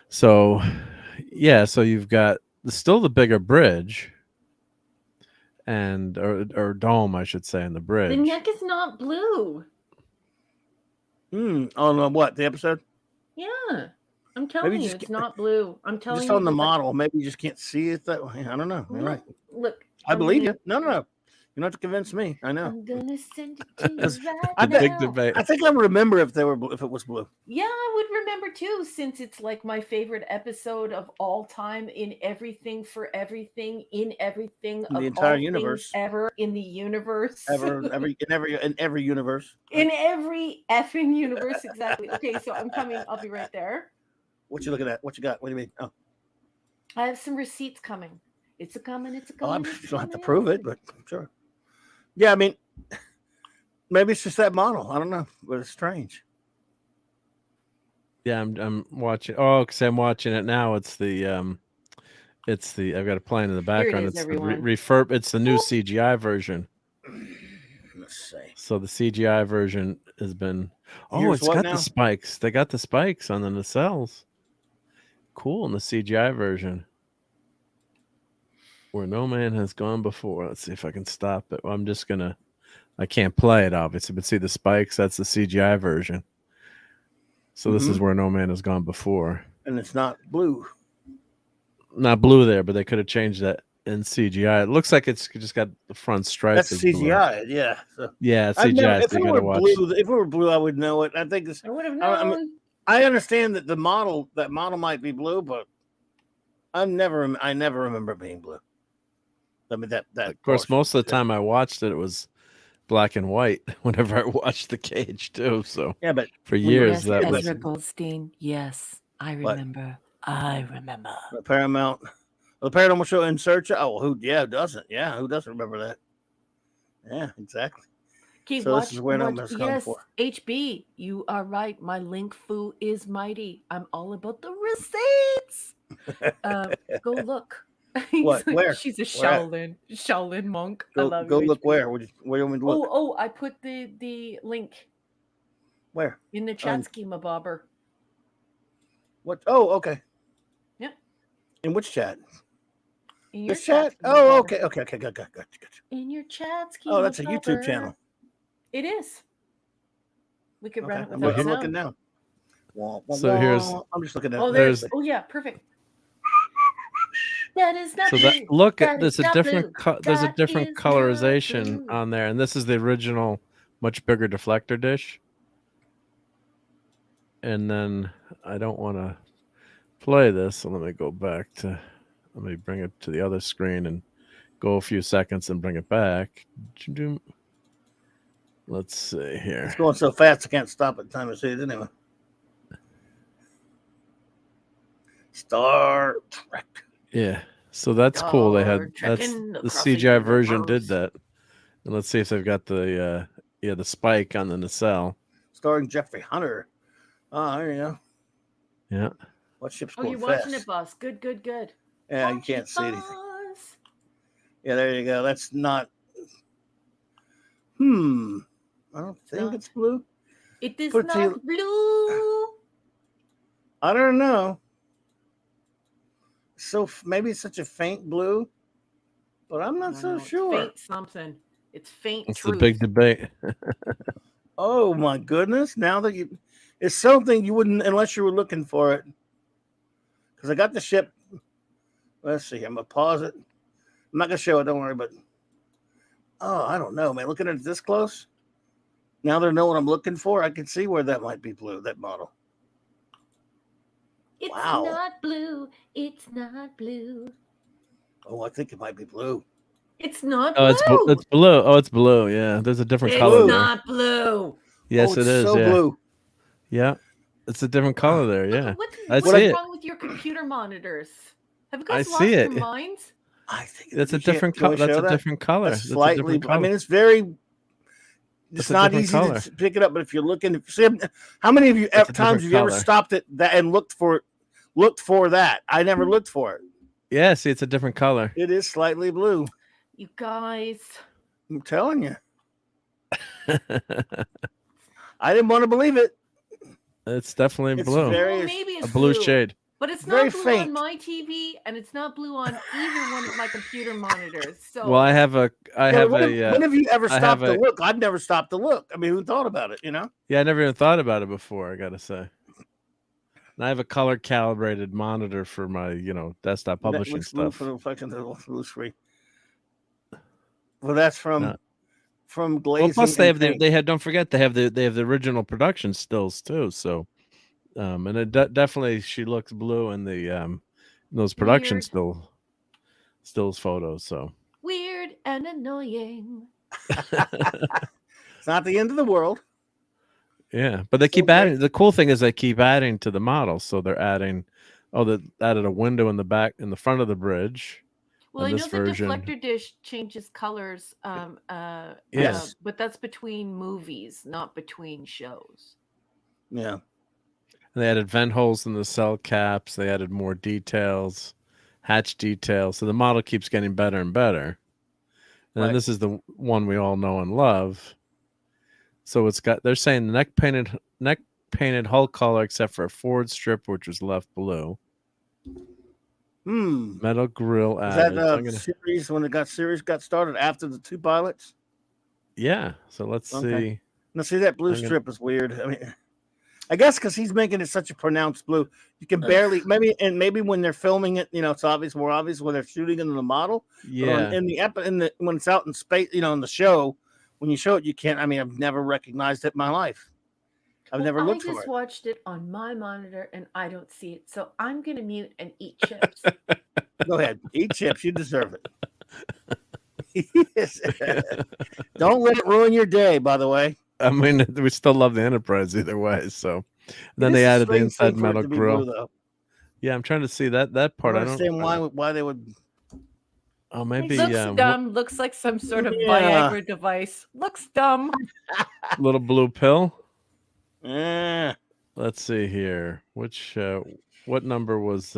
So, yeah. So you've got still the bigger bridge, and or dome, I should say, in the bridge. The neck is not blue. On what, the episode? Yeah. I'm telling you, it's not blue. I'm telling you. Just on the model. Maybe you just can't see it that way. I don't know. You're right. Look. I believe you. No. You don't have to convince me. I know. I'm gonna send it to you right now. Big debate. I think I remember if it was blue. Yeah, I would remember too, since it's like my favorite episode of all time in everything for everything in everything in the of entire all universe ever in the universe in every universe in every effing universe. Exactly. Okay, so I'm coming. I'll be right there. What you looking at? What you got? What do you mean? Oh, I have some receipts coming. It's a coming. You don't have to prove it, but sure. Yeah, I mean, maybe it's just that model. I don't know, but it's strange. Yeah, I'm watching. Oh, because I'm watching it now. It's the I've got it playing in the background. It's the refurb. It's the new CGI version. Let's see. So the CGI version has been. Oh, Here's it's what got now? the spikes. They got the spikes on the nacelles. Cool in the CGI version. Where no man has gone before. Let's see if I can stop it. I'm just gonna. I can't play it obviously, but see the spikes. That's the CGI version. So this is where no man has gone before. And it's not blue. Not blue there, but they could have changed that in CGI. It looks like it's just got the front stripe. That's is CGI, yeah. So yeah, it's I've CGI. never, if So it you were gotta watch. blue, if it were blue, I would know it. I think it's. I would have I known. mean, I understand that that model might be blue, but I never remember it being blue. I mean that. Of course, most of the time I watched it, it was black and white. Whenever I watched the Cage too, so yeah, but for years Yes, that Ezra was. Goldstein. Yes, I remember. I remember. the Paramount, the Paranormal Show in Search. Oh, who doesn't? Yeah, who doesn't remember that? Yeah, exactly. Okay, So this is where no man's gone yes, before. HB, you are right. My link foo is mighty. I'm all about the receipts. Go look. What? Where? She's a Where Shaolin monk. I Go love go you, look HB. where? Where do you want me to look? Oh, I put the link Where? in the chat schema, Bobber. What? Oh, okay. Yep. In which chat? In your This chat? schema, Oh, Bobber. okay. Gotcha. In your chat schema. Oh, that's a Bobber. YouTube channel. It is. We could run Okay, it I'm without looking sound. now. So here's. I'm just looking at. Oh, there's- Oh, yeah, perfect. That is not So blue. that look That at there's is a not different blue. there's a That different is not colorization blue. on there, and this is the original, much bigger deflector dish. And then I don't want to play this, so let me go back to. Let me bring it to the other screen and go a few seconds and bring it back. Let's see here. It's going so fast I can't stop at the time I see it anyway. Star Trek. Yeah, so that's cool. They had Star that's trekking the across the CGI version did universe. that, and let's see if they've got the the spike on the nacelle. Starring Jeffrey Hunter. Oh, there you go. Yeah. What ship's Oh, going you're fast? watching it, boss. Good. Yeah, you Watch can't it, see anything. boss. Yeah, there you go. That's not. I don't think No. it's blue. It is Put it to you- not blue. I don't know. So maybe it's such a faint blue, but I'm not so It's sure. faint something. It's faint It's truth. the big debate. Oh my goodness! Now that it's something you wouldn't unless you were looking for it. Because I got the ship. Let's see. I'm gonna pause it. I'm not gonna show it. Don't worry. But I don't know, man. Looking at it this close, now that I know what I'm looking for, I can see where that might be blue. That model. It's Wow. not blue. It's not blue. Oh, I think it might be blue. It's not blue. Oh, it's blue. Oh, it's blue. Yeah, there's a different It's color there. not blue. Yes, Oh, it it's is. so yeah, blue. yeah, it's a different color there. Yeah, What's I what's see it. wrong with your computer monitors? Have you I guys lost see your it. minds? I think That's a you can't- different can we color. That's show a that? different color. That's That's a slightly. different I color. mean, it's very. It's It's a not different easy color. to pick it up, but if you're looking, how many of you It's a times different have you ever color. stopped at that and looked for that? I never looked for it. Yeah, see, it's a different color. It is slightly blue. You guys. I'm telling you. I didn't want to believe it. It's definitely It's blue. very Well, maybe it's A blue shade. But it's very not blue faint. on my TV, and it's not blue on either one of my computer monitors. So Well, I have a. when have you ever I have stopped to a- look? I've never stopped to look. I mean, who thought about it? You know? Yeah, I never even thought about it before. I gotta say. And I have a color calibrated monitor for my, desktop publishing Which blue stuff. for the reflection of the blue screen. Well, that's from No. from glazing. Well, plus and paint. they have. Don't forget they have the original production stills too. So, and it definitely she looks blue in the in those production Weird. stills photos. So weird and annoying. It's not the end of the world. yeah, but they keep great. adding. The cool thing is they keep adding to the model. So they're adding. Oh, they added a window in the front of the bridge. Well, in I know this the version. deflector dish changes colors. Yes. But that's between movies, not between shows. Yeah. And they added vent holes in the cell caps. They added more details, hatch details. So the model keeps getting better and better. And then this is the one we all know and love. So it's got, they're saying neck painted hull color except for a forward strip, which was left blue. Metal grill added. Is that series when series got started after the 2 pilots? Yeah. So let's see. Now see that blue strip is weird. I mean, I guess because he's making it such a pronounced blue, you can barely maybe when they're filming it, it's more obvious when they're shooting in the model. Yeah. When it's out in space, in the show, when you show it, you can't. I mean, I've never recognized it in my life. I've never looked for it. I just watched it on my monitor and I don't see it, so I'm gonna mute and eat chips. Go ahead, eat chips. You deserve it. Don't let it ruin your day. By the way. I mean, we still love the Enterprise either way. So then they added the inside metal grill. Blue, yeah, I'm trying to see that part. I don't understand why they would. Oh, maybe looks dumb. Looks like some sort of Viagra device. Looks dumb. Little blue pill. Yeah. Let's see here. Which what number was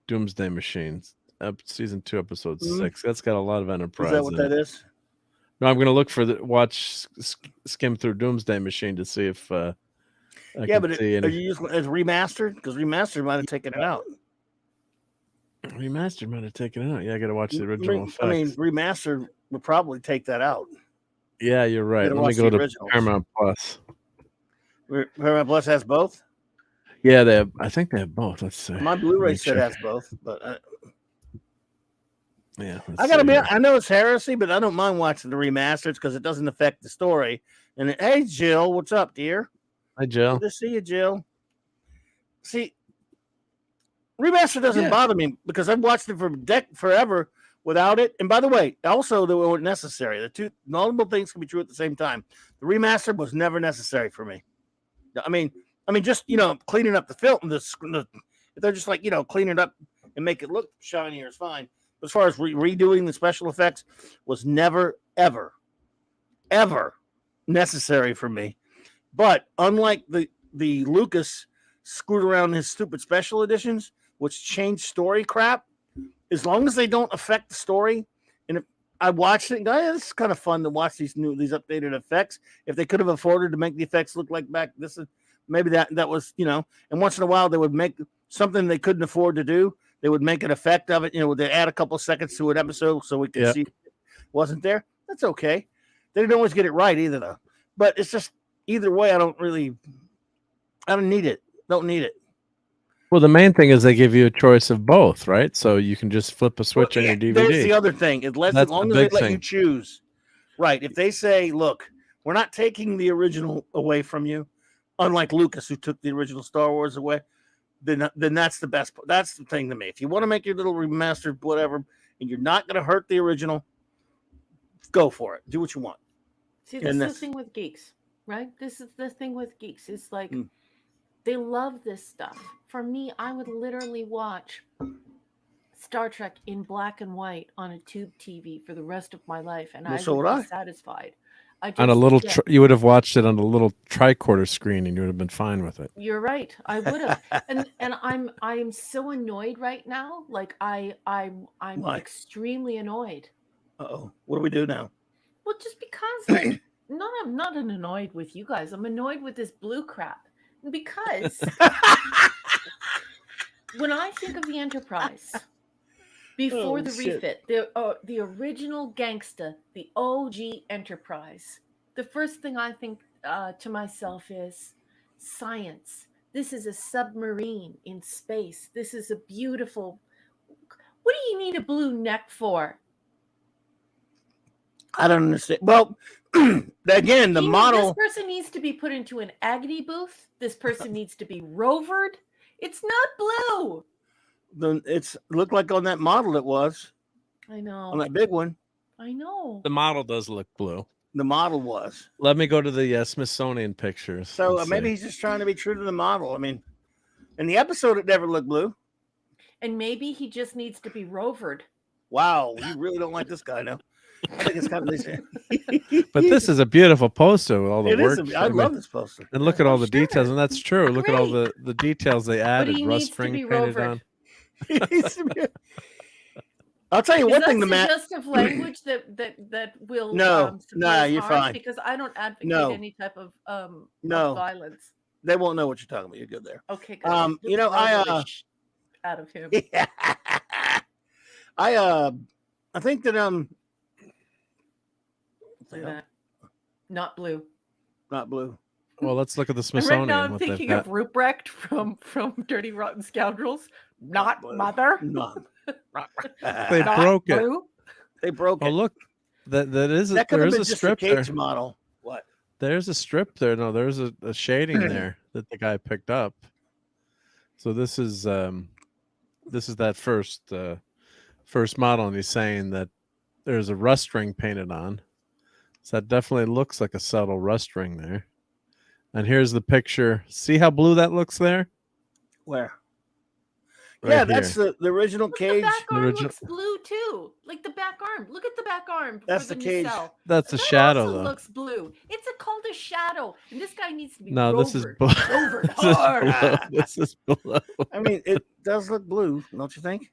Doomsday Machines? Season 2, episode 6. That's got a lot of Enterprise. Is that what that is? No, I'm going to look for skim through Doomsday Machine to see if I can see any. Are you using it as remastered? Because remastered might have taken it out. Remastered might have taken it out. Yeah, I got to watch the original effects. I mean, remastered would probably take that out. Yeah, you're right. Let me go to Paramount Plus. Paramount Plus has both? Yeah, I think they have both. Let's see. My Blu-ray set has both, but yeah, I gotta be. I know it's heresy, but I don't mind watching the remasters because it doesn't affect the story. And hey, Jill, what's up, dear? Hi, Jill. Good to see you, Jill. See, remaster doesn't bother me because I've watched it for forever without it. And by the way, also they weren't necessary. The two multiple things can be true at the same time. The remaster was never necessary for me. I mean, just cleaning up the film. If they're just like clean it up and make it look shinier is fine. As far as redoing the special effects was never, ever, ever necessary for me. But unlike the Lucas screwed around his stupid special editions, which changed story crap, as long as they don't affect the story, and if I watched it and go, it's kind of fun to watch these updated effects. If they could have afforded to make the effects look like back, maybe that was, and once in a while they would make something they couldn't afford to do. They would make an effect of it, they add a couple of seconds to an episode so we could see it wasn't there. That's okay. They didn't always get it right either, though. But it's just either way, I don't need it. Don't need it. Well, the main thing is they give you a choice of both, right? So you can just flip a switch on your DVD. That's the other thing. As long as they let you choose. Right. If they say, look, we're not taking the original away from you, unlike Lucas, who took the original Star Wars away, then that's the best. That's the thing to me. If you want to make your little remastered whatever, and you're not going to hurt the original, go for it. Do what you want. See, this is the thing with geeks, right? This is the thing with geeks. It's like they love this stuff. For me, I would literally watch Star Trek in black and white on a tube TV for the rest of my life, and I would be satisfied. On a little, you would have watched it on a little tricorder screen, and you would have been fine with it. You're right. I would have, and I'm so annoyed right now. Like I'm extremely annoyed. Uh-oh. What do we do now? Well, just because I'm not annoyed with you guys. I'm annoyed with this blue crap because when I think of the Enterprise. Before the refit, the original gangsta, the OG Enterprise, the first thing I think to myself is science. This is a submarine in space. This is a beautiful. What do you need a blue neck for? I don't understand. Well, again, the model. This person needs to be put into an agony booth. This person needs to be rovered. It's not blue. It's looked like on that model it was. I know. On that big one. I know. The model does look blue. The model was. Let me go to the Smithsonian pictures. So maybe he's just trying to be true to the model. I mean, in the episode, it never looked blue. And maybe he just needs to be rovered. Wow, you really don't like this guy now. I think it's kind of decent. But this is a beautiful poster with all the work. I love this poster. And look at all the details, and that's true. Look at all the details they added. Rust spring painted on. I'll tell you Is one that thing. The man. suggestive language that will No, suppose you're harm? fine. Because I don't advocate No. any type of No. violence. They won't know what you're talking about. You're good there. Okay, good. You know, I out of him. Yeah. I think that not blue. Not blue. Well, let's look at the And Smithsonian. right now I'm what they've thinking got. of Ruprecht from Dirty Rotten Scoundrels. Not blue. mother. No. They Not broke it. blue. They broke it. Oh, look, that is That could there have is been a just strip a there. cage model. What? There's a strip there. No, there's a shading there that the guy picked up. So this is that first model, and he's saying that there's a rust ring painted on. So that definitely looks like a subtle rust ring there. And here's the picture. See how blue that looks there? Where? Right yeah, here. that's the original Look, cage. the back arm original- looks blue too. Like the back arm. Look at the back arm. That's for the new cage. cell. That's a That shadow, also though. looks blue. It's called a shadow, and this guy needs to be No, this is rovered. blue. Rovered This is hard. blue. This is blue. I mean, it does look blue, don't you think?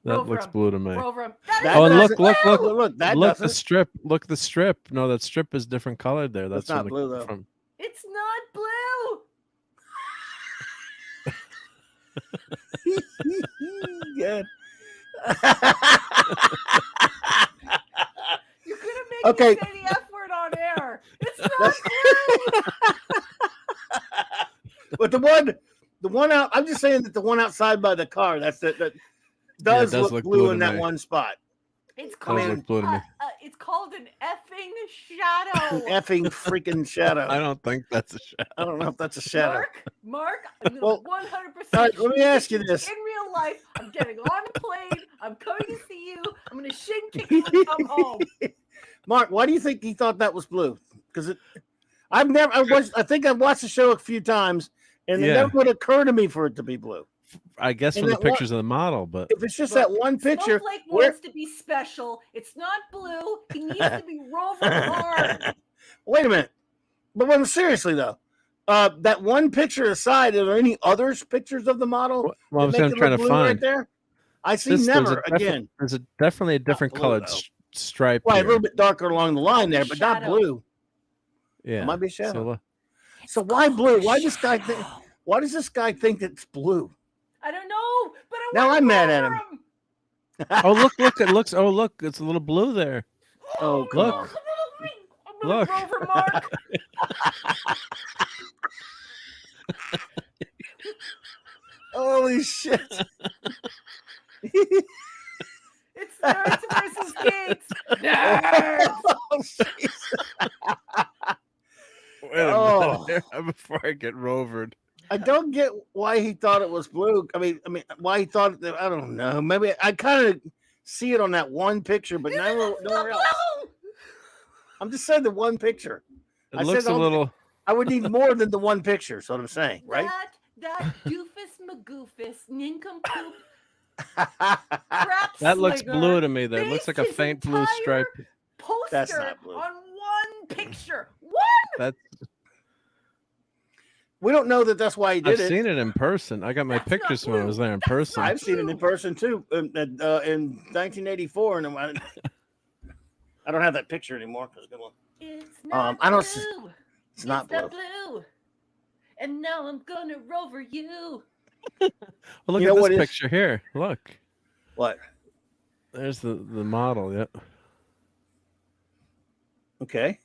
That Rover looks him. blue to me. Rover him. That That Oh, and doesn't- look. Look, that Look, the doesn't. strip. Look, the strip. No, that strip is different colored there. That's That's not blue, though. From. It's not blue. Good. You're gonna make Okay. me say the F word on air. It's not blue. But the one out. I'm just saying that the one outside by the car. That does, does look look blue blue in to that me. one spot. It's Does called look blue to me. it's called an effing shadow. Effing freaking shadow. I don't think that's a shadow. I don't know if that's a shadow. Mark, Well, 100%. all right, let me ask you this. In real life, I'm getting on a plane. I'm coming to see you. I'm going to shin kick you and come home. Mark, why do you think he thought that was blue? Because I think I've watched the show a few times, and it Yeah. never would occur to me for it to be blue. I guess And from the that one- pictures of the model, but If it's just that one picture, Snowflake where, wants to be special. It's not blue. He needs to be rover hard. wait a minute. But seriously though, that one picture aside, are there any other pictures of the model? well, that I'm make it trying look to blue right find. there. I see There's never a again. There's definitely a different blue, colored though. stripe. Right, a here. little bit darker along the line there, but not Shadow. blue. Yeah, It might be a shadow. look- So why blue? Why does this guy think it's blue? I don't know, but I Now wanna I'm mad at rover him. oh, look! It looks. Oh, look! It's a little blue there. Oh, come Look. on. I'm gonna Look. rover Mark. Holy shit. It's nerds versus geeks. Nerds. Oh, jeez. Wait a Oh. minute here before I get rovered. I don't get why he thought it was blue. I mean, why he thought that, I don't know. Maybe I kind of see it on that one picture, but nowhere else. I'm just saying the one picture. It I looks said a I'll- little. I would need more than the one picture. Is what I'm saying, right? That doofus magoofus nincompoop crap That looks slinger blue to me. There, it looks based like a his faint blue entire stripe. That's poster not blue. on one picture. One. That's. We don't know that that's why he did I've it. seen it in person. I got my That's not pictures when I blue. was there in That's person. not I've seen it in person too in 1984, and I don't have that picture anymore because It's not I don't. blue. It's not not blue. blue. And now I'm gonna rover you. Well, look You at know what this is- picture here. Look, What? there's the model. Yep. Okay.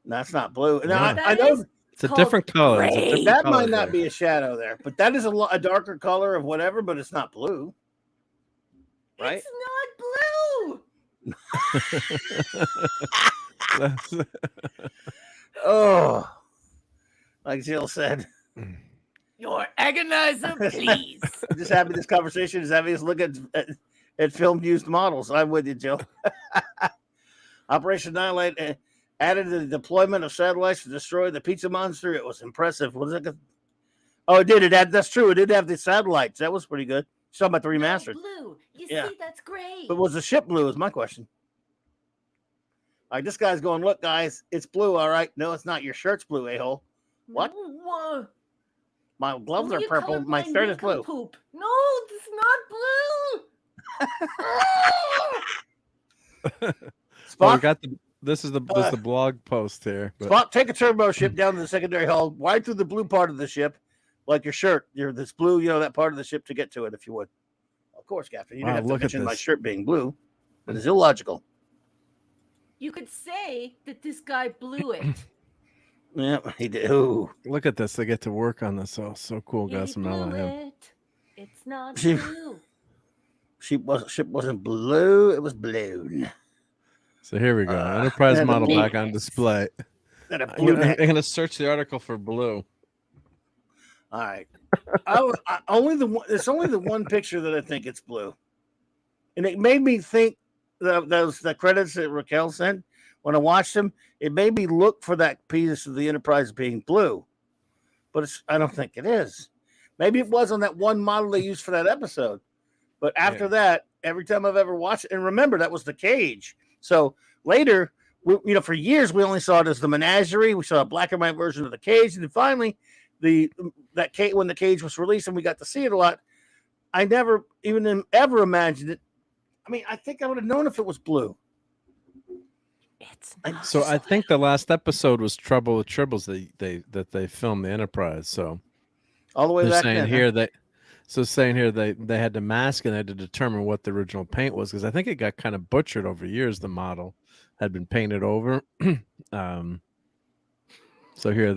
That's not blue. Now, Yeah. I That know is It's a called different color. It's a gray. different that color might not there. be a shadow there, but that is a darker color of whatever, but it's not blue. Right? It's not blue. That's- Oh, like Jill said, Your agonizer, please. I'm just having this conversation is having us look at film used models. I'm with you, Jill. Operation Annihilate added the deployment of satellites to destroy the pizza monster. It was impressive. Was it? Oh, it did. That's true. It did have the satellites. That was pretty good. Talking about the remastered. Blue. You Yeah. see, that's great. But was the ship blue? Is my question. All right, this guy's going, look, guys, it's blue. All right. No, it's not. Your shirt's blue, a-hole. What? No, My gloves are you purple. My colorblind shirt is blue. nincompoop. No, it's not blue. Well, Spock, we got this is the blog post here. But... Spock, take a turbo ship down to the secondary hull, right through the blue part of the ship, like your shirt. This blue, that part of the ship to get to it, if you would. Of course, Captain. You didn't have to mention my shirt being blue. That is illogical. You could say that this guy blew it. Yeah, he did. Ooh. Look at this. They get to work on this. Oh, so cool. He Got some blew LIM. it. It's not blue. Ship wasn't blue. It was blown. So here we go. Enterprise model back on display. I'm going to search the article for blue. All right. It's only the one picture that I think it's blue. And it made me think the credits that Raquel sent, when I watched them, it made me look for that piece of the Enterprise being blue. But I don't think it is. Maybe it was on that one model they used for that episode. But after that, every time I've ever watched it, and remember, that was the cage. So later, for years, we only saw it as the menagerie. We saw a black and white version of the cage. And then finally, when the cage was released and we got to see it a lot, I never even ever imagined it. I mean, I think I would have known if it was blue. It's not. So I think the last episode was Trouble with Tribbles that they filmed the Enterprise. So all the way back then. Saying here they had to mask and they had to determine what the original paint was, because I think it got kind of butchered over years. The model had been painted over. So here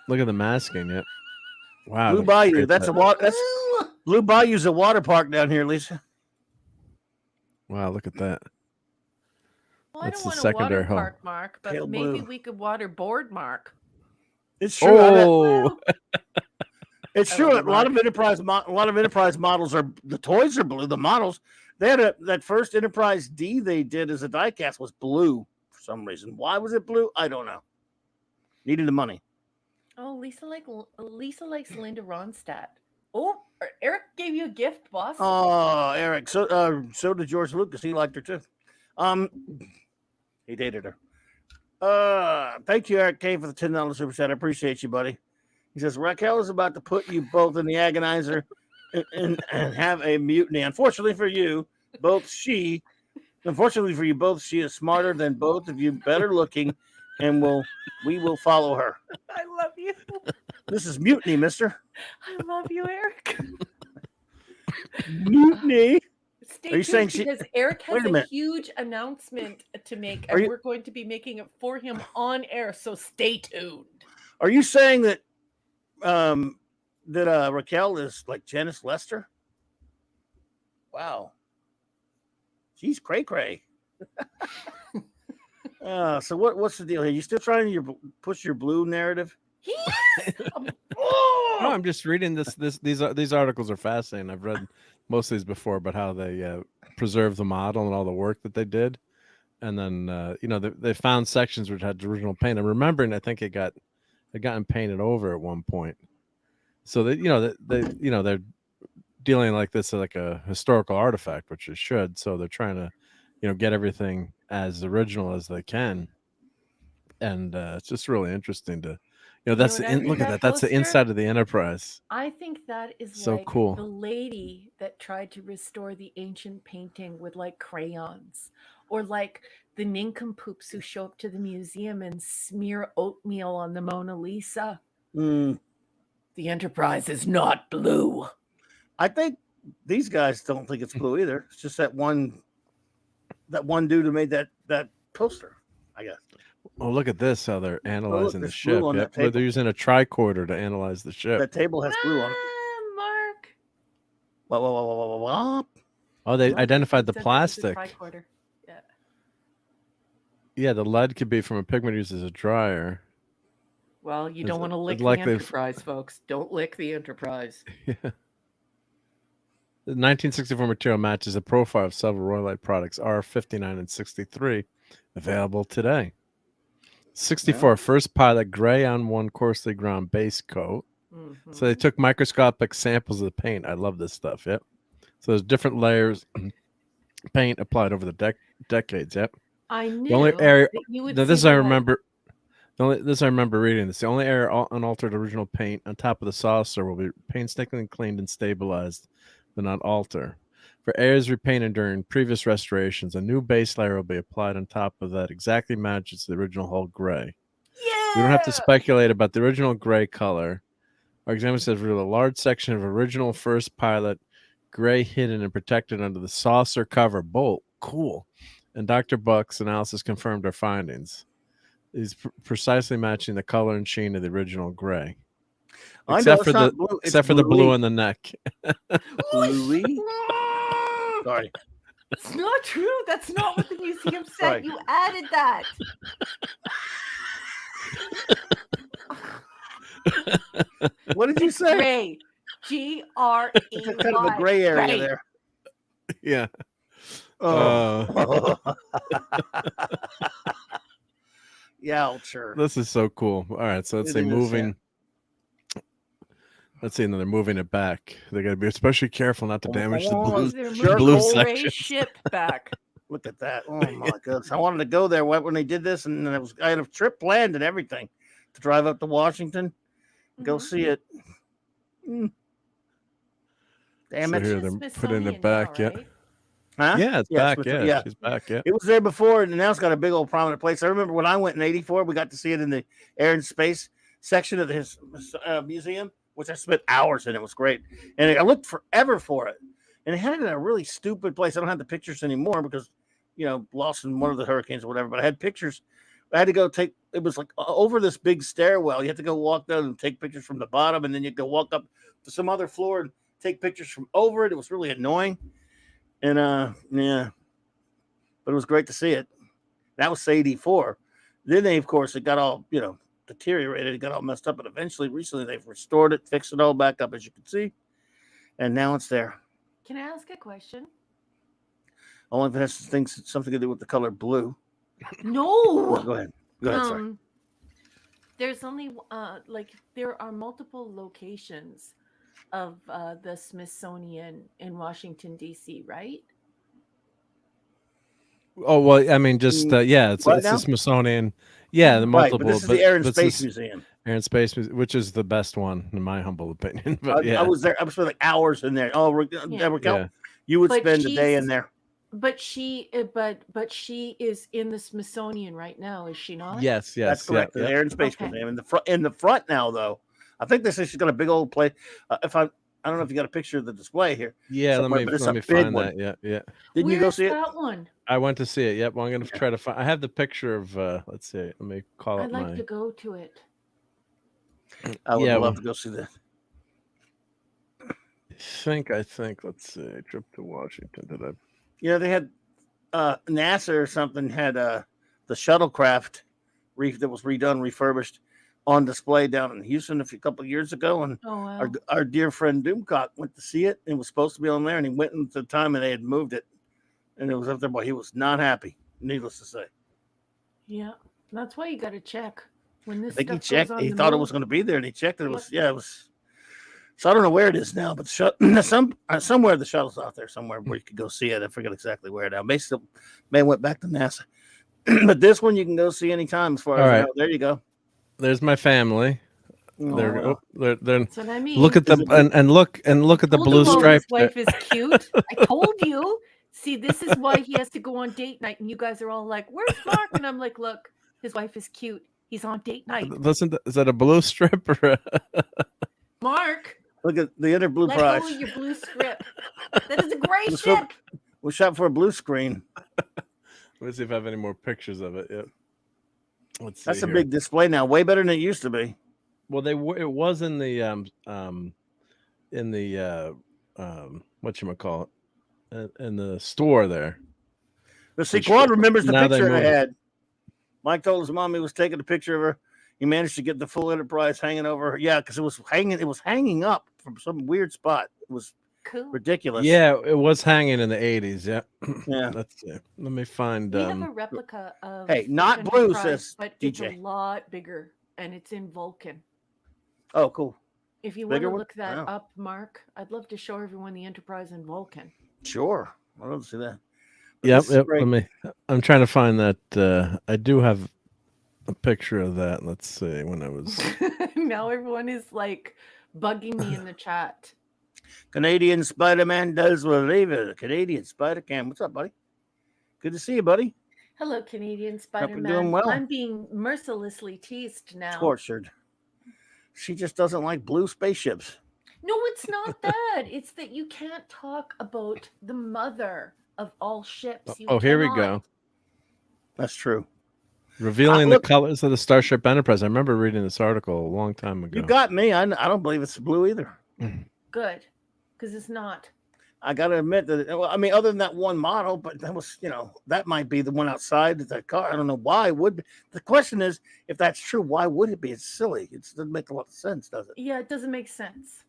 look at the masking. Yep. Wow. Blue Bayou. That's Blue Bayou's a water park down here, Lisa. Wow, look at that. Well, That's I the don't want a secondary water hull. park, Mark, but Pale maybe blue. we could waterboard Mark. It's true. Oh, It's true. A lot of Enterprise models the toys are blue. The models, they had that first Enterprise D they did as a diecast was blue for some reason. Why was it blue? I don't know. Needed the money. Oh, Lisa likes Linda Ronstadt. Oh, Eric gave you a gift, boss. Oh, Eric. So did George Lucas. He liked her too. He dated her. Thank you, Eric K, for the $10 super chat. I appreciate you, buddy. He says Raquel is about to put you both in the agonizer and have a mutiny. Unfortunately for you, she is smarter than both of you, better looking, and we will follow her. I love you. This is mutiny, mister. I love you, Eric. Mutiny. Stay Are you tuned saying because Eric has Wait a a minute. huge announcement to make, and we're going to be making it for him on air. So stay tuned. Are you saying that Raquel is like Janice Lester? Wow. She's cray-cray. So what's the deal here? You still trying to push your blue narrative? He is. No, I'm just reading these articles are fascinating. I've read most of these before about how they preserved the model and all the work that they did, and then they found sections which had the original paint. I'm remembering, I think it got gotten painted over at one point. So they're dealing like this like a historical artifact, which it should. So they're trying to get everything as original as they can, and it's just really interesting to. That's look at that. That's the inside of the Enterprise. I think that is so like cool. The lady that tried to restore the ancient painting with like crayons, or like the nincompoops who show up to the museum and smear oatmeal on the Mona Lisa. The Enterprise is not blue. I think these guys don't think it's blue either. It's just that one dude who made that poster, I guess. Oh, look at this! How they're analyzing the ship. Yep. They're using a tricorder to analyze the ship. That table has blue on it. Mark. What? Oh, they identified the plastic. Yeah. Yeah, the lead could be from a pigment used as a dryer. Well, you don't want to lick like the Enterprise, folks. Don't lick the Enterprise. Yeah. The 1964 material matches the profile of several Royalite products, R59 and 63, available today. 64, first pilot gray on one coarsely ground base coat. Mm-hmm. So they took microscopic samples of the paint. I love this stuff. Yep. So there's different layers paint applied over the decades. Yep. I knew. The only area. This I remember. This I remember reading this. The only area unaltered original paint on top of the saucer will be painstakingly cleaned and stabilized, but not alter. For areas repainted during previous restorations, a new base layer will be applied on top of that exactly matches the original hull gray. Yeah. We don't have to speculate about the original gray color. Our examiner says reveal a large section of original first pilot gray hidden and protected under the saucer cover bolt. Cool. And Dr. Buck's analysis confirmed our findings. Is precisely matching the color and sheen of the original gray. Except for the blue on the neck. Bluey? Sorry. It's not true. That's not what the museum said. You added that. What did you say? Gray. G-R-E-Y. It's kind of a gray area there. Yeah. Oh. Yeah, sure. This is so cool. All right, so let's say moving. Let's see, and then they're moving it back. They got to be especially careful not to damage the blue section. Ship back. Look at that! Oh my goodness! I wanted to go there when they did this, and I had a trip planned and everything to drive up to Washington, go see it. Damn so it! Here they're putting it back. Now, yeah. Right? Huh? Yeah, it's back. Yeah, she's back. Yeah, it was there before, and now it's got a big old prominent place. I remember when I went in '84, we got to see it in the Air and Space section of his museum, which I spent hours in. It was great, and I looked forever for it. And it had it in a really stupid place. I don't have the pictures anymore because, lost in one of the hurricanes or whatever. But I had pictures. I had to go take. It was like over this big stairwell. You had to go walk down and take pictures from the bottom, and then you go walk up to some other floor and take pictures from over it. It was really annoying. And yeah, but it was great to see it. That was '84. Then they, of course, it got all deteriorated. It got all messed up, but eventually, recently, they've restored it, fixed it all back up, as you can see, and now it's there. Can I ask a question? Only if it has something to do with the color blue. No. Go ahead. Sorry. There's only there are multiple locations of the Smithsonian in Washington, D.C., right? Oh, well, I mean, just, it's the Smithsonian. Yeah, the multiple. Right, but this is the Air and Space Museum. Air and Space, which is the best one, in my humble opinion. But I was there. I spent like hours in there. Oh, Raquel, you would spend a day in there. But she is in the Smithsonian right now, is she not? Yes. That's correct. The Air and Space Museum. In the front now, though, I think this has got a big old place. I don't know if you got a picture of the display here. Yeah, let me find that. Yeah. Didn't you go see it? That one? I went to see it. Yep. Well, I'm going to try to find. I have the picture of. Let's see. Let me call it. I'd like to go to it. I would love to go see that. I think. Let's see. Trip to Washington. Did I? They had NASA or something had the shuttlecraft that was redone, refurbished, on display down in Houston a couple of years ago, and our dear friend Doomcock went to see it and was supposed to be on there, and he went at the time and they had moved it, and it was up there. Boy, he was not happy, needless to say. Yeah, that's why you got to check when this. I think he checked. He thought it was going to be there, and he checked it. It was. It was. So I don't know where it is now, but somewhere the shuttle's out there somewhere where you could go see it. I forget exactly where now. Basically, man went back to NASA, but this one you can go see anytime. As far as I know. There you go. There's my family. Oh, they're that's what I mean. Look at the and look at the blue stripe. His wife is cute. I told you. See, this is why he has to go on date night, and you guys are all like, "Where's Mark?" And I'm like, "Look, his wife is cute. He's on date night." Listen, is that a blue strip or Mark? Look at the other blue prize. Let go of your blue strip. That is a gray ship. We shot for a blue screen. Let's see if I have any more pictures of it. Yep. Let's see. That's a big display now, way better than it used to be. Well, it was in the whatchamacallit, in the store there. But see, Claude remembers the picture I had. Mike told his mom he was taking a picture of her. He managed to get the full Enterprise hanging over her. Yeah, because it was hanging up from some weird spot. It was cool. Ridiculous. Yeah, it was hanging in the 80s. Yeah. Yeah. Let's see. Let me find. We have a replica of. Hey, not blue, says but DJ. It's a lot bigger, and it's in Vulcan. Oh, cool. If you want to look that up, Mark, I'd love to show everyone the Enterprise in Vulcan. Sure, I'd love to see that. Yep. I'm trying to find that. I do have a picture of that. Let's see when I was. Now everyone is like bugging me in the chat. Canadian Spider-Man does believe it. Canadian Spider-Cam. What's up, buddy? Good to see you, buddy. Hello, Canadian you're Spider-Man. doing well. I'm being mercilessly teased now. Tortured. She just doesn't like blue spaceships. No, it's not that. It's that you can't talk about the mother of all ships. You Here we cannot. go. That's true. Revealing the colors of the Starship Enterprise. I remember reading this article a long time ago. You got me. I don't believe it's blue either. Good, because it's not. I got to admit that, I mean, other than that one model, but that was, that might be the one outside that car. I don't know why it would be. The question is, if that's true, why would it be? It's silly. It doesn't make a lot of sense, does it? Yeah, it doesn't make sense.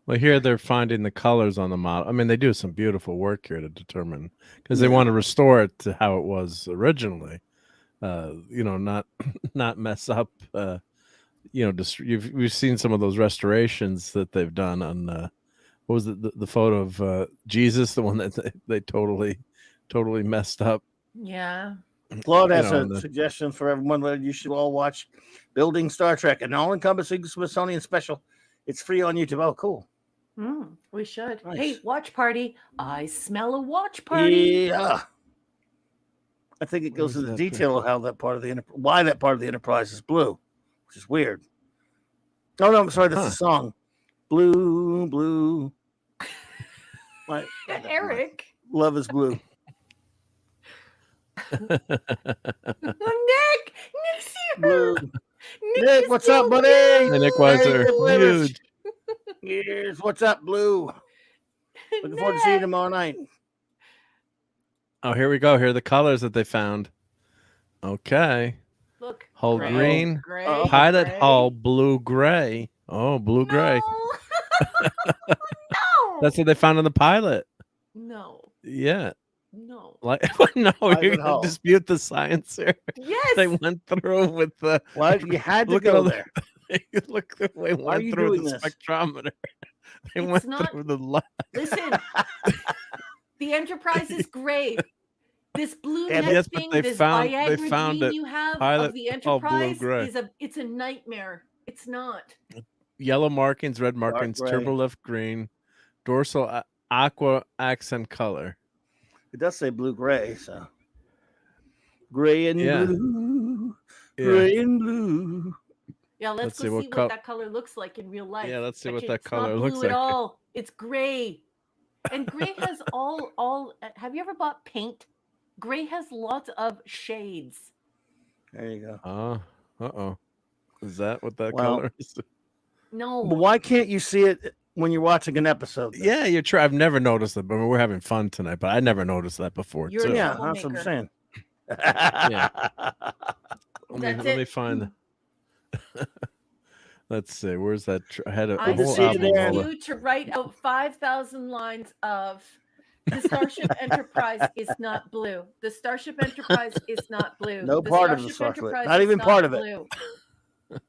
Well, here they're finding the colors on the model. I mean, they do some beautiful work here to determine, because they want to restore it to how it was originally. Not mess up. We've seen some of those restorations that they've done on. What was it? The photo of Jesus, the one that they totally messed up. Yeah. Claude has a suggestion for everyone that you should all watch Building Star Trek, an all-encompassing Smithsonian special. It's free on YouTube. Oh, cool. We should. Nice. Hey, watch party. I smell a watch party. Yeah. I think it goes into the detail of how that part of the why that part of the Enterprise is blue, which is weird. No, I'm sorry. That's the song. Blue, blue. Eric. Love is blue. Nick's here. Blue. Nick, what's up, buddy? Hey, Nick Weiser. Huge. Yes, what's up, Blue? Looking forward to seeing you tomorrow night. Oh, here we go. Here are the colors that they found. Okay. Look. Hull gray, green. gray, Pilot gray. hull blue gray. Oh, blue gray. No. That's what they found on the pilot. No. Yeah. No. Like no, you're gonna dispute the science here. Yes. They went through with the. Well, you had to go there. Look the way Why are you through doing the this? spectrometer. They It's went not- through the light. Listen. The Enterprise is gray. This blue Yeah, net yes, but thing, they this found- Viagra they found gene it. you have Pilot of the hull blue Enterprise gray. it's a nightmare. It's not. Yellow markings, red markings, gray. turbo lift green, dorsal aqua accent color. It does say blue gray, so gray and blue, gray and blue. Yeah, let's see go what see what that color looks like in real life. Yeah, let's see what Okay, that it's color not looks blue like. at all. It's gray. And gray has all have you ever bought paint? Gray has lots of shades. There you go. Uh-oh. Is that what that Well, color is? No. But why can't you see it when you're watching an episode? Then? Yeah, you're true. I've never noticed it, but we're having fun tonight. But I never noticed that before. You're too. Yeah, that's what I'm saying. Yeah. Let me it. find. Let's see. Where's that? I had a I whole see album. there. Full of- you to write out 5,000 lines of the Starship Enterprise is not blue. The Starship Enterprise is not blue. No the part of the Starship Starship. Enterprise Not is even part of it. blue.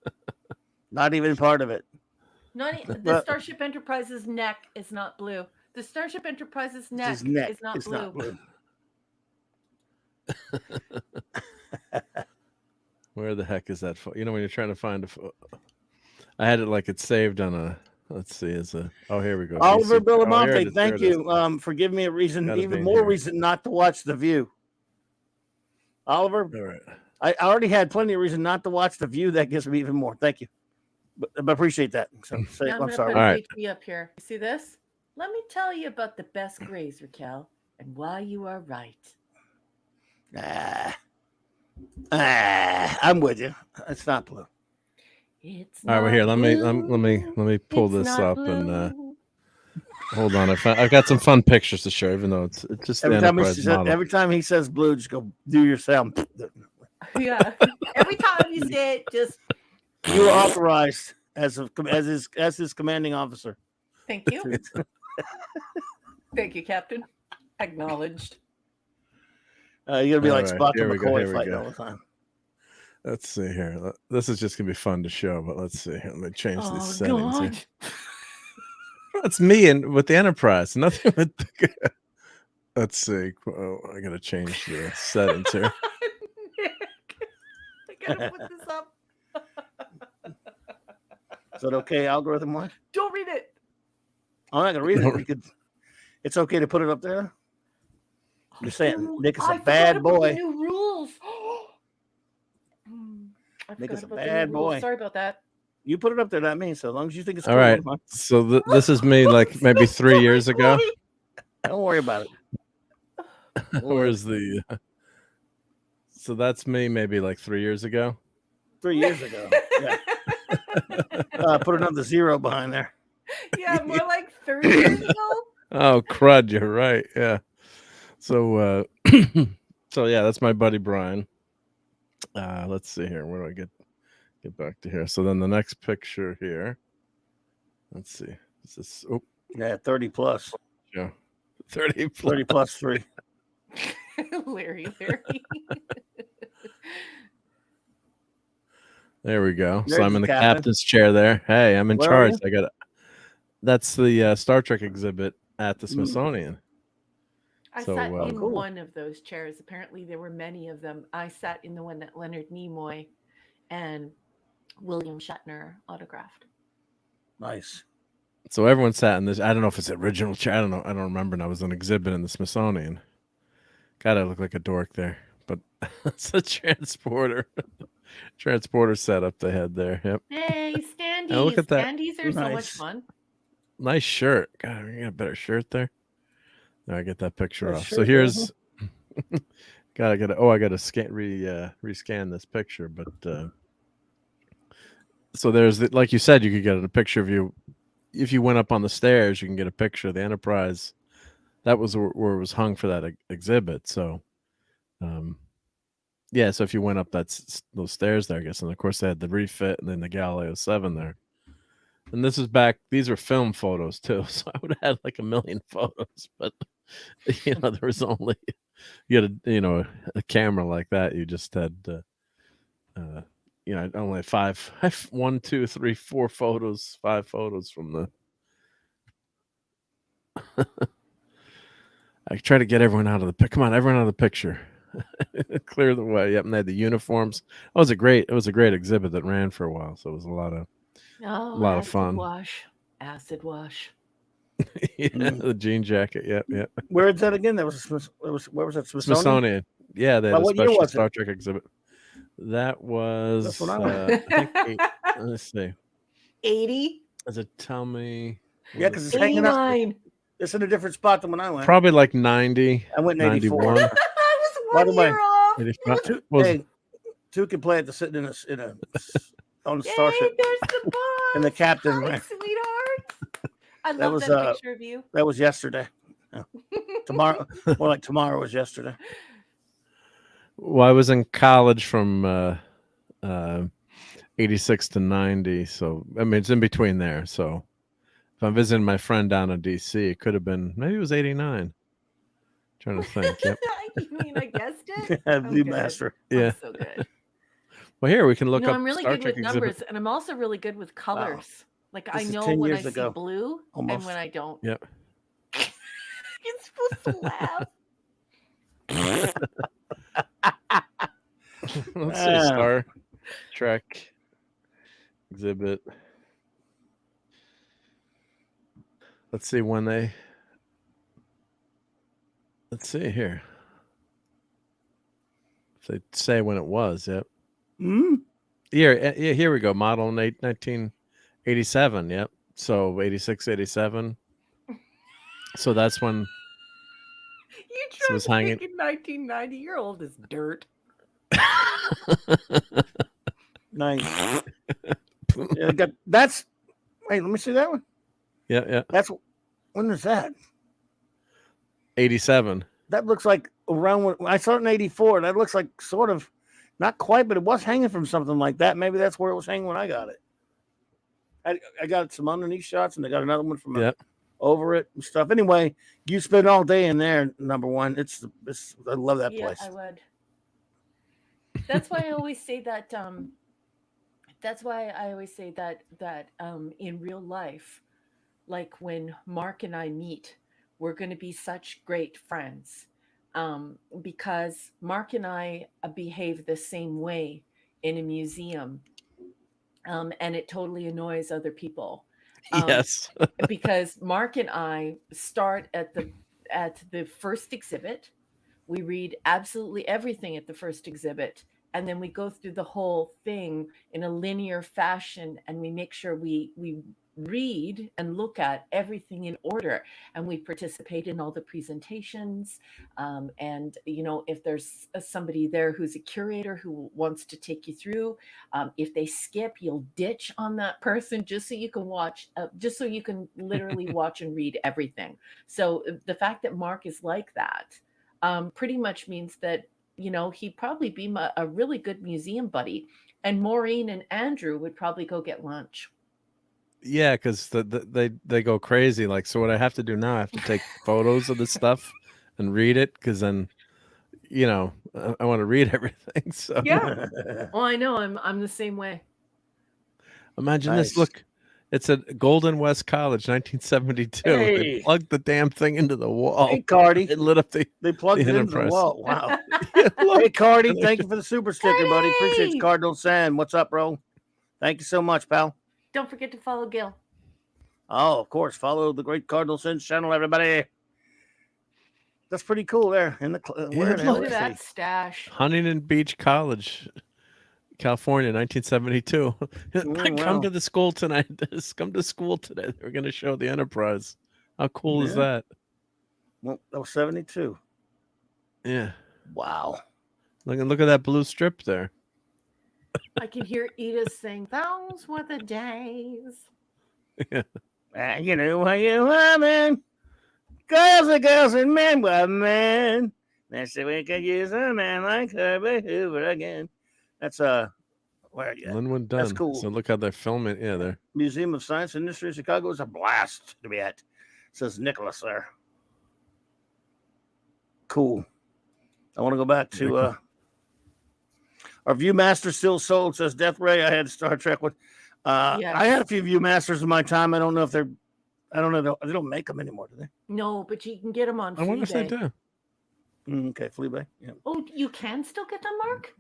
Not even part of it. The Starship Enterprise's neck is not blue. The Starship Enterprise's neck, His neck is not is blue. not blue. Where the heck is that? When you're trying to find a. I had it like it's saved on a. Let's see. Oh, here we go. Oliver BC. Billamonte, here it is, thank here it is. you for giving me a reason, Gotta be even in more here. reason not to watch The View. Oliver, All right. I already had plenty of reason not to watch The View. That gives me even more. Thank you. But appreciate that. So, Now I'm I'm going to sorry. put All a right. VP up here. You see this? Let me tell you about the best grays, Raquel, and why you are right. I'm with you. It's not blue. It's All right, well, here. Let me pull It's this not up blue. and hold on. I've got some fun pictures to show, even though it's just the Enterprise model. Every time he says blue, just go do your sound. Yeah. Every time you say it, just You are authorized as his commanding officer. thank you. Thank you, Captain. Acknowledged. You're gonna be All like right, Spock here and we go, McCoy here we fighting go. all the time. Let's see here. This is just gonna be fun to show, but let's see. Let me change these Oh, settings here. God. That's me and with the Enterprise. Nothing with the. Let's see. Oh, I gotta change the settings here. Nick, I gotta put this up. Is that okay, algorithm wise? Don't read it. I'm not gonna read it. You could. It's okay to put it up there. You're saying Nick is a bad boy. The new rules. Nick is a bad boy. Sorry about that. You put it up there. That means so long as you think it's all cool. right. So this is me, like maybe 3 years ago. Don't worry about it. Where's the? So that's me, maybe like 3 years ago. 3 years ago. Yeah. Put another 0 behind there. Yeah, more like 30 years ago. Oh crud! You're right. Yeah. So so yeah, that's my buddy Brian. Let's see here. Where do I get back to here? So then the next picture here. Let's see. Is this? Oh, yeah, 30 plus. Yeah, 30 plus 3. Larry. There we go. There's so I'm in the the captain. captain's chair there. Hey, I'm in Where charge. are I got it. That's the Star Trek exhibit at the Smithsonian. I sat in one of those chairs. Apparently, there were many of them. I sat in the one that Leonard Nimoy and William Shatner autographed. Nice. So everyone sat in this. I don't know if it's the original chair. I don't know. I don't remember. And I was an exhibit in the Smithsonian. God, I look like a dork there. But it's a transporter. Transporter setup they had there. Yep. Hey, standees. Now look at that. Standees are so much fun. Nice shirt. God, we got a better shirt there. There, I get that picture off. Shirt, so here's I gotta rescan this picture, but so there's like you said, you could get a picture of you if you went up on the stairs. You can get a picture of the Enterprise. That was where it was hung for that exhibit. So yeah, so if you went up those stairs there, I guess, and of course they had the refit and then the Galileo 7 there. And this is back, these are film photos too. So I would have had like a million photos, but there was only, you had a camera like that. You just had, only 5 photos, 5 photos from the, I try to get everyone out of the, come on, everyone out of the picture. Clear the way. Yep. And they had the uniforms. It was a great exhibit that ran for a while. So it was a lot of fun. Acid wash. Yeah, the jean jacket. Yep. Where is that again? Where was that? Smithsonian. Yeah, they had a special Star Trek exhibit. That was. That's what I think let's see. 80. Does it tell me? Yeah, because it's hanging up. It's in a different spot than when I went. Probably like 90. I went in 91. 84. I was one year off. 85. Two can play at sitting on the starship. There's the box. And the captain. Hi, sweetheart. I love that picture of you. That was yesterday. Tomorrow, more like tomorrow was yesterday. Well, I was in college from 86 to 90, so I mean it's in between there. So if I'm visiting my friend down in DC, it could have been maybe it was 89. Trying to think. Yep. You mean I guessed it? The master. Yeah. I'm so good. Well, here we can look up. I'm really Star good Trek with numbers, and I'm also really good with colors. Wow. Like I know when I see blue and when I don't. Yep. You're supposed to laugh. Let's see, Star Trek exhibit. Let's see when they. Let's see here. If they say when it was, yep. Here we go. Model in 1987. Yep. So 86, 87. So that's when. You tried to make it 1990. You're old as dirt. Nice. That's. Wait, let me see that one. Yeah. That's. When is that? 87. That looks like around when I saw it in 84. That looks like sort of, not quite, but it was hanging from something like that. Maybe that's where it was hanging when I got it. I got some underneath shots, and I got another one from over it and stuff. Anyway, you spend all day in there. Number one, it's I love that place. I would. That's why I always say that. That's why I always say that in real life, like when Mark and I meet, we're going to be such great friends, because Mark and I behave the same way in a museum, and it totally annoys other people. Yes. Because Mark and I start at the first exhibit. We read absolutely everything at the first exhibit, and then we go through the whole thing in a linear fashion, and we make sure we read and look at everything in order, and we participate in all the presentations. And if there's somebody there who's a curator who wants to take you through, if they skip, you'll ditch on that person just so you can watch, just so you can literally watch and read everything. So the fact that Mark is like that pretty much means that he'd probably be a really good museum buddy, and Maureen and Andrew would probably go get lunch. Yeah, because they go crazy. Like, so what I have to do now, I have to take photos of the stuff and read it, because then, I want to read everything. So Yeah. Oh, I know. I'm the same way. imagine Nice. this. Look, it's at Golden West College, 1972. Hey. They plugged the damn thing into the wall. Hey, Cardi. It lit up They plugged the it into the Enterprise. wall. Wow. Yeah, look. Hey, Cardi, thank you for the super sticker, buddy. Appreciate Cardi! you, Cardinal San. What's up, bro? Thank you so much, pal. Don't forget to follow Gil. Oh, of course. Follow the great Cardinal Sin channel, everybody. That's pretty cool there. In the where in Look the at city? that stash. Huntington Beach College, California, 1972. wow. Come to the school tonight. Come to school today. They're going to show the Enterprise. How cool is that? Well, that was 72. Yeah. Wow. Look at that blue strip there. I can hear Edith saying, "Those were the days." You know how you are, man. Girls are girls and men were men. That's the way we could use a man like Herbert Hoover again. That's where you? Linwood Dunn. That's cool. So look how they're filming. Yeah, there. Museum of Science and Industry in Chicago is a blast to be at. Says Nicholas there. Cool. I want to go back to our Viewmaster still sold, says Death Ray. I had Star Trek one. Yes. I had a few Viewmasters in my time. I don't know if they don't make them anymore, do they? No, but you can get them on I wonder if they Fleabay. do. Okay, Fleabay. Yeah. Oh, you can still get them, Mark?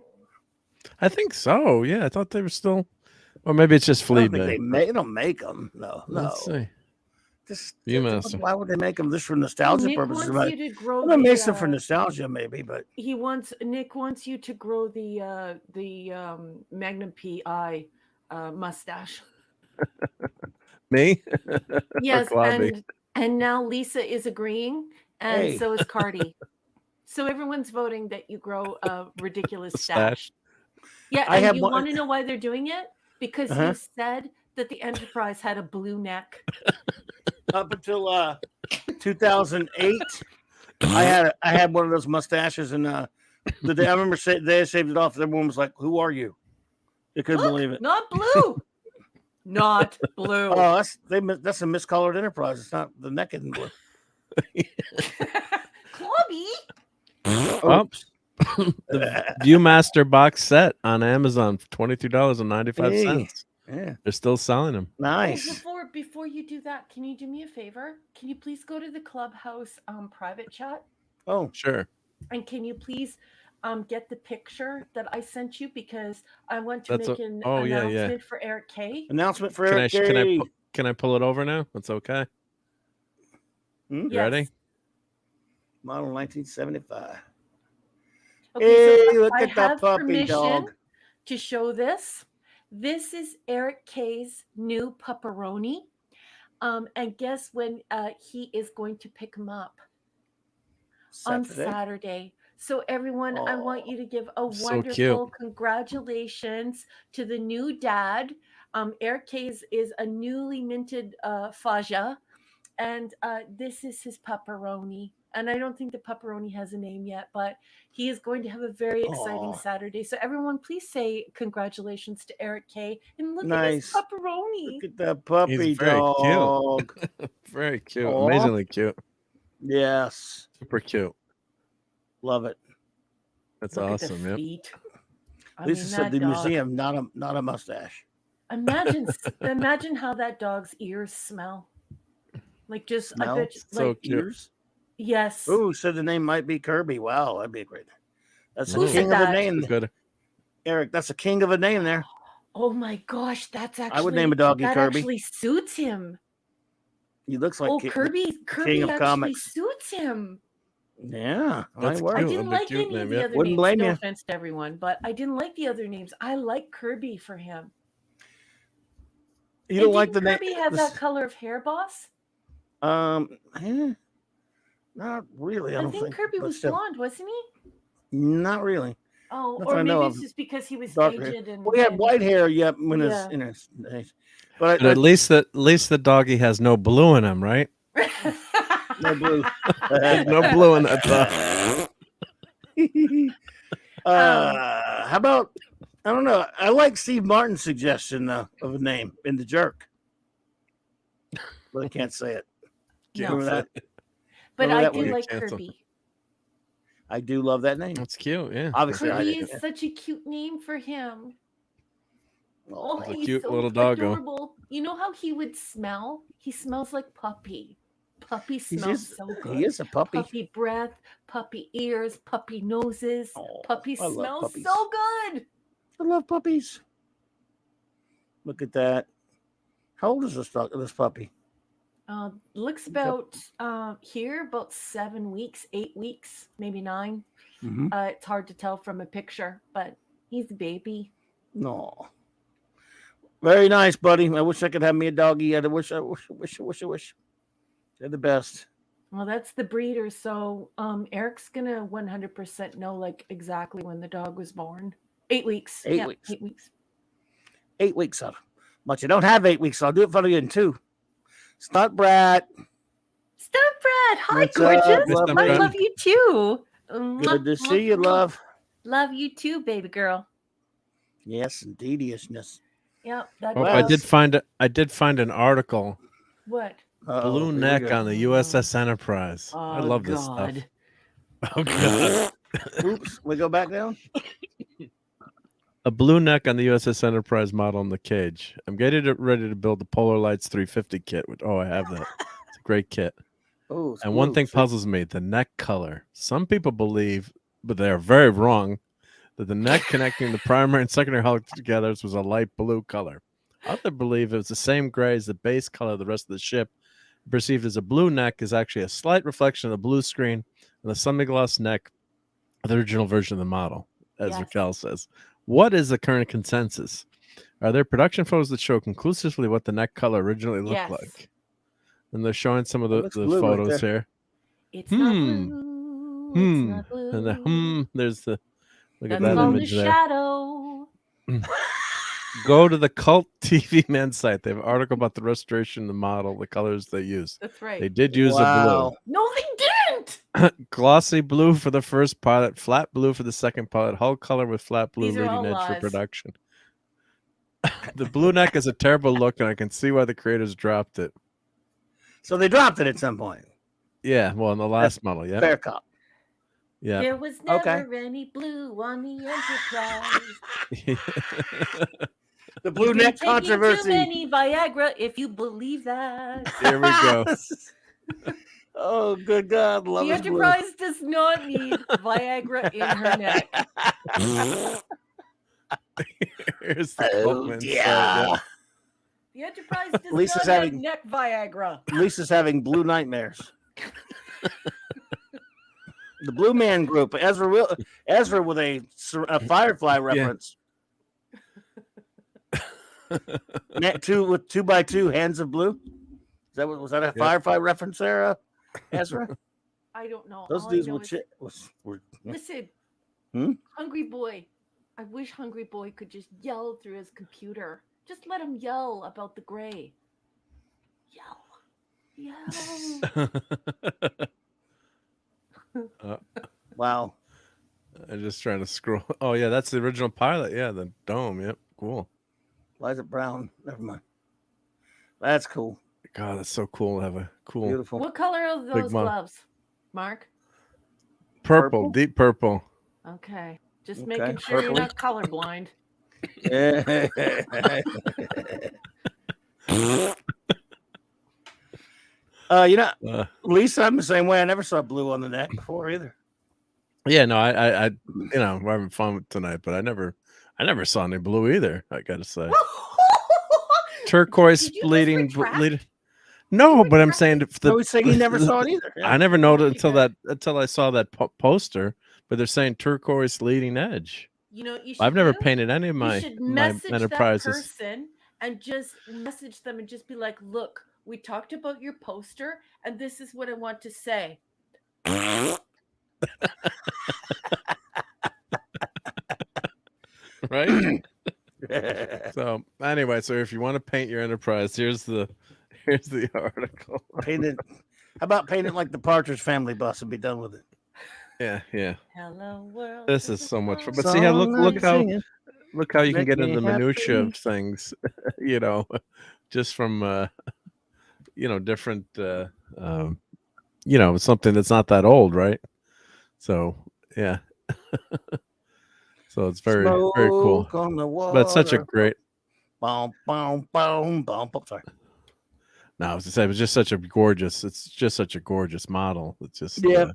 I think so. Yeah, I thought they were still, or maybe it's just I don't think Fleabay. they don't make them. No. Let's see. Viewmaster. Why would they make them? Just for nostalgia Nick purposes? wants you to grow Well, makes the, them for nostalgia, maybe, but Nick wants you to grow the Magnum PI mustache. Me? Yes, Klobby? and now Lisa is agreeing, and Hey. so is Cardi. So everyone's voting that you grow a ridiculous stash. Yeah, I and have you one- want to know why they're doing it? Because you said that the Enterprise had a blue neck. up until 2008, I had one of those mustaches, and I remember they saved it off. Everyone was like, "Who are you?" They couldn't Look, believe it. Not blue. Not blue. Oh, that's a miscolored Enterprise. It's not the neck isn't blue. Clubby. Oops. The Viewmaster box set on Amazon for $23.95. Yeah, They're still selling them. nice. Before you do that, can you do me a favor? Can you please go to the Clubhouse private chat? Oh, Sure. And can you please get the picture that I sent you, because I want to That's make a- an oh, yeah, yeah. announcement for Eric K. announcement for Can Eric I K. can I pull it over now? That's okay. Hmm? You ready? Model 1975. Okay, Hey, so look I at that have puppy permission dog. to show this. This is Eric K's new pepperoni. And guess when he is going to pick him up? On Saturday. So everyone, I want you to give a So wonderful congratulations to the new dad. Eric K's is a newly minted Faja, and this is his pepperoni. And I don't think the pepperoni has a name yet, but he is going to have a very exciting Aw. Saturday. So everyone, please say congratulations to Eric K. And look Nice. at his pepperoni. Look at that puppy He's very dog. Very cute. Aw. Amazingly cute. Yes, Super cute. love it. That's Look awesome. at the Yep. feet. I Lisa mean, said that the dog. museum, not a mustache. Imagine how that dog's ears smell. Like just I Smell? bet you, So like cute. Ears. yes. Oh, said the name might be Kirby. Wow, that'd be great. That's Who a said king of a that? name, Good. Eric. That's a king of a name there. Oh my gosh, that's actually I would name a doggy that Kirby. actually suits him. He looks like Oh, the Kirby king of actually comics. suits him. Yeah, That's I cute. didn't That'd be like cute any name, of the yeah. other Wouldn't names. blame No you. offense to everyone, but I didn't like the other names. I like Kirby for him. You don't like didn't the name? Kirby have that color of hair, boss? Not really. I I don't think Kirby but was still, blonde, wasn't he? not really. Oh, Not or that I know maybe of. it's just because he was Dark hair. aged and. Well, he had and- white hair. Yep, when Yeah. in his days. But But at least the doggy has no blue in him, right? no blue. No blue in that dog. How about? I don't know. I like Steve Martin's suggestion though of a name in The Jerk, but I can't say it. No. Remember that? But Remember I that do one? like Cancel. Kirby. I do love that name. That's cute, yeah. Obviously, I Kirby did. is such a cute name for him. Oh, He's a he's cute so little doggo. adorable. You know how he would smell? He smells like puppy. Puppy He's smells just- so good. He is a puppy. Puppy breath, puppy ears, puppy noses. Oh, Puppy I love smells puppies. so good. I love puppies. Look at that. How old is this puppy? Looks about here about 7 weeks, 8 weeks, maybe 9. Mm-hmm. It's hard to tell from a picture, but he's a baby. No. Very nice, buddy. I wish I could have me a doggy. I wish. They're the best. Well, that's the breeder. So Eric's gonna 100% know like exactly when the dog was born. 8 weeks. 8 Yeah, weeks. 8 weeks. 8 weeks of. But you don't have 8 weeks, so I'll do it for you in 2. Stunt Brat. Stop, Brad. Hi, What's up, gorgeous. lovely? I love you too. Good to see you, love. Love you too, baby girl. Yes, indeediousness. Yep. That Oh, Well, I did find an article. What? Uh-oh, Blue here we neck go. on the USS Enterprise. I love this stuff. God. Oh god. Oops, we go back down. A blue neck on the USS Enterprise model in the cage. I'm getting it ready to build the Polar Lights 350 kit. Which, I have that. It's a great kit. Oh, it's And one blue. thing puzzles me, the neck color. Some people believe, but they are very wrong, that the neck connecting the primary and secondary hull together was a light blue color. Others believe it was the same gray as the base color of the rest of the ship. Perceived as a blue neck is actually a slight reflection of the blue screen and the semi-gloss neck of the original version of the model, as Yes. Raquel says. What is the current consensus? Are there production photos that show conclusively what the neck color originally looked Yes. like? And they're showing some of It the looks blue right photos there. here. It's not blue. It's not blue. And the there's the look at That's that called image the there. shadow. Go to the Cult TV Men site. They have an article about the restoration of the model, the colors they used. That's right. They did use Wow. No, they didn't. a blue. Glossy blue for the first pilot, flat blue for the second pilot, hull color with flat blue These are all leading edge for lies. production. The blue neck is a terrible look, and I can see why the creators dropped it. So they dropped it at some point. Yeah, well, in the last model, yeah. Fair cop. Yeah. There was never Okay. any blue on the Enterprise. The blue You've been neck taking controversy. Too many Viagra, if you believe that. Here we go. Oh, good God. Love The is blue. Enterprise does not need Viagra in her neck. Here's the Oh, Cult dear. site, The Enterprise does Lisa's not having- have neck Viagra. Lisa's having blue nightmares. The Blue Man Group. Ezra with a Firefly reference. With 2x2 hands of blue. Was that a Firefly reference there, Ezra? I don't know. Those All I dudes know were Listen, Hmm? Hungry Boy. I wish Hungry Boy could just yell through his computer. Just let him yell about the gray. Yell. Yell. wow. I'm just trying to scroll. Oh yeah, that's the original pilot. Yeah, the dome. Yep, cool. Why is it brown? Never mind. That's cool. God, that's so cool to have a cool Beautiful. What color are those mom. gloves, Mark? purple, deep purple. Okay. Just Okay, making sure you're purpley. not colorblind. Lisa, I'm the same way. I never saw blue on the neck before either. Yeah, no, I we're having fun with tonight, but I I never saw any blue either. I gotta say, turquoise Did you just bleeding. retract? No, but I'm saying I was saying he never saw it either. Yeah. I never noticed Yeah. until I saw that poster. But they're saying turquoise leading edge. You know what you should I've never do? painted any of You my should my message that enterprises. person and just message them and just be like, look, we talked about your poster and this is what I want to say. Right. So anyway, so if you want to paint your enterprise, here's the article. Painted. How about paint it like the Partridge Family bus and be done with it? Yeah. Hello world. This is so much fun. But Song see how look how singing. you can Make get me into the minutia happy. of things, you know, just from you know, different you know, something that's not that old, right? So yeah. So it's very cool. Smoke on the water. But it's such a great Boom, boom, boom, boom. Sorry. no, I was to say it was just such a gorgeous, it's just such a gorgeous model. It's just Yeah.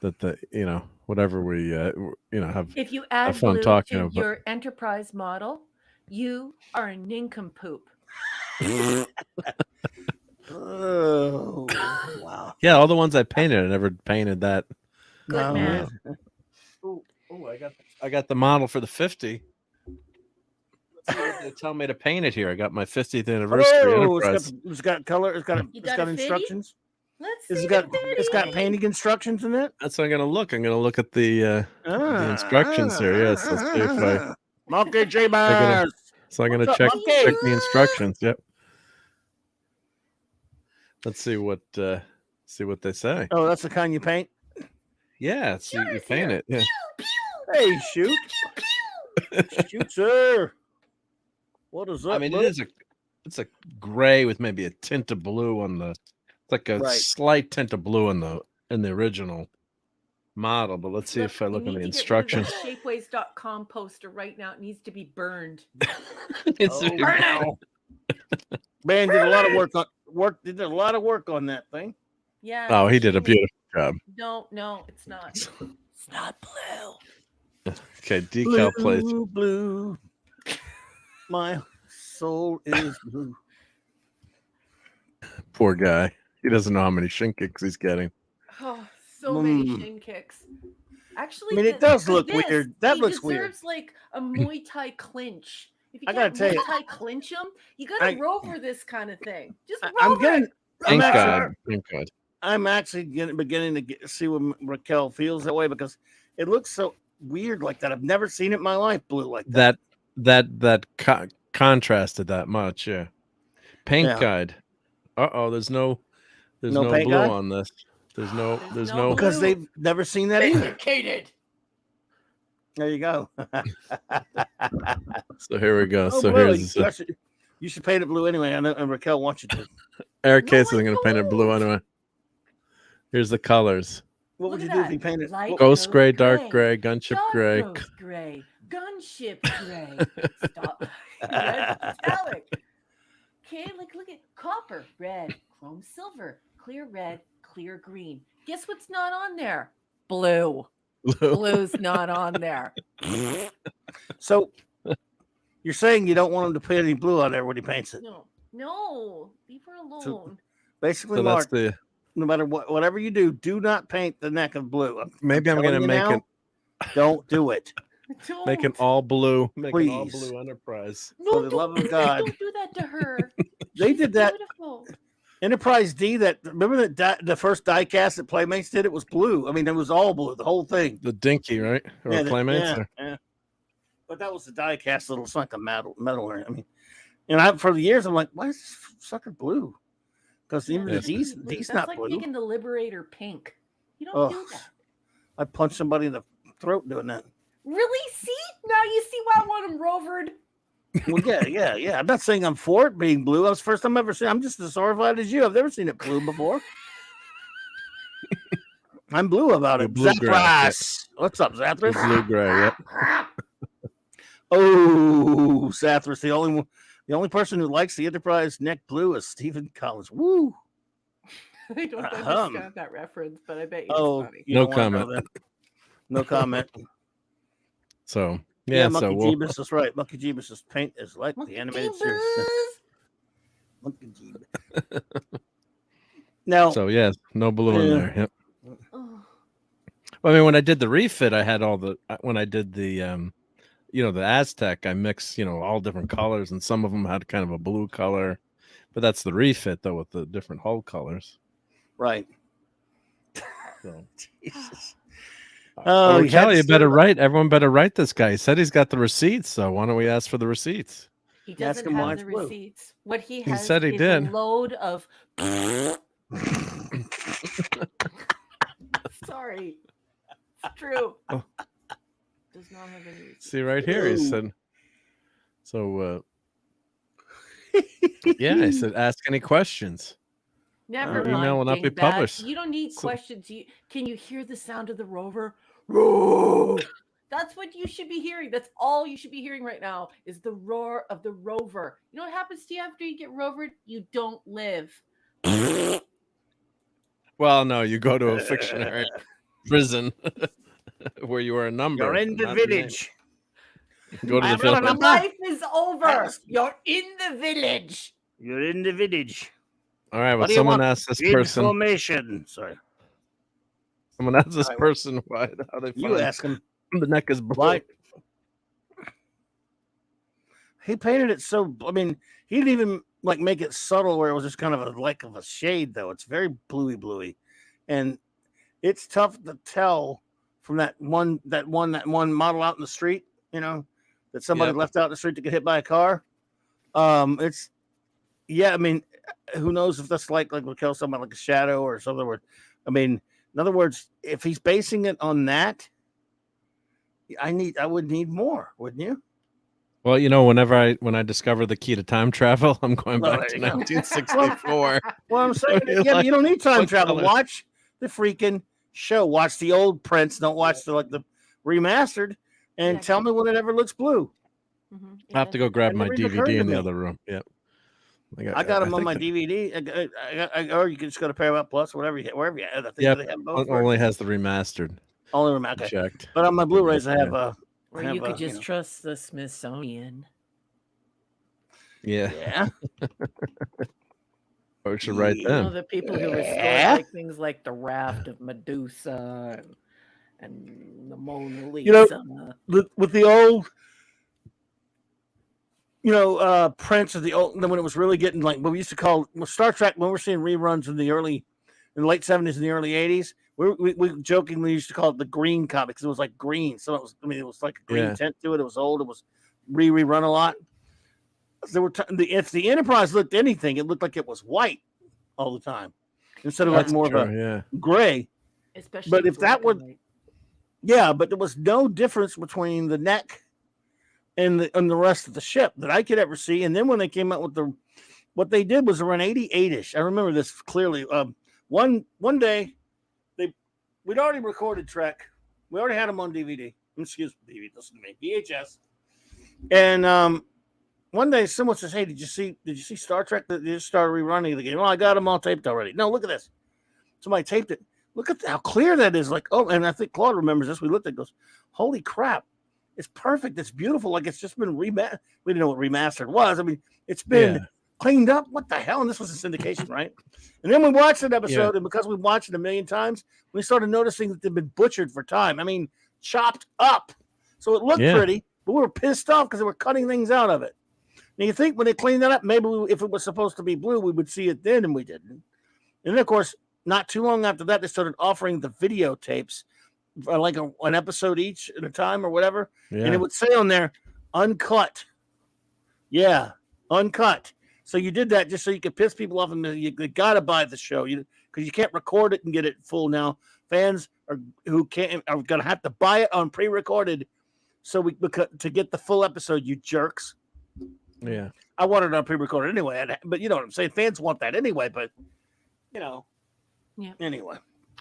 that the you know, whatever we you know have If you add fun blue talking to about. your enterprise model, you are a nincompoop. Oh, wow. Yeah, all the ones I painted, I never painted that. Good No, man. Oh, I got the model for the 50. Let's see what they tell me to paint it here. I got my 50th anniversary enterprise. it's got color. It's got You got a 50? instructions. Let's It's see. got the it's got fitty. painting instructions in it. That's what I'm gonna look. I'm gonna look at the instructions here. Yes, let's see if I. Monkey J. gonna- So I'm gonna What's up, check monkey? the instructions. Yep. Let's see what they say. Oh, that's the kind you paint. Yeah, so you Shooter's paint here. it. Yeah. Hey, shoot, shoot, sir. What is up? I mean, bud? it's a gray with maybe a tint of blue on the. It's like a Right. slight tint of blue in the original model. But let's see if I look you at the need to instructions. get rid of that shapeways.com poster right now. It needs to be burned. It's- Oh, wow. Man did a lot of did a lot of work on that thing. Yeah. Oh, he did a shame. beautiful job. No, it's not. It's not blue. Okay, decal place. Blue, blue. My soul is blue. Poor guy. He doesn't know how many shin kicks he's getting. Oh, so many Mm. shin kicks. Actually, I mean, it does for look this, weird. That he looks weird. deserves like a Muay Thai clinch. If you I gotta can't tell Muay you- Thai clinch him, you gotta I- rover this kind of thing. Just I'm rover getting. it. Thank actually- God. Thank God. I'm actually beginning to see when Raquel feels that way because it looks so weird like that. I've never seen it in my life blue like that. That contrasted that much. Yeah. Paint Yeah. guide. There's no No paint blue guide? on this. There's no no Because blue. they've never seen that either. Educated. There you go. So here we go. Oh, So blue. here's You should paint it blue anyway. I know, and Raquel wants you to. Eric No, Case I is gonna paint it blue don't. anyway. Here's the colors. What Look would you at do if that. you painted? Light what- Ghost Ghost gray, dark gray, gray, gunship Dark gray. rose gray, gunship gray. Stop. Red metallic. Okay, look at copper, red, chrome silver, clear red, clear green. Guess what's not on there? Blue. Blue's not on there. So you're saying you don't want him to put any blue on there when he paints it? No, leave her alone. Basically, So that's Mark, the no matter whatever you do not paint the neck of blue. maybe I'm telling gonna you make now, it Don't do it. make an Don't. all blue. Make an all Please. blue enterprise. No, for the don't love of do that. God. Don't do that to her. They She's did that. Beautiful. Enterprise D. Remember that the first die cast that Playmates did? It was blue. I mean, it was all blue, the whole thing. The dinky, right? Or Playmates? Yeah, or- yeah. But that was the die cast little. It's like a metal. I mean, and for the years I'm like, why is this sucker blue? Because even the That's D's that's not like blue. making the Liberator pink. You don't Oh, do that. I punched somebody in the throat doing that. Really? See? Now you see why I want him rovered. Well, yeah. I'm not saying I'm for it being blue. That's the first time I've ever seen it. I'm just as horrified as you. I've never seen it blue before. I'm blue about it. Blue grass, Zathras. What's up, Zathras? Blue gray, yep. Oh, Zathras. The only person who likes the Enterprise neck blue is Stephen Collins. Woo. I don't Ahem. understand that reference, but I bet you Oh, it's funny. you No don't wanna know comment. that. No comment. So Yeah, so Monkey we'll, Jeebus is right. Monkey Jeebus's paint is like the animated series. Monkey Jeebus. Now, so yes, no blue in there. Yep. Oh, Well, I mean, when I did the refit, I had all the when I did the the Aztec, I mixed all different colors, and some of them had kind of a blue color, but that's the refit though with the different hull colors. right. So. Jesus. Oh, you had Kelly, to you better start- write. Everyone better write this guy. He said he's got the receipts, so why don't we ask for the receipts? he Ask doesn't him why have it's the blue. receipts. What he He has said he is did. a load of. Sorry, it's true. Oh. Does not have any receipts. See right here, he Ooh. said. So, yeah, I said ask any questions. Never Your email will mind. not be Dingbat. published. You don't need So- questions. Can you hear the sound of the rover? Roar! That's what you should be hearing. That's all you should be hearing right now is the roar of the rover. You know what happens to you after you get rovered? You don't live. Well, no, you go to a fictionary prison where you are a number. You're in the not your name. village. Go to I the have got a village. number. Life is over. Yes. You're in the village. You're in the village. All right. Well, What do you someone want? asked this person. Information. Sorry. Someone asked this All right, person how they You find ask him. the neck is blue. Why? He painted it so. I mean, he didn't even like make it subtle where it was just kind of a shade though. It's very bluey, and it's tough to tell from that one model out in the street. That somebody Yep. left out in the street to get hit by a car. It's I mean, who knows if that's like we'll kill somebody like a shadow or something. I mean, in other words, if he's basing it on that, I would need more, wouldn't you? Well, when I discover the key to time travel, I'm going Well, back there to you go. 1964. Well, I'm saying, You're yeah, but you don't need time what travel. color? Watch the freaking show. Watch the old prints. Don't watch the remastered. And Yeah. tell me when it ever looks blue. Mhm. I have to go grab It my never even occurred DVD to in the me. other room. Yep. I got them on think my that DVD. Or you can just go to Paramount Plus, wherever you have. I think Yep. they have both. only has the remastered. Only remastered. Okay. Checked. But on my Blu-rays, I have Or you could just trust the Smithsonian. Yeah. Yeah. Or should write You know, them. the people who restore Yeah. like things like the Raft of Medusa and the Mona Lisa. With the old, prints of the old, when it was really getting like what we used to call Star Trek, when we're seeing reruns in the late 70s and the early 80s, we jokingly used to call it the green comic because it was like green. So it was like a green tint to it. It was old. It was rerun a lot. If the Enterprise looked anything, it looked like it was white all the time instead of like more of a gray. Especially But if that black were, and white. yeah, but there was no difference between the neck and the rest of the ship that I could ever see. And then when they came out with what they did was around 88-ish. I remember this clearly. One day, we'd already recorded Trek. We already had them on DVD. Excuse me, DVD. Listen to me, VHS. And one day, someone says, "Hey, did you see Star Trek? That just started rerunning the game." Well, I got them all taped already. No, look at this. Somebody taped it. Look at how clear that is. Like, oh, and I think Claude remembers this. We looked at it, goes, "Holy crap. It's perfect. It's beautiful. Like it's just been remastered." We didn't know what remastered was. I mean, it's been cleaned up. What the hell? And this was a syndication, right? And then we watched an episode, and because we watched it a million times, we started noticing that they'd been butchered for time. I mean, chopped up. So it looked pretty, but we were pissed off because they were cutting things out of it. Now you think when they cleaned that up, maybe if it was supposed to be blue, we would see it then, and we didn't. And then, of course, not too long after that, they started offering the videotapes, like an episode each at a time or whatever. Yeah. And it would say on there, uncut. Yeah, uncut. So you did that just so you could piss people off, and you got to buy the show because you can't record it and get it full now. Fans are going to have to buy it on pre-recorded to get the full episode, you jerks. Yeah. I wanted it on pre-recorded anyway, but you know what I'm saying? Fans want that anyway, but, Yeah. anyway.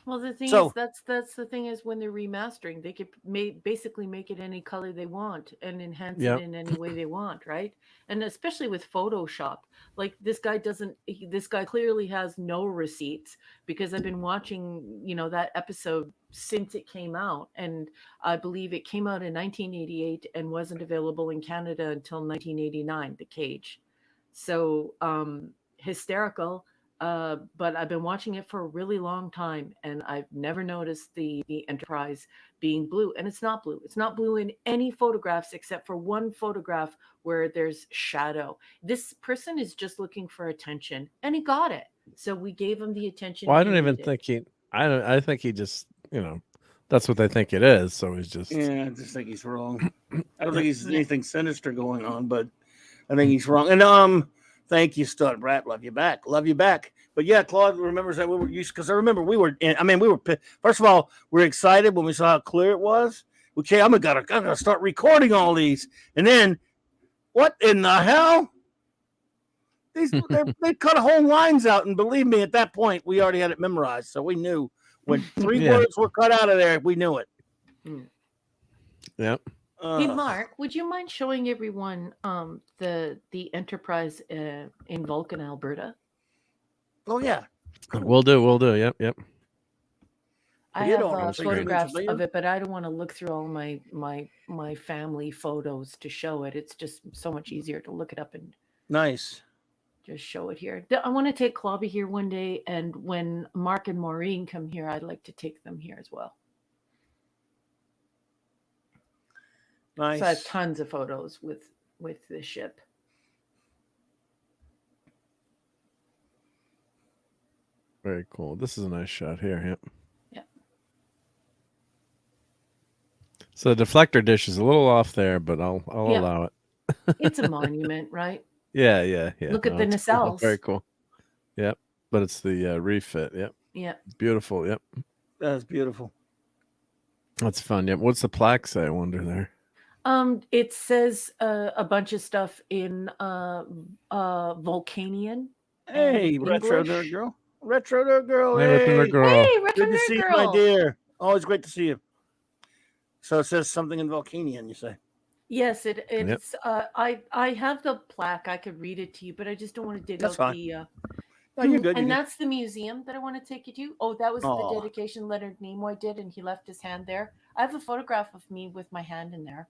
Well, the thing is, So that's the thing is when they're remastering, they could basically make it any color they want and enhance it Yep. in any way they want, right? And especially with Photoshop, like this guy doesn't. This guy clearly has no receipts because I've been watching, that episode since it came out, and I believe it came out in 1988 and wasn't available in Canada until 1989. The Cage, so hysterical, but I've been watching it for a really long time, and I've never noticed the Enterprise being blue. And it's not blue. It's not blue in any photographs except for one photograph where there's shadow. This person is just looking for attention, and he got it. So we gave him the attention Well, I he don't even needed. think he. I don't. I think he just. That's what they think it is. So he's just. yeah, I just think he's wrong. I don't think he's anything sinister going on, but I think he's wrong. And thank you, Stud Brat. Love you back. Love you back. But yeah, Claude remembers that we were used because I remember we were. We were. First of all, we were excited when we saw how clear it was. Okay, I'm gonna start recording all these, and then what in the hell? They cut whole lines out, and believe me, at that point, we already had it memorized, so we knew when three Yeah. words were cut out of there, we knew it. Yep. Hey, Mark, would you mind showing everyone the Enterprise in Vulcan, Alberta? Oh yeah, We'll do. We'll do. Yep. Yep. I You have don't know, so you're photographs familiar? of it, but I don't want to look through all my family photos to show it. It's just so much easier to look it up and nice. just show it here. I want to take Clobby here one day, and when Mark and Maureen come here, I'd like to take them here as well. Nice. So I have tons of photos with the ship. Very cool. This is a nice shot here. Yep. Yeah. So the deflector dish is a little off there, but I'll Yeah. allow it. It's a monument, right? Yeah. Yeah. Yeah. Look at the it's cool. nacelles. Very cool. Yep. But it's the refit. Yep. Yeah. Beautiful. Yep. That's beautiful. That's fun. Yep. What's the plaque say? I wonder there. It says a bunch of stuff in Vulcanian. Hey, Retro English. Nerd Girl. Retro Nerd Girl. Hey, Retro Nerd Girl. Hey, Retro Good to Nerd see you, Girl. my dear. Always great to see you. So it says something in Vulcanian, you say? Yes, it's. I have the plaque. I could read it to you, but I just don't want to dig That's out fine. the. No, you're good. And you're that's the museum that I want to take you to. Oh, that was Aw. the dedication Leonard Nimoy did, and he left his hand there. I have a photograph of me with my hand in there,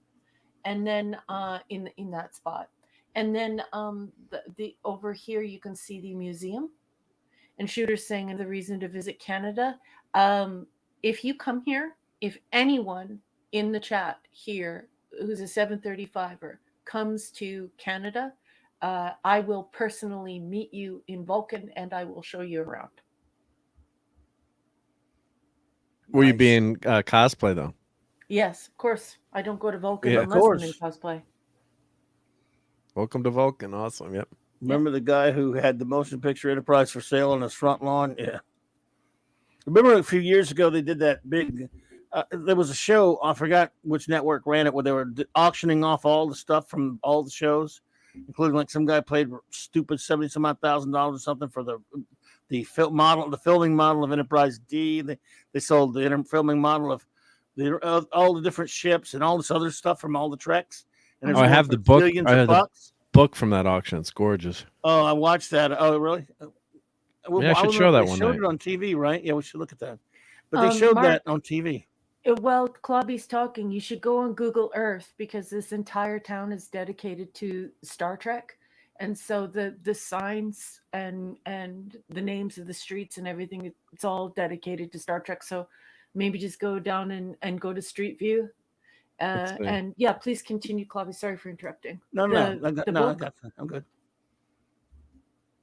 and then in that spot, and then the over here you can see the museum. And Shooter's saying, and the reason to visit Canada. If you come here, if anyone in the chat here who's a 735er comes to Canada, I will personally meet you in Vulcan and I will show you around. Will you Nice. be in cosplay though? Yes, of course. I don't go to Vulcan Yeah, of unless I'm in course. cosplay. Welcome to Vulcan. Awesome. Yep. Remember the guy who had the motion picture Enterprise for sale on his front lawn? Yeah. Remember a few years ago they did that big. There was a show, I forgot which network ran it, where they were auctioning off all the stuff from all the shows, including like some guy paid stupid $70,000 or something for the filming model of Enterprise D. They sold the filming model of all the different ships and all this other stuff from all the Treks. And it was I going have for the book. billions I of have the bucks. book from that auction. It's gorgeous. Oh, I watched that. Oh, really? Yeah, I should show that one They showed night. it on TV, right? Yeah, we should look at that. But they showed Mark, that on TV. While Clobby's talking, you should go on Google Earth because this entire town is dedicated to Star Trek. And so the signs and the names of the streets and everything, it's all dedicated to Star Trek. So maybe just go down and go to Street View. And yeah, please continue, Clobby. Sorry for interrupting. I got that. I'm good.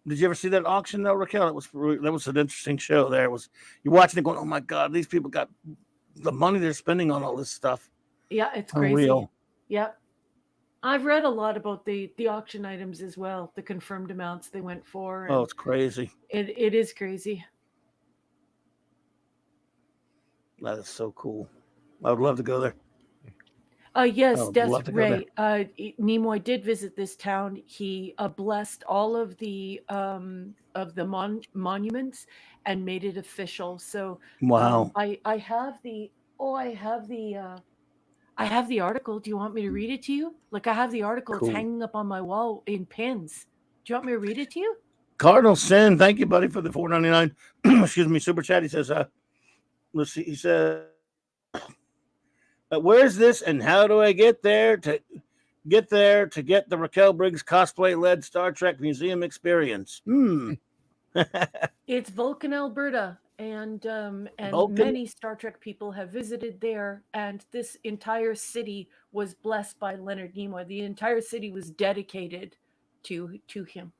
Did you ever see that auction though, Raquel? That was an interesting show. There was you're watching it going, oh my God, these people got the money they're spending on all this stuff. Yeah, it's crazy. Unreal. Yeah. I've read a lot about the auction items as well, the confirmed amounts they went for. Oh, it's crazy. It is crazy. That is so cool. I would love to go there. Yes, Oh, Death love to go there. Ray. Nimoy did visit this town. He blessed all of the monuments and made it official. So Wow. I have the I have the article. Do you want me to read it to you? Like I have the article. It's Cool. hanging up on my wall in pins. Do you want me to read it to you? Cardinal Sin, thank you, buddy, for the $4.99. Excuse me, super chat. He says, let's see. He said, where's this and how do I get there to get the Raquel Briggs cosplay led Star Trek museum experience? It's Vulcan, Alberta, and Vulcan? many Star Trek people have visited there. And this entire city was blessed by Leonard Nimoy. The entire city was dedicated to him.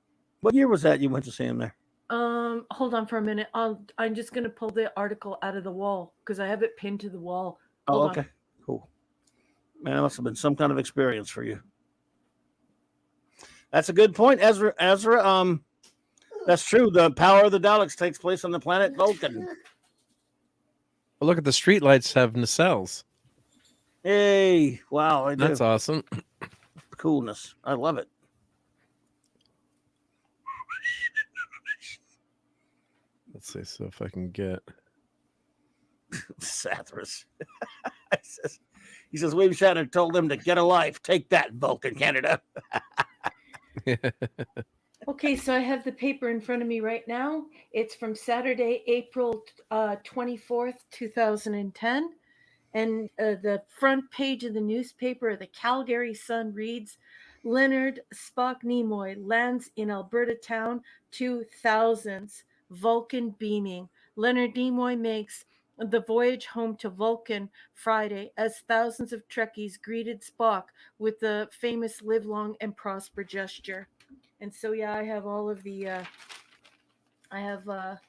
What year was that you went to see him there? Hold on for a minute. I'm just gonna pull the article out of the wall because I have it pinned to the wall. Hold okay. on. Cool. Man, it must have been some kind of experience for you. That's a good point, Ezra. That's true. The power of the Daleks takes place on the planet Vulcan. Well, look at the streetlights have nacelles. Hey, wow. That's awesome. Coolness. I love it. Let's see. So if I can get Sathras. He says, William Shatner told them to get a life. Take that, Vulcan, Canada. Okay, so I have the paper in front of me right now. It's from Saturday, April 24th, 2010. And the front page of the newspaper, the Calgary Sun, reads, Leonard Spock Nimoy lands in Alberta town 2000s, Vulcan beaming. Leonard Nimoy makes the voyage home to Vulcan Friday as thousands of Trekkies greeted Spock with the famous live long and prosper gesture. And so, yeah, I have all of the, I have a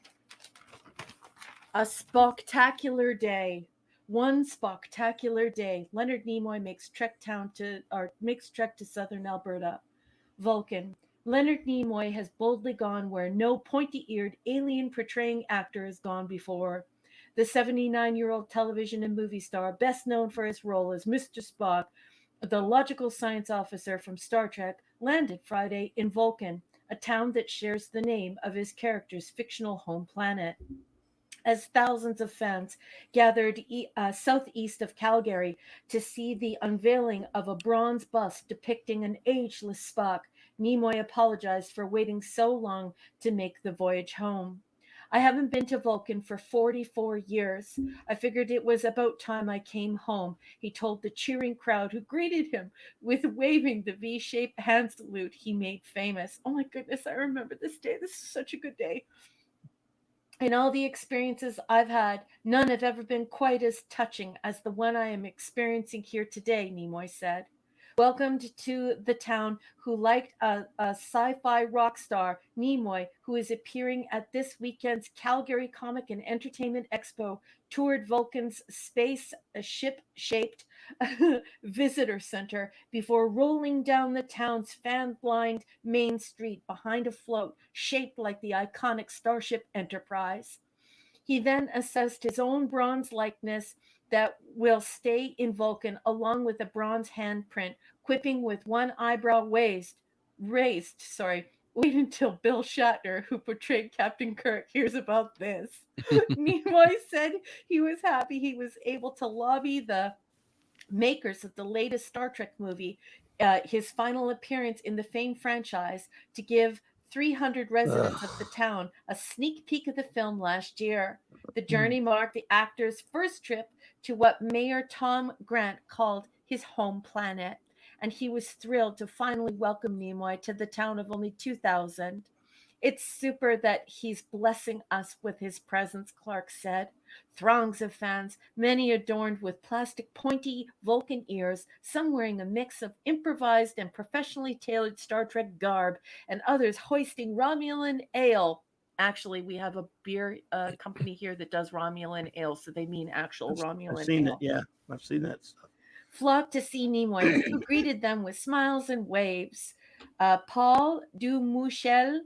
spectacular day. One spectacular day. Leonard Nimoy makes trek to southern Alberta. Vulcan. Leonard Nimoy has boldly gone where no pointy-eared alien portraying actor has gone before. The 79-year-old television and movie star, best known for his role as Mr. Spock, the logical science officer from Star Trek, landed Friday in Vulcan, a town that shares the name of his character's fictional home planet. As thousands of fans gathered southeast of Calgary to see the unveiling of a bronze bust depicting an ageless Spock, Nimoy apologized for waiting so long to make the voyage home. I haven't been to Vulcan for 44 years. I figured it was about time I came home, he told the cheering crowd who greeted him with waving the V-shaped hand salute he made famous. Oh my goodness, I remember this day. This is such a good day. In all the experiences I've had, none have ever been quite as touching as the one I am experiencing here today, Nimoy said. Welcomed to the town who liked a sci-fi rock star, Nimoy, who is appearing at this weekend's Calgary Comic and Entertainment Expo, toured Vulcan's spaceship-shaped visitor center before rolling down the town's fan-lined main street behind a float shaped like the iconic Starship Enterprise. He then assessed his own bronze likeness that will stay in Vulcan along with a bronze handprint, quipping with one eyebrow raised. Wait until Bill Shatner, who portrayed Captain Kirk, hears about this. Nimoy said he was happy he was able to lobby the makers of the latest Star Trek movie, his final appearance in the famed franchise, to give 300 residents of the town a sneak peek of the film last year. The journey marked the actor's first trip to what Mayor Tom Grant called his home planet, and he was thrilled to finally welcome Nimoy to the town of only 2,000. It's super that he's blessing us with his presence, Clark said. Throngs of fans, many adorned with plastic pointy Vulcan ears, some wearing a mix of improvised and professionally tailored Star Trek garb, and others hoisting Romulan ale. Actually, we have a beer company here that does Romulan ale, so they mean actual Romulan ale. I've seen it, yeah. I've seen that stuff. Flocked to see Nimoy, who greeted them with smiles and waves. Paul Dumouchel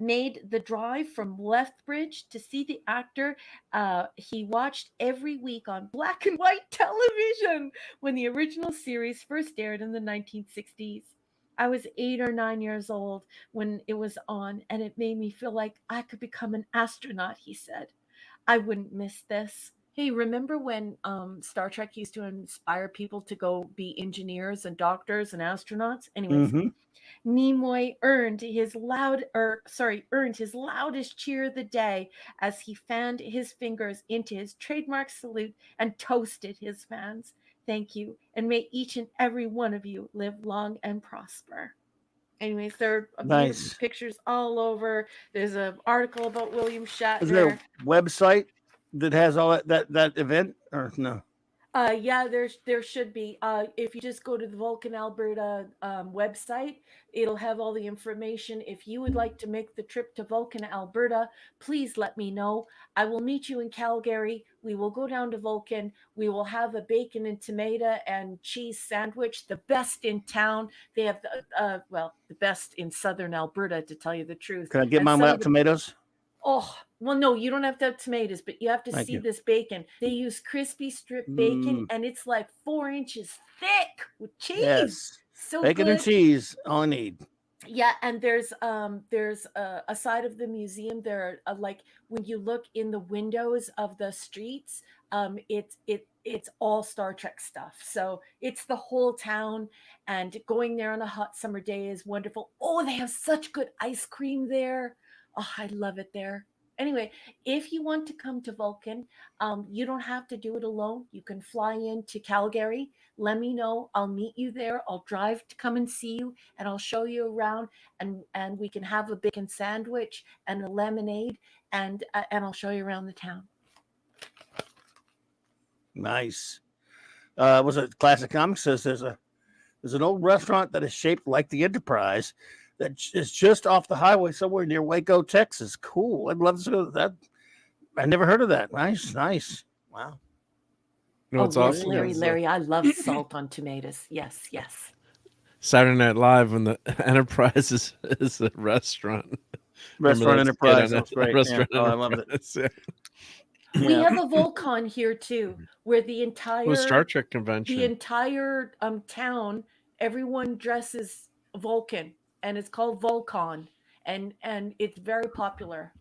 made the drive from Lethbridge to see the actor he watched every week on black and white television when the original series first aired in the 1960s. I was 8 or 9 years old when it was on, and it made me feel like I could become an astronaut, he said. I wouldn't miss this. Hey, remember when Star Trek used to inspire people to go be engineers and doctors and astronauts? Anyways, Mm-hmm. Nimoy earned his loudest cheer of the day as he fanned his fingers into his trademark salute and toasted his fans. Thank you, and may each and every one of you live long and prosper. Anyways, there are beautiful Nice. pictures all over. There's an article about William Is there Shatner. a website that has all that event or no? Yeah, there should be. If you just go to the Vulcan Alberta website, it'll have all the information. If you would like to make the trip to Vulcan Alberta, please let me know. I will meet you in Calgary. We will go down to Vulcan. We will have a bacon and tomato and cheese sandwich, the best in town. They have the best in southern Alberta, to tell you the truth. Can I get And mine some of without the tomatoes? Oh, well, no, you don't have to have tomatoes, but you have to Thank see you. this bacon. They use crispy strip bacon, and it's like 4 inches thick with cheese. Yes. So Bacon good. and cheese, all I need. Yeah, and there's a side of the museum there, like when you look in the windows of the streets, it's all Star Trek stuff. So it's the whole town, and going there on a hot summer day is wonderful. Oh, they have such good ice cream there. Oh, I love it there. Anyway, if you want to come to Vulcan, you don't have to do it alone. You can fly into Calgary. Let me know. I'll meet you there. I'll drive to come and see you, and I'll show you around, and we can have a bacon sandwich and a lemonade, and I'll show you around the town. Nice. Was it Classic Comics says there's an old restaurant that is shaped like the Enterprise that is just off the highway somewhere near Waco, Texas. Cool. I'd love to go to that. I never heard of that. Nice. Wow. No, it's yes, awesome. Larry, I love salt on tomatoes. Yes. Saturday Night Live when the Enterprise is a restaurant. Restaurant Enterprise. That's great. Restaurant Yeah. Oh, I love it. Yeah. We have a Volcon here too, where the entire Star Trek convention. The entire town, everyone dresses Vulcan, and it's called Volcon, and it's very popular.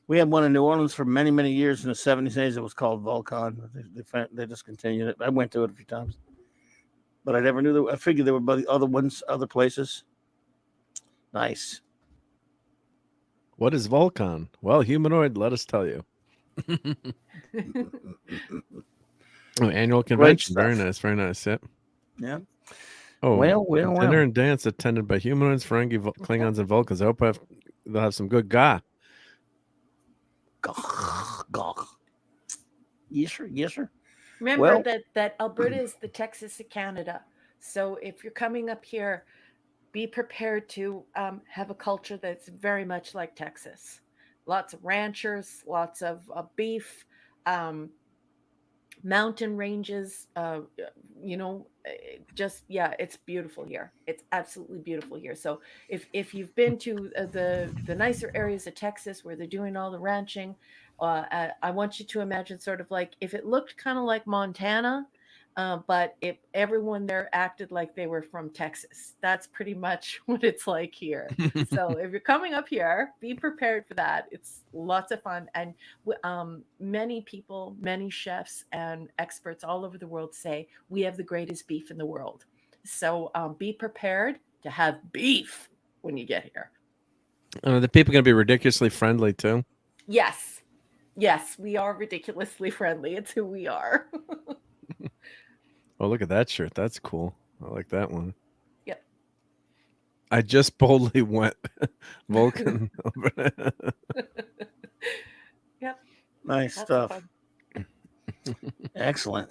We had one in New Orleans for many, many years in the 70s and 80s. It was called Volcon. They discontinued it. I went to it a few times, but I never knew that. I figured there were other ones, other places. Nice. What is Volcon? Well, humanoid, let us tell you. Annual convention. Very nice. Yep. Yeah. Oh, well. Dinner and dance attended by humanoids, Ferengi, Klingons, and Vulcans. I hope they'll have some good ga. Yes, sir. Remember that Alberta is the Texas of Canada. So if you're coming up here, be prepared to have a culture that's very much like Texas. Lots of ranchers, lots of beef, mountain ranges. It's beautiful here. It's absolutely beautiful here. So if you've been to the nicer areas of Texas where they're doing all the ranching, I want you to imagine sort of like if it looked kind of like Montana, but if everyone there acted like they were from Texas. That's pretty much what it's like here. So if you're coming up here, be prepared for that. It's lots of fun. And many people, many chefs and experts all over the world say we have the greatest beef in the world. So be prepared to have beef when you get here. The people going to be ridiculously friendly too? Yes, we are ridiculously friendly. It's who we are. Oh, look at that shirt. That's cool. I like that one. Yep. I just boldly went Vulcan. Yep. Nice stuff. Excellent.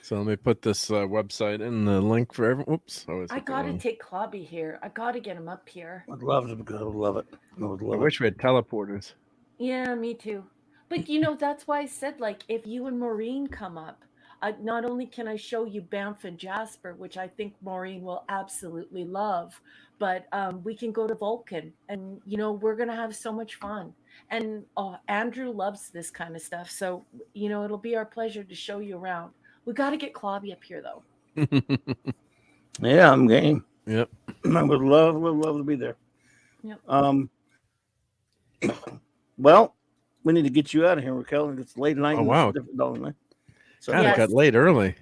So let me put this website in the link for everyone. Oops. I got to take Clobby here. I got to get him up here. I'd love to go. I would love it. I wish we had teleporters. Yeah, me too. But that's why I said, like, if you and Maureen come up, not only can I show you Banff and Jasper, which I think Maureen will absolutely love, but we can go to Vulcan, and we're gonna have so much fun. And Andrew loves this kind of stuff, so it'll be our pleasure to show you around. We got to get Clobby up here, though. Yeah, I'm game. Yep. I would love to be there. Yep. Well, we need to get you out of here, Raquel. It's late night. Oh, wow. So God, it got late early.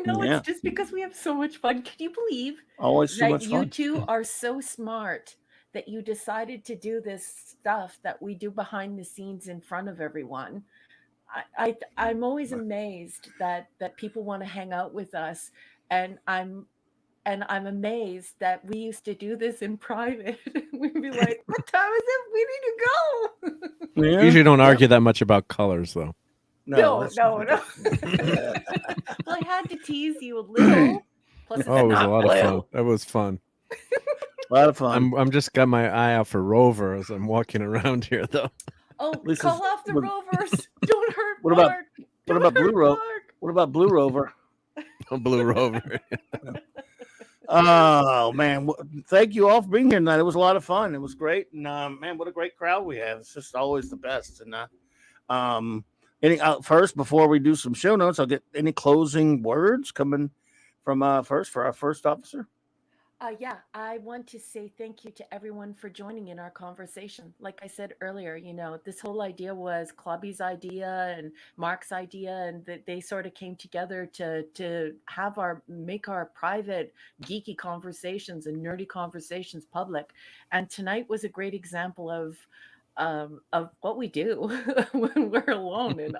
No, Yeah. it's just because we have so much fun. Can you believe always so that much you fun. two are so smart that you decided to do this stuff that we do behind the scenes in front of everyone? I'm always amazed that people want to hang out with us, and I'm amazed that we used to do this in private. We'd be like, "What time is it? We need to go." Yeah. Usually don't argue that much about colors, though. No. Well, I had to tease you a little. Plus, it's Oh, it was a not lot of blue. fun. That was fun. A lot of fun. I'm just got my eye out for Rover as I'm walking around here, though. Oh, This call is- off the what- Rovers. Don't hurt What about- Mark. what Don't about Blue hurt Rover? Mark. What about Blue Rover? Blue Rover. Oh man, thank you all for being here tonight. It was a lot of fun. It was great, and man, what a great crowd we have. It's just always the best. And first, before we do some show notes, I'll get any closing words coming from first for our first officer. Yeah, I want to say thank you to everyone for joining in our conversation. Like I said earlier, this whole idea was Clobby's idea and Mark's idea, and that they sort of came together to make our private geeky conversations and nerdy conversations public. And tonight was a great example of what we do when we're alone. And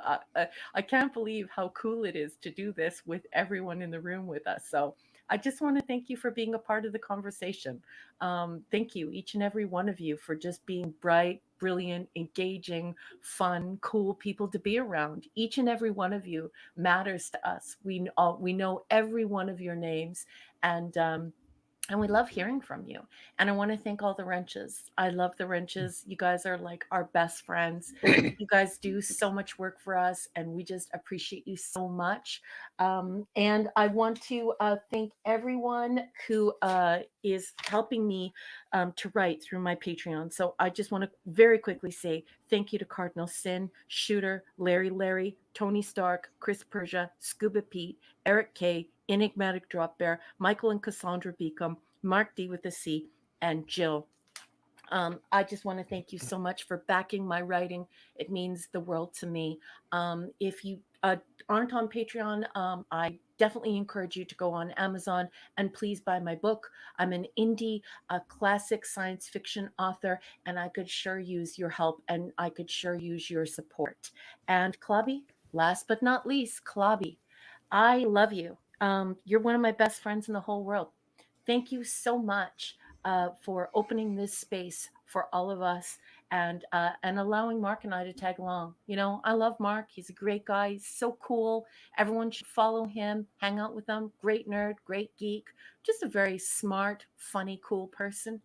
I can't believe how cool it is to do this with everyone in the room with us. So I just want to thank you for being a part of the conversation. Thank you, each and every one of you, for just being bright, brilliant, engaging, fun, cool people to be around. Each and every one of you matters to us. We know every one of your names, and we love hearing from you. And I want to thank all the wrenches. I love the wrenches. You guys are like our best friends. You guys do so much work for us, and we just appreciate you so much. And I want to thank everyone who is helping me to write through my Patreon. So I just want to very quickly say thank you to Cardinal Sin, Shooter, Larry, Tony Stark, Chris Persia, Scuba Pete, Eric K, Enigmatic Drop Bear, Michael and Cassandra Beacom, Mark D with a C, and Jill. I just want to thank you so much for backing my writing. It means the world to me. If you aren't on Patreon, I definitely encourage you to go on Amazon and please buy my book. I'm an indie classic science fiction author, and I could sure use your help, and I could sure use your support. And Clobby, last but not least, Clobby, I love you. You're one of my best friends in the whole world. Thank you so much for opening this space for all of us, and allowing Mark and I to tag along. I love Mark. He's a great guy. He's so cool. Everyone should follow him, hang out with him. Great nerd, great geek, just a very smart, funny, cool person.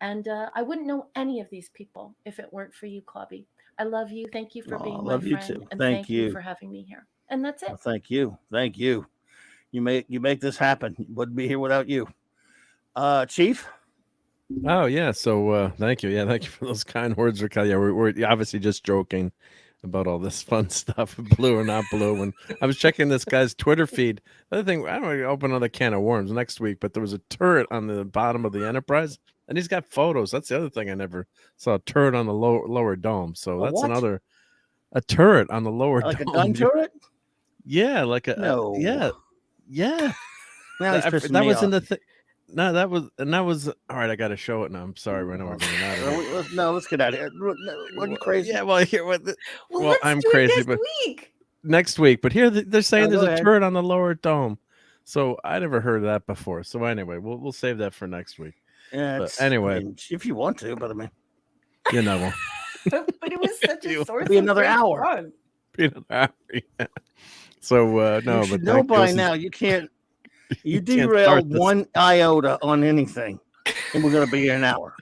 And I wouldn't know any of these people if it weren't for you, Clobby. I love you. Thank you for being my love you friend. too. And Thank you for having me here. And that's it. Well, thank you. You make this happen. Wouldn't be here without you, Chief. Oh yeah, so thank you. Yeah, thank you for those kind words, Raquel. Yeah, we're obviously just joking about all this fun stuff, blue or not blue. When I was checking this guy's Twitter feed, the other thing, I don't want to open another can of worms next week, but there was a turret on the bottom of the Enterprise, and he's got photos. That's the other thing I never saw, a turret on the lower dome. So that's what? a turret on the lower Like dome. a gun turret? Yeah, like a No. yeah. Now he's pissing that me was off. in the thing. No, that was all right. I got to show it now. I'm sorry, I know we're getting out of it. Let's get out of here. What are you crazy? Yeah, well, here, well, let's I'm do crazy, it but week. next week. But here they're saying go there's a ahead. turret on the lower dome, so I never heard of that before. So anyway, we'll save that for next week. Yeah, But anyway, I mean, if you want to, but I mean, you know, But it was such a source be of another great hour. fun. yeah. So no, you should but know thank you. by This is- now you can't. You can't start derailed this. one iota on anything, and we're going to be here an hour.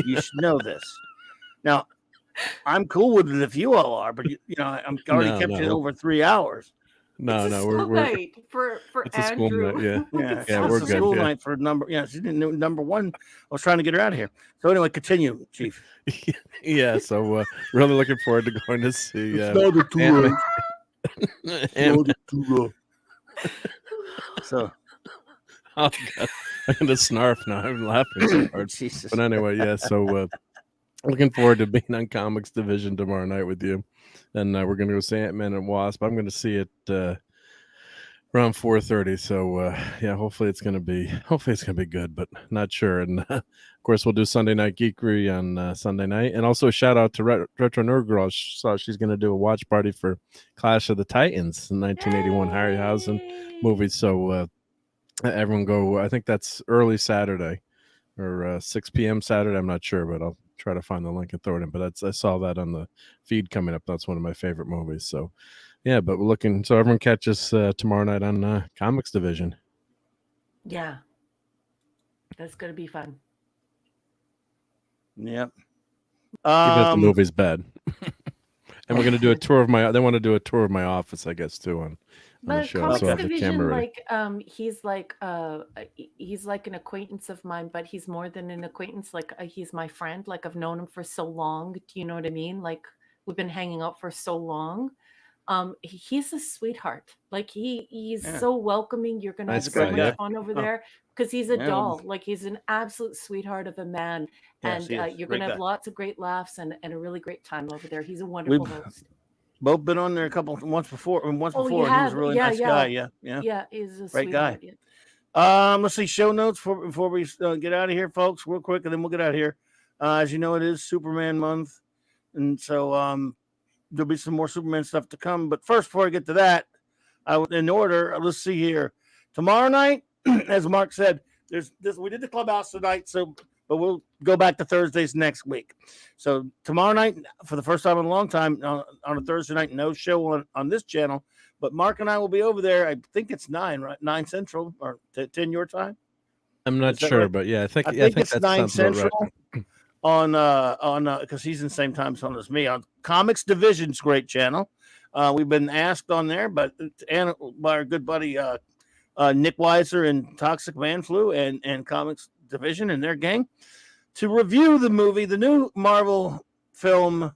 You should know this. Now, I'm cool with it if you all are, but I'm already kept you No. over 3 hours. No, it's a no, school we're night for it's a school Andrew. night. Yeah, Yeah, yeah, it's we're a good. school Yeah. night for number. Yeah, she didn't know number one. I was trying to get her out of here. So anyway, continue, Chief. Yeah, so really looking forward to going to see not a Ant-Man. So, Oh God, I'm gonna snarf now. I'm laughing so hard. Jesus. But anyway, yeah. So looking forward to being on Comics Division tomorrow night with you, and we're gonna go see Ant-Man and Wasp. I'm gonna see it around 4:30. So yeah, hopefully it's gonna be good, but not sure. And of course, we'll do Sunday Night Geekery on Sunday night, and also a shout out to Retro Nerd Girl. So she's gonna do a watch party for Clash of the Titans, the 1981 Harryhausen movie. So everyone go. I think that's early Saturday or 6 p.m. Saturday. I'm not sure, but I'll try to find the link and throw it in. But I saw that on the feed coming up. That's one of my favorite movies. So yeah, but we're looking. So everyone catch us tomorrow night on Comics Division. Yeah, that's gonna be fun. Yep. Even if the movie's bad. And we're gonna do a tour of my. They want to do a tour of my office, I guess, too on the But show. Comics So I have the Division, camera ready. he's like an acquaintance of mine, but he's more than an acquaintance. Like he's my friend. Like I've known him for so long. Do you know what I mean? Like we've been hanging out for so long. He's a sweetheart. Like he's so welcoming. You're gonna Nice have so guy, much fun over there because he's a Yeah. doll. Like he's an absolute sweetheart of a man, Yes, and he is. you're Great gonna have guy. lots of great laughs and a really great time over there. He's a wonderful host. Both been on there once before. Oh, you He was a have? really Yeah, nice yeah. guy. Yeah. Yeah, he's a Great guy. sweetheart. Yeah. Let's see show notes before we get out of here, folks, real quick, and then we'll get out of here. As you know, it is Superman month, and so there'll be some more Superman stuff to come. But first, before I get to that, in order, let's see here. Tomorrow night, as Mark said, there's this. We did the Clubhouse tonight, but we'll go back to Thursdays next week. So tomorrow night, for the first time in a long time, on a Thursday night, no show on this channel. But Mark and I will be over there. I think it's 9, right? 9 Central or 10 your time. I'm not sure, right? but yeah, I think it's that 9 sounds about Central right. on because he's in the same time zone as me on Comics Division's great channel. We've been asked on there, but by our good buddy Nick Weiser and Toxic Man Flu and Comics Division and their gang to review the movie, the new Marvel film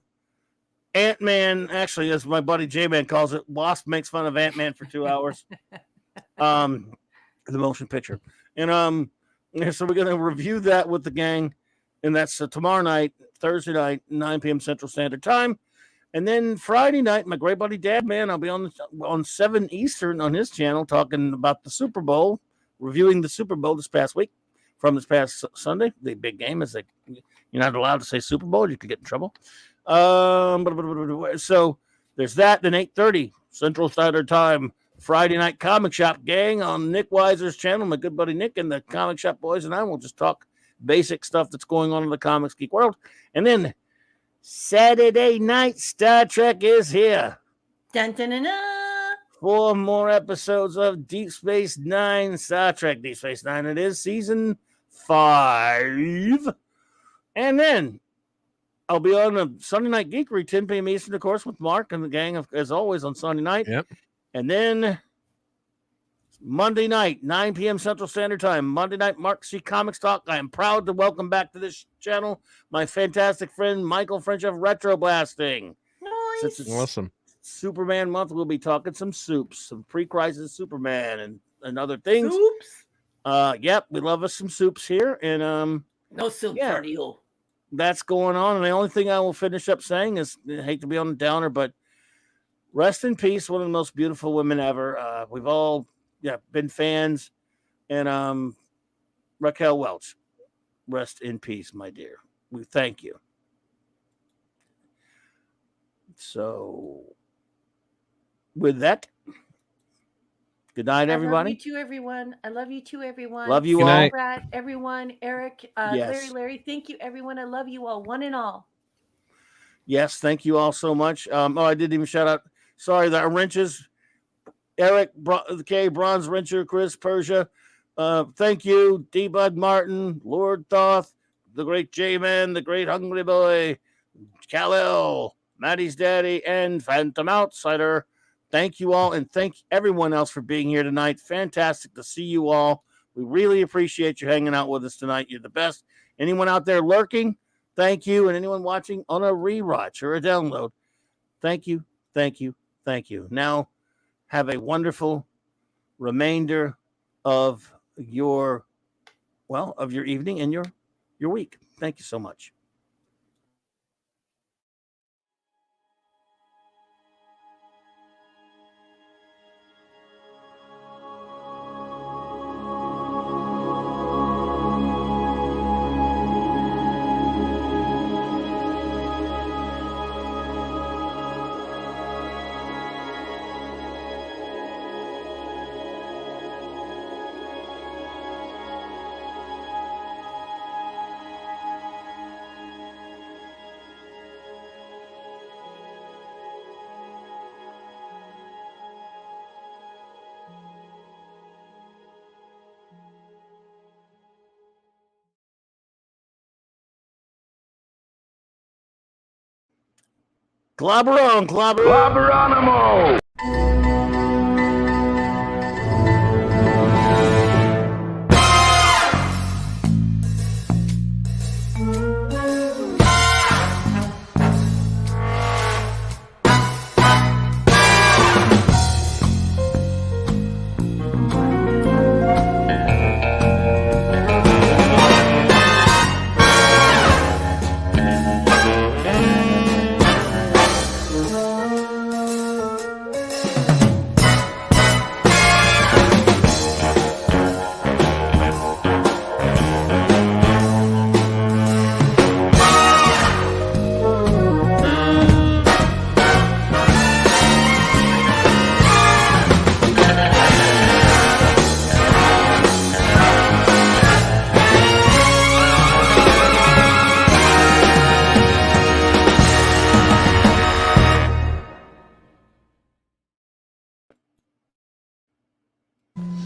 Ant-Man. Actually, as my buddy J-Man calls it, Wasp makes fun of Ant-Man for 2 hours. The motion picture. And so we're gonna review that with the gang, and that's tomorrow night, Thursday night, 9 p.m. Central Standard Time. And then Friday night, my great buddy Dad Man, I'll be on 7 Eastern on his channel talking about the Super Bowl, reviewing the Super Bowl this past week, from this past Sunday. The big game is you're not allowed to say Super Bowl, you could get in trouble. So there's that. Then 8:30 Central Standard Time, Friday Night Comic Shop gang on Nick Weiser's channel. My good buddy Nick and the Comic Shop boys and I will just talk basic stuff that's going on in the comics geek world. And then Saturday night, Star Trek is here. Dun, dun, dun, dun. 4 more episodes of Deep Space Nine, Star Trek Deep Space Nine. It is season 5. And then I'll be on a Sunday Night Geekery, 10 p.m. Eastern, of course, with Mark and the gang, as always, on Sunday night. Yep. And then Monday night, 9 p.m. Central Standard Time, Monday night, Mark C. Comics Talk. I am proud to welcome back to this channel my fantastic friend, Michael French of Retro Blasting. Nice. Since it's Awesome. Superman month, we'll be talking some soups, some pre-crisis Superman and other things. Oops. Yep, we love us some soups here. And No soup Yeah. for you. that's going on. And the only thing I will finish up saying is, I hate to be on the downer, but rest in peace, one of the most beautiful women ever. We've all been fans. And Raquel Welch, rest in peace, my dear. We thank you. So with that, good night, everybody. I love you too, everyone. I love you too, everyone. Love you Good all. night. Brad, everyone, Eric, Yes. Larry, thank you, everyone. I love you all, one and all. Yes, thank you all so much. I didn't even shout out. Sorry, the wrenches. Eric K. Bronze Wrencher, Chris Persia. Thank you, D. Bud Martin, Lord Thoth, the great J-Man, the great Hungry Boy, Kal-El, Maddie's Daddy, and Phantom Outsider. Thank you all, and thank everyone else for being here tonight. Fantastic to see you all. We really appreciate you hanging out with us tonight. You're the best. Anyone out there lurking, thank you. And anyone watching on a rewatch or a download, thank you, thank you, thank you. Now, have a wonderful remainder of your evening and your week. Thank you so much. Clobber on, clobber. Clobberonimo!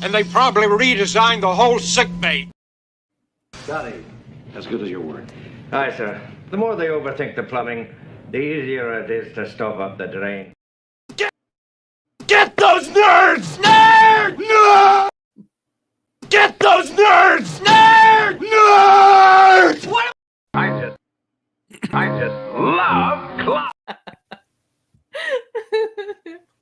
And they probably redesigned the whole sick bay. Scotty, as good as your word. Aye, sir. The more they overthink the plumbing, the easier it is to stop up the drain.